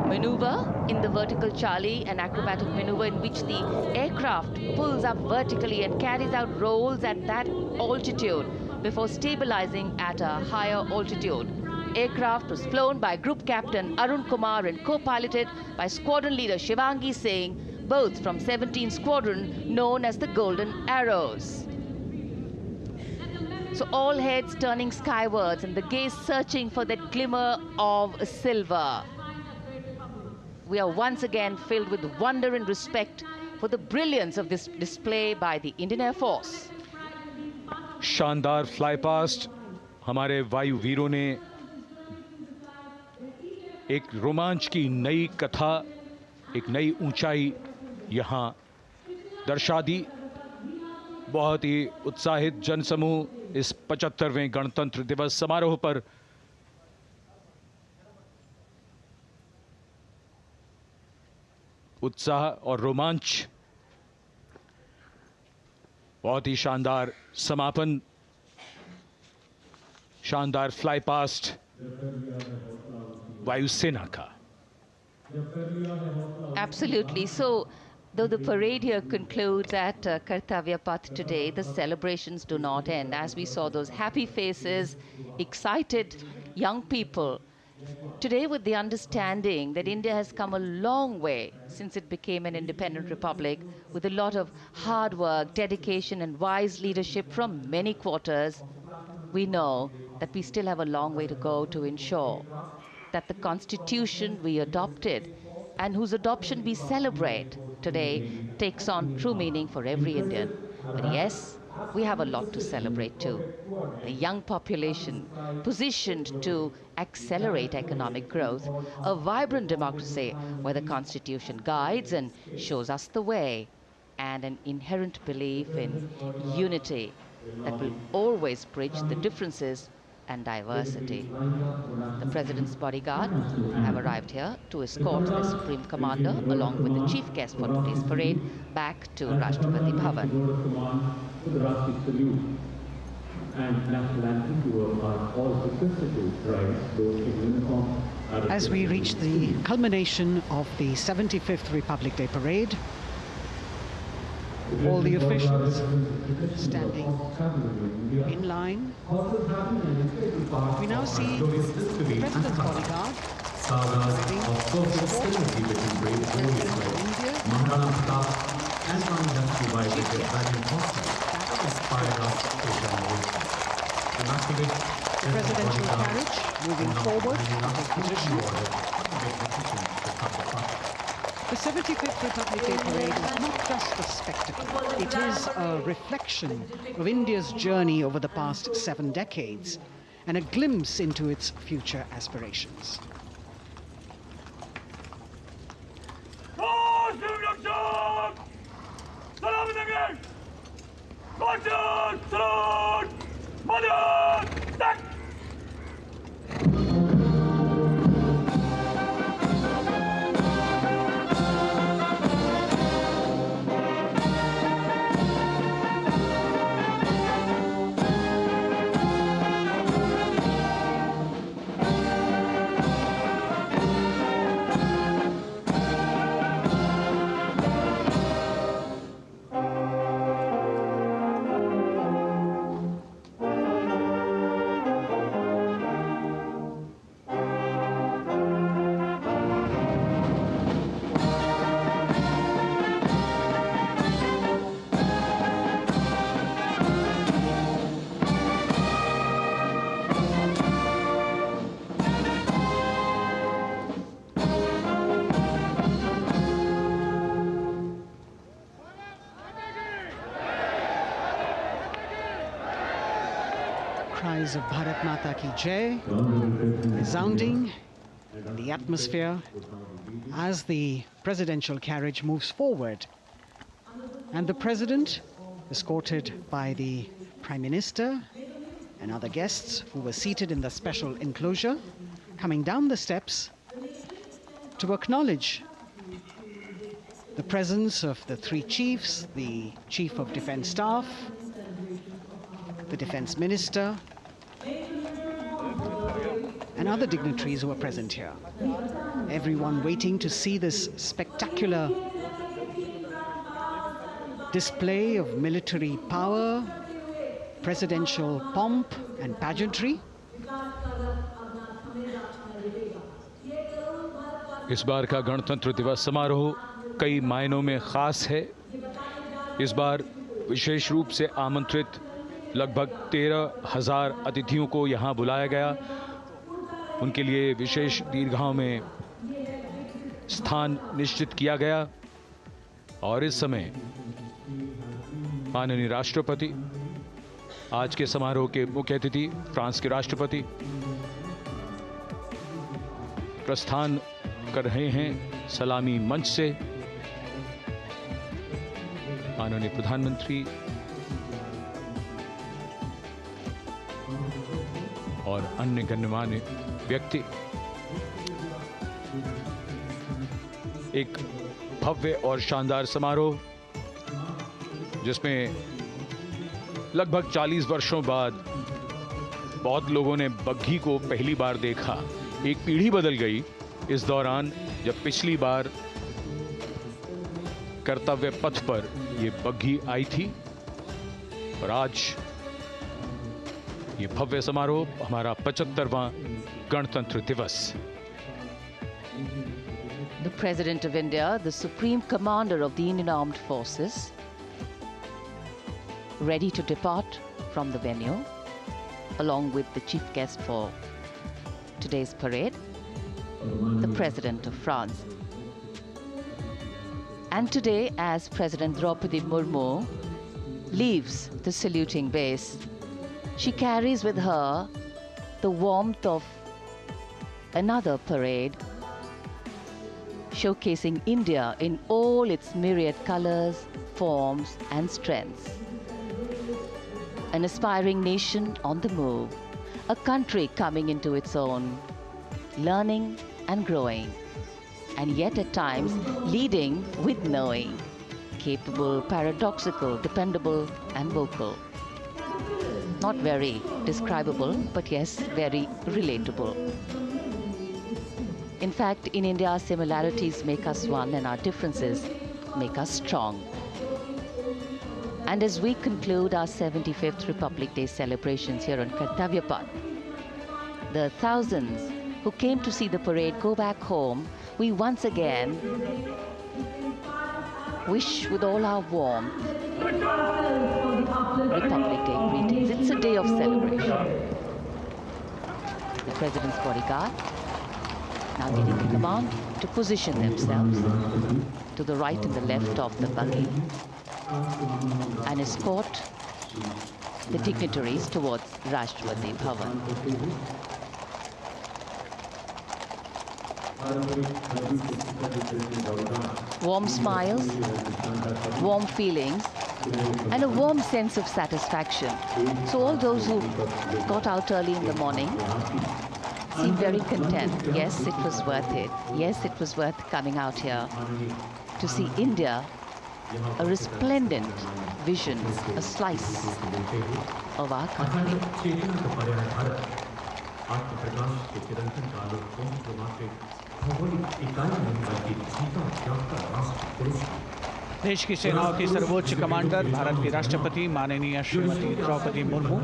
maneuver in the vertical Charlie, an acrobatic maneuver in which the aircraft pulls up vertically and carries out rolls at that altitude before stabilizing at a higher altitude. Aircraft was flown by Group Captain Arun Kumar and co-piloted by Squadron Leader Shivangi Singh, both from 17th Squadron known as the Golden Arrows. So all heads turning skywards and the gaze searching for that glimmer of silver. We are once again filled with wonder and respect for the brilliance of this display by the Indian Air Force. शानदार fly past हमारे वायु वीरों ने एक रोमांच की नई कथा, एक नई ऊंचाई यहां दर्शा दी। बहुत ही उत्साहित जनसमूह इस 75वें गणतंत्र दिवस समारोह पर उत्साह और रोमांच, बहुत ही शानदार समापन, शानदार फ्लाई पास्ट वायुसेना का। Absolutely. So, though the parade here concludes at Kartavya Path today, the celebrations do not end. As we saw those happy faces, excited young people, today with the understanding that India has come a long way since it became an independent republic, with a lot of hard work, dedication and wise leadership from many quarters, we know that we still have a long way to go to ensure that the constitution we adopted and whose adoption we celebrate today takes on true meaning for every Indian. But yes, we have a lot to celebrate too. A young population positioned to accelerate economic growth, a vibrant democracy where the constitution guides and shows us the way, and an inherent belief in unity that will always bridge the differences and diversity. The President's bodyguard have arrived here to escort the Supreme Commander along with the chief guest for today's parade back to Rashtrapati Bhavan. As we reach the culmination of the 75th Republic Day Parade, all the officials standing in line. We now see the President's bodyguard the presidential carriage moving forward to position. The 75th Republic Day Parade is not just a spectacle. It is a reflection of India's journey over the past 7 decades and a glimpse into its future aspirations. cries of Bharat Mata Ki Jai resounding in the atmosphere as the presidential carriage moves forward. And the president, escorted by the Prime Minister and other guests who were seated in the special enclosure, coming down the steps to acknowledge the presence of the three chiefs, the Chief of Defence Staff, the Defence Minister, and other dignitaries who are present here. Everyone waiting to see this spectacular display of military power, presidential pomp and pageantry. इस बार का गणतंत्र दिवस समारोह कई मायनों में खास है। इस बार विशेष रूप से आमंत्रित लगभग 13,000 अतिथियों को यहाँ बुलाया गया। उनके लिए विशेष दीर्घाओं में स्थान निश्चित किया गया और इस समय माननीय राष्ट्रपति, आज के समारोह के मुख्य अतिथि फ्रांस के राष्ट्रपति, प्रस्थान कर रहे हैं सलामी मंच से। माननीय प्रधानमंत्री और अन्य गण्यमान्य व्यक्ति एक भव्य और शानदार समारोह जिसमें लगभग 40 वर्षों बाद बहुत लोगों ने बग्घी को पहली बार देखा। एक पीढ़ी बदल गई इस दौरान, जब पिछली बार कर्तव्य पथ पर ये बग्घी आई थी और आज ये भव्य समारोह हमारा 75वां गणतंत्र दिवस। The President of India, the Supreme Commander of the Indian Armed Forces, ready to depart from the venue, along with the chief guest for today's parade, the President of France. And today, as President Draupadi Murmu leaves the saluting base, she carries with her the warmth of another parade, showcasing India in all its myriad colors, forms, and strengths. An aspiring nation on the move, a country coming into its own, learning and growing, and yet at times leading with knowing, capable, paradoxical, dependable, and vocal. Not very describable, but yes, very relatable. In fact, in India, similarities make us one and our differences make us strong. And as we conclude our 75th Republic Day celebrations here on Kartavya Path, the thousands who came to see the parade go back home, we once again wish with all our warmth Republic Day greetings. It's a day of celebration. The President's bodyguard now getting the command to position themselves to the right and the left of the buggy and escort the dignitaries towards Rashtrapati Bhavan. Warm smiles, warm feelings, and a warm sense of satisfaction. So all those who got out early in the morning seem very content. Yes, it was worth it. Yes, it was worth coming out here to see India, a resplendent vision, a slice of our country. देश की सेनाओं की सर्वोच्च commander Bharat की राष्ट्रपति माननीय श्रीमती द्रौपदी मुर्मू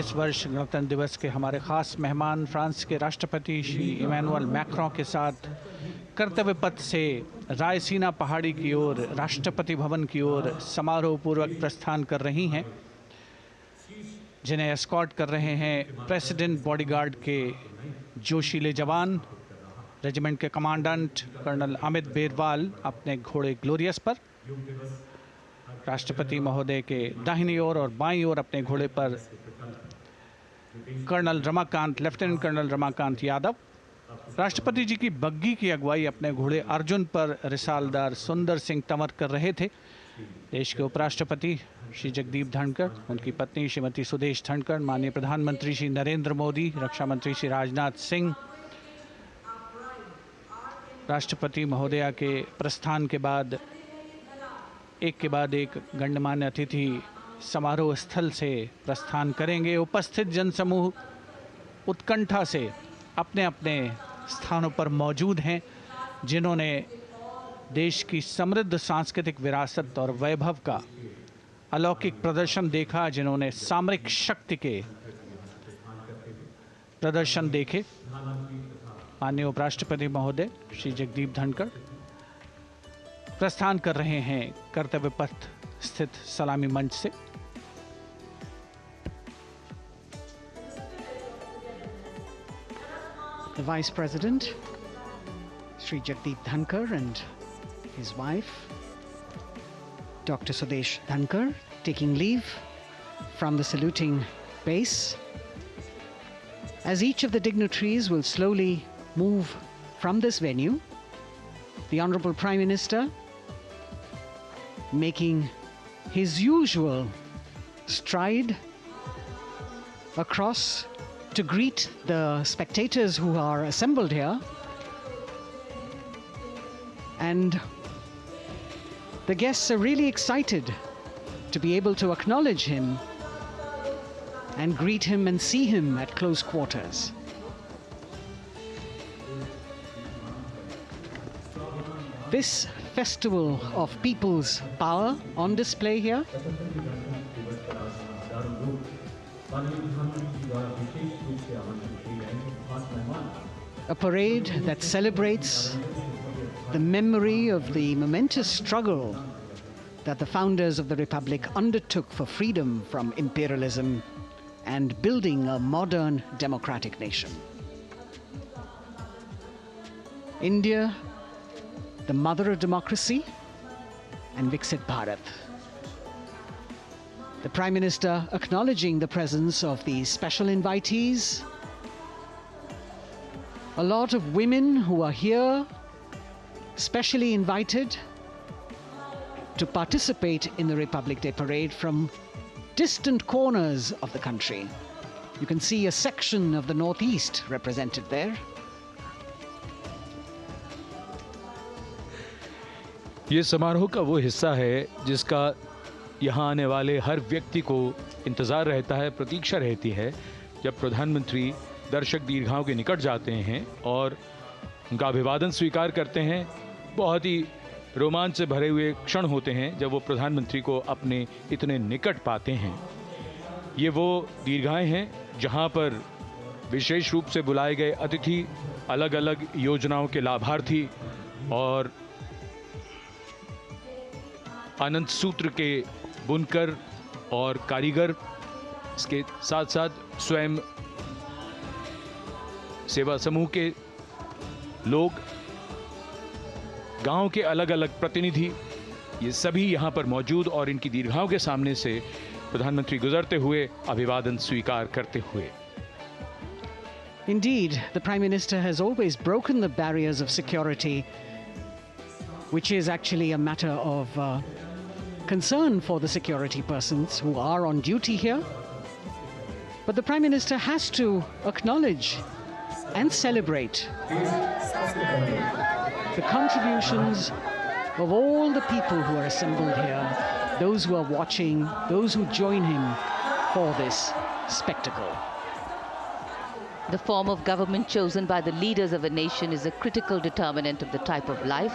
इस वर्ष गणतंत्र दिवस के हमारे खास मेहमान फ्रांस के राष्ट्रपति श्री इमैनुअल मैक्रों के साथ कर्तव्य पथ से रायसीना पहाड़ी की ओर राष्ट्रपति भवन की ओर समारोह पूर्वक प्रस्थान कर रही हैं, जिन्हें एस्कॉर्ट कर रहे हैं प्रेसिडेंट बॉडीगार्ड के जोशीले जवान, रेजिमेंट के कमांडेंट कर्नल अमित बेरवाल अपने घोड़े ग्लोरियस पर। राष्ट्रपति महोदय के दाहिनी ओर और बाईं ओर अपने घोड़े पर colonel Ramakant, lieutenant colonel Ramakant Yadav. राष्ट्रपति जी की बग्गी की अगुवाई अपने घोड़े अर्जुन पर रिसालदार सुंदर सिंह तंवर कर रहे थे। देश के उपराष्ट्रपति श्री जगदीप धनखड़, उनकी पत्नी श्रीमती सुदेश धनखड़, माननीय प्रधानमंत्री श्री नरेंद्र मोदी, रक्षा मंत्री श्री राजनाथ सिंह, राष्ट्रपति महोदया के प्रस्थान के बाद एक गण्यमान्य अतिथि समारोह स्थल से प्रस्थान करेंगे। उपस्थित जनसमूह उत्कंठा से अपने अपने स्थानों पर मौजूद हैं, जिन्होंने देश की समृद्ध सांस्कृतिक विरासत और वैभव का अलौकिक प्रदर्शन देखा, जिन्होंने सामरिक शक्ति के प्रदर्शन देखे। माननीय उपराष्ट्रपति महोदय श्री जगदीप धनखड़ प्रस्थान कर रहे हैं कर्तव्य पथ स्थित सलामी मंच से। The Vice President, Shri Jagdeep Dhankar, and his wife, Dr. Sudesh Dhankar, taking leave from the saluting base. As each of the dignitaries will slowly move from this venue, the Honorable Prime Minister making his usual stride across to greet the spectators who are assembled here. And the guests are really excited to be able to acknowledge him and greet him and see him at close quarters. This festival of people's power on display here a parade that celebrates the memory of the momentous struggle that the founders of the Republic undertook for freedom from imperialism and building a modern democratic nation. India, the mother of democracy, and Viksit Bharat. The Prime Minister acknowledging the presence of these special invitees, a lot of women who are here, specially invited to participate in the Republic Day Parade from distant corners of the country. You can see a section of the Northeast represented there. ये समारोह का वो हिस्सा है जिसका यहाँ आने वाले हर व्यक्ति को इंतज़ार रहता है, प्रतीक्षा रहती है जब प्रधानमंत्री दर्शक दीर्घाओं के निकट जाते हैं और उनका अभिवादन स्वीकार करते हैं। बहुत ही रोमांच से भरे हुए क्षण होते हैं जब वो प्रधानमंत्री को अपने इतने निकट पाते हैं। ये वो दीर्घाएं हैं जहाँ पर विशेष रूप से बुलाए गए अतिथि, अलग अलग योजनाओं के लाभार्थी और आनंद सूत्र के बुनकर और कारीगर, इसके साथ साथ स्वयं सेवा समूह के लोग, गांव के अलग अलग प्रतिनिधि, ये सभी यहाँ पर मौजूद और इनकी दीर्घाओं के सामने से प्रधानमंत्री गुजरते हुए अभिवादन स्वीकार करते हुए। Indeed, the Prime Minister has always broken the barriers of security, which is actually a matter of concern for the security persons who are on duty here. But the Prime Minister has to acknowledge and celebrate the contributions of all the people who are assembled here, those who are watching, those who join him for this spectacle. The form of government chosen by the leaders of a nation is a critical determinant of the type of life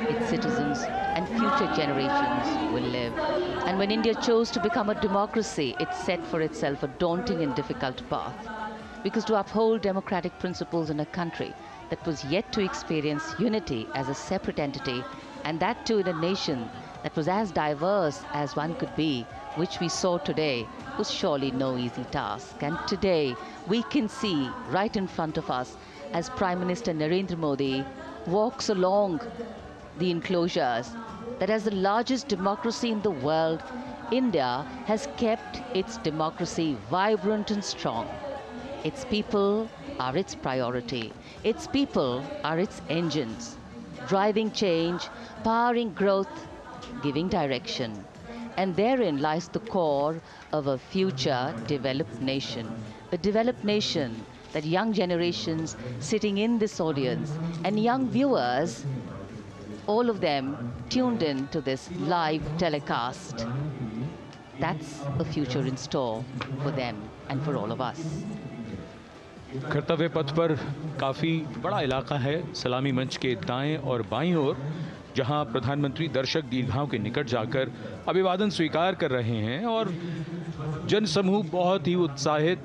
its citizens and future generations will live. And when India chose to become a democracy, it set for itself a daunting and difficult path. Because to uphold democratic principles in a country that was yet to experience unity as a separate entity, and that too in a nation that was as diverse as one could be, which we saw today, was surely no easy task. And today, we can see right in front of us as Prime Minister Narendra Modi walks along the enclosures that as the largest democracy in the world, India has kept its democracy vibrant and strong. Its people are its priority. Its people are its engines, driving change, powering growth, giving direction. And therein lies the core of a future developed nation. A developed nation that young generations sitting in this audience and young viewers, all of them tuned in to this live telecast. That's a future in store for them and for all of us. कर्तव्य पथ पर काफ़ी बड़ा इलाका है, सलामी मंच के दाएं और बाईं ओर, जहां प्रधानमंत्री दर्शक दीर्घाओं के निकट जाकर अभिवादन स्वीकार कर रहे हैं और जनसमूह बहुत ही उत्साहित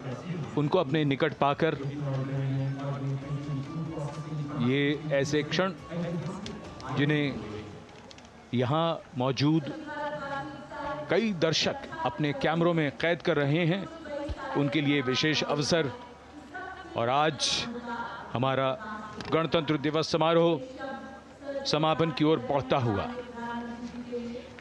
उनको अपने निकट पाकर। ये ऐसे क्षण जिन्हें यहाँ मौजूद कई दर्शक अपने कैमरों में कैद कर रहे हैं, उनके लिए विशेष अवसर। और आज हमारा गणतंत्र दिवस समारोह समापन की ओर बढ़ता हुआ।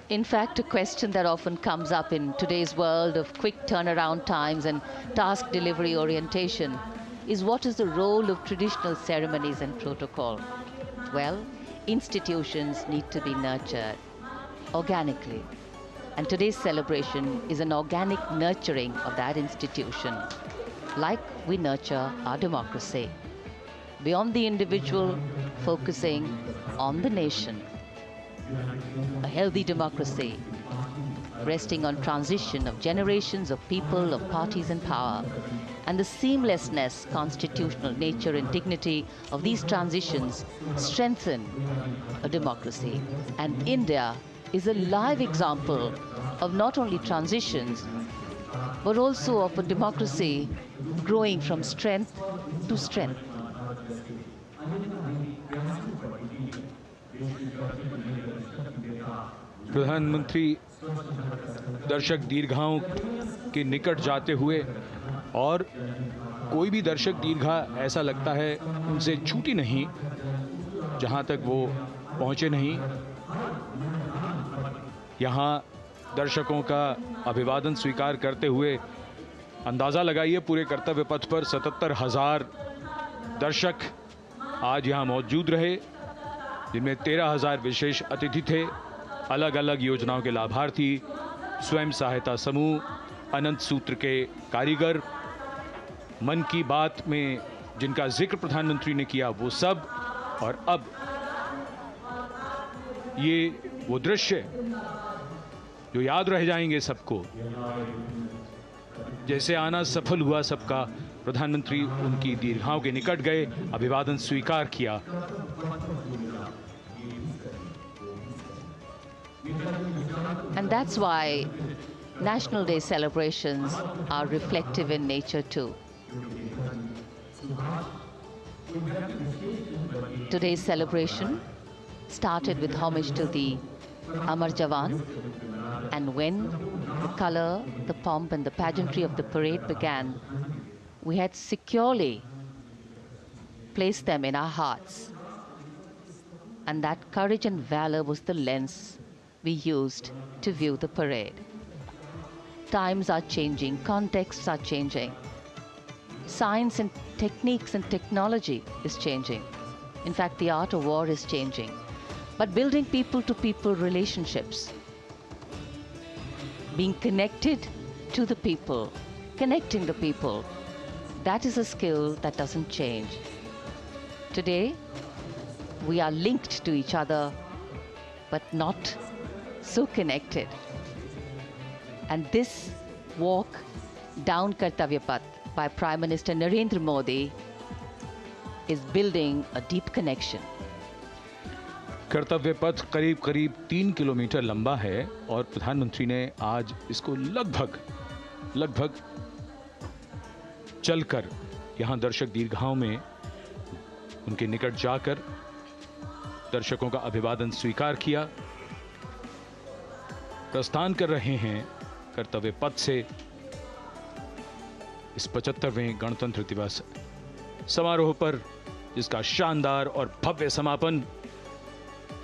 In fact, a question that often comes up in today's world of quick turnaround times and task delivery orientation is, what is the role of traditional ceremonies and protocol? Well, institutions need to be nurtured organically. And today's celebration is an organic nurturing of that institution, like we nurture our democracy. Beyond the individual, focusing on the nation. A healthy democracy, resting on transition of generations of people, of parties in power, and the seamlessness, constitutional nature and dignity of these transitions strengthen a democracy. And India is a live example of not only transitions, but also of a democracy growing from strength to strength. प्रधानमंत्री दर्शक दीर्घाओं के निकट जाते हुए, और कोई भी दर्शक दीर्घा ऐसा लगता है उनसे छूटी नहीं जहां तक वो पहुंचे नहीं। यहाँ दर्शकों का अभिवादन स्वीकार करते हुए अंदाज़ा लगाइए, पूरे कर्तव्य पथ पर 77,000 दर्शक आज यहाँ मौजूद रहे, जिनमें 13,000 विशेष अतिथि थे, अलग अलग योजनाओं के लाभार्थी, स्वयं सहायता समूह, अनंत सूत्र के कारीगर, मन की बात में जिनका जिक्र प्रधानमंत्री ने किया वो सब। और अब ये वो दृश्य जो याद रह जाएंगे सबको, जैसे आना सफल हुआ सबका, प्रधानमंत्री उनकी दीर्घाओं के निकट गए, अभिवादन स्वीकार किया। And that's why National Day celebrations are reflective in nature too. Today's celebration started with homage to the Amar Jawan, and when the color, the pomp and the pageantry of the parade began, we had securely placed them in our hearts. And that courage and valor was the lens we used to view the parade. Times are changing, contexts are changing. Science and techniques and technology is changing. In fact, the art of war is changing. But building people-to-people relationships, being connected to the people, connecting the people, that is a skill that doesn't change. Today, we are linked to each other, but not so connected. And this walk down Kartavya Path by Prime Minister Narendra Modi is building a deep connection. कर्तव्य पथ करीब करीब 3 kilometre लंबा है और प्रधानमंत्री ने आज इसको लगभग चलकर यहां दर्शक दीर्घाओं में उनके निकट जाकर दर्शकों का अभिवादन स्वीकार किया। प्रस्थान कर रहे हैं कर्तव्य पथ से इस 75वें गणतंत्र दिवस समारोह पर, जिसका शानदार और भव्य समापन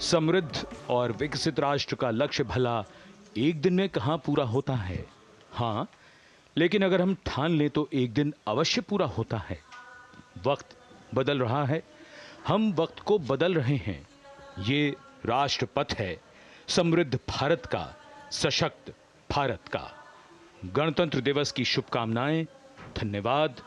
समृद्ध और विकसित राष्ट्र का लक्ष्य भला एक दिन में कहां पूरा होता है। हाँ, लेकिन अगर हम ठान लें तो एक दिन अवश्य पूरा होता है। वक्त बदल रहा है, हम वक्त को बदल रहे हैं। ये राष्ट्रपथ है समृद्ध भारत का, सशक्त भारत का। गणतंत्र दिवस की शुभकामनाएं। धन्यवाद।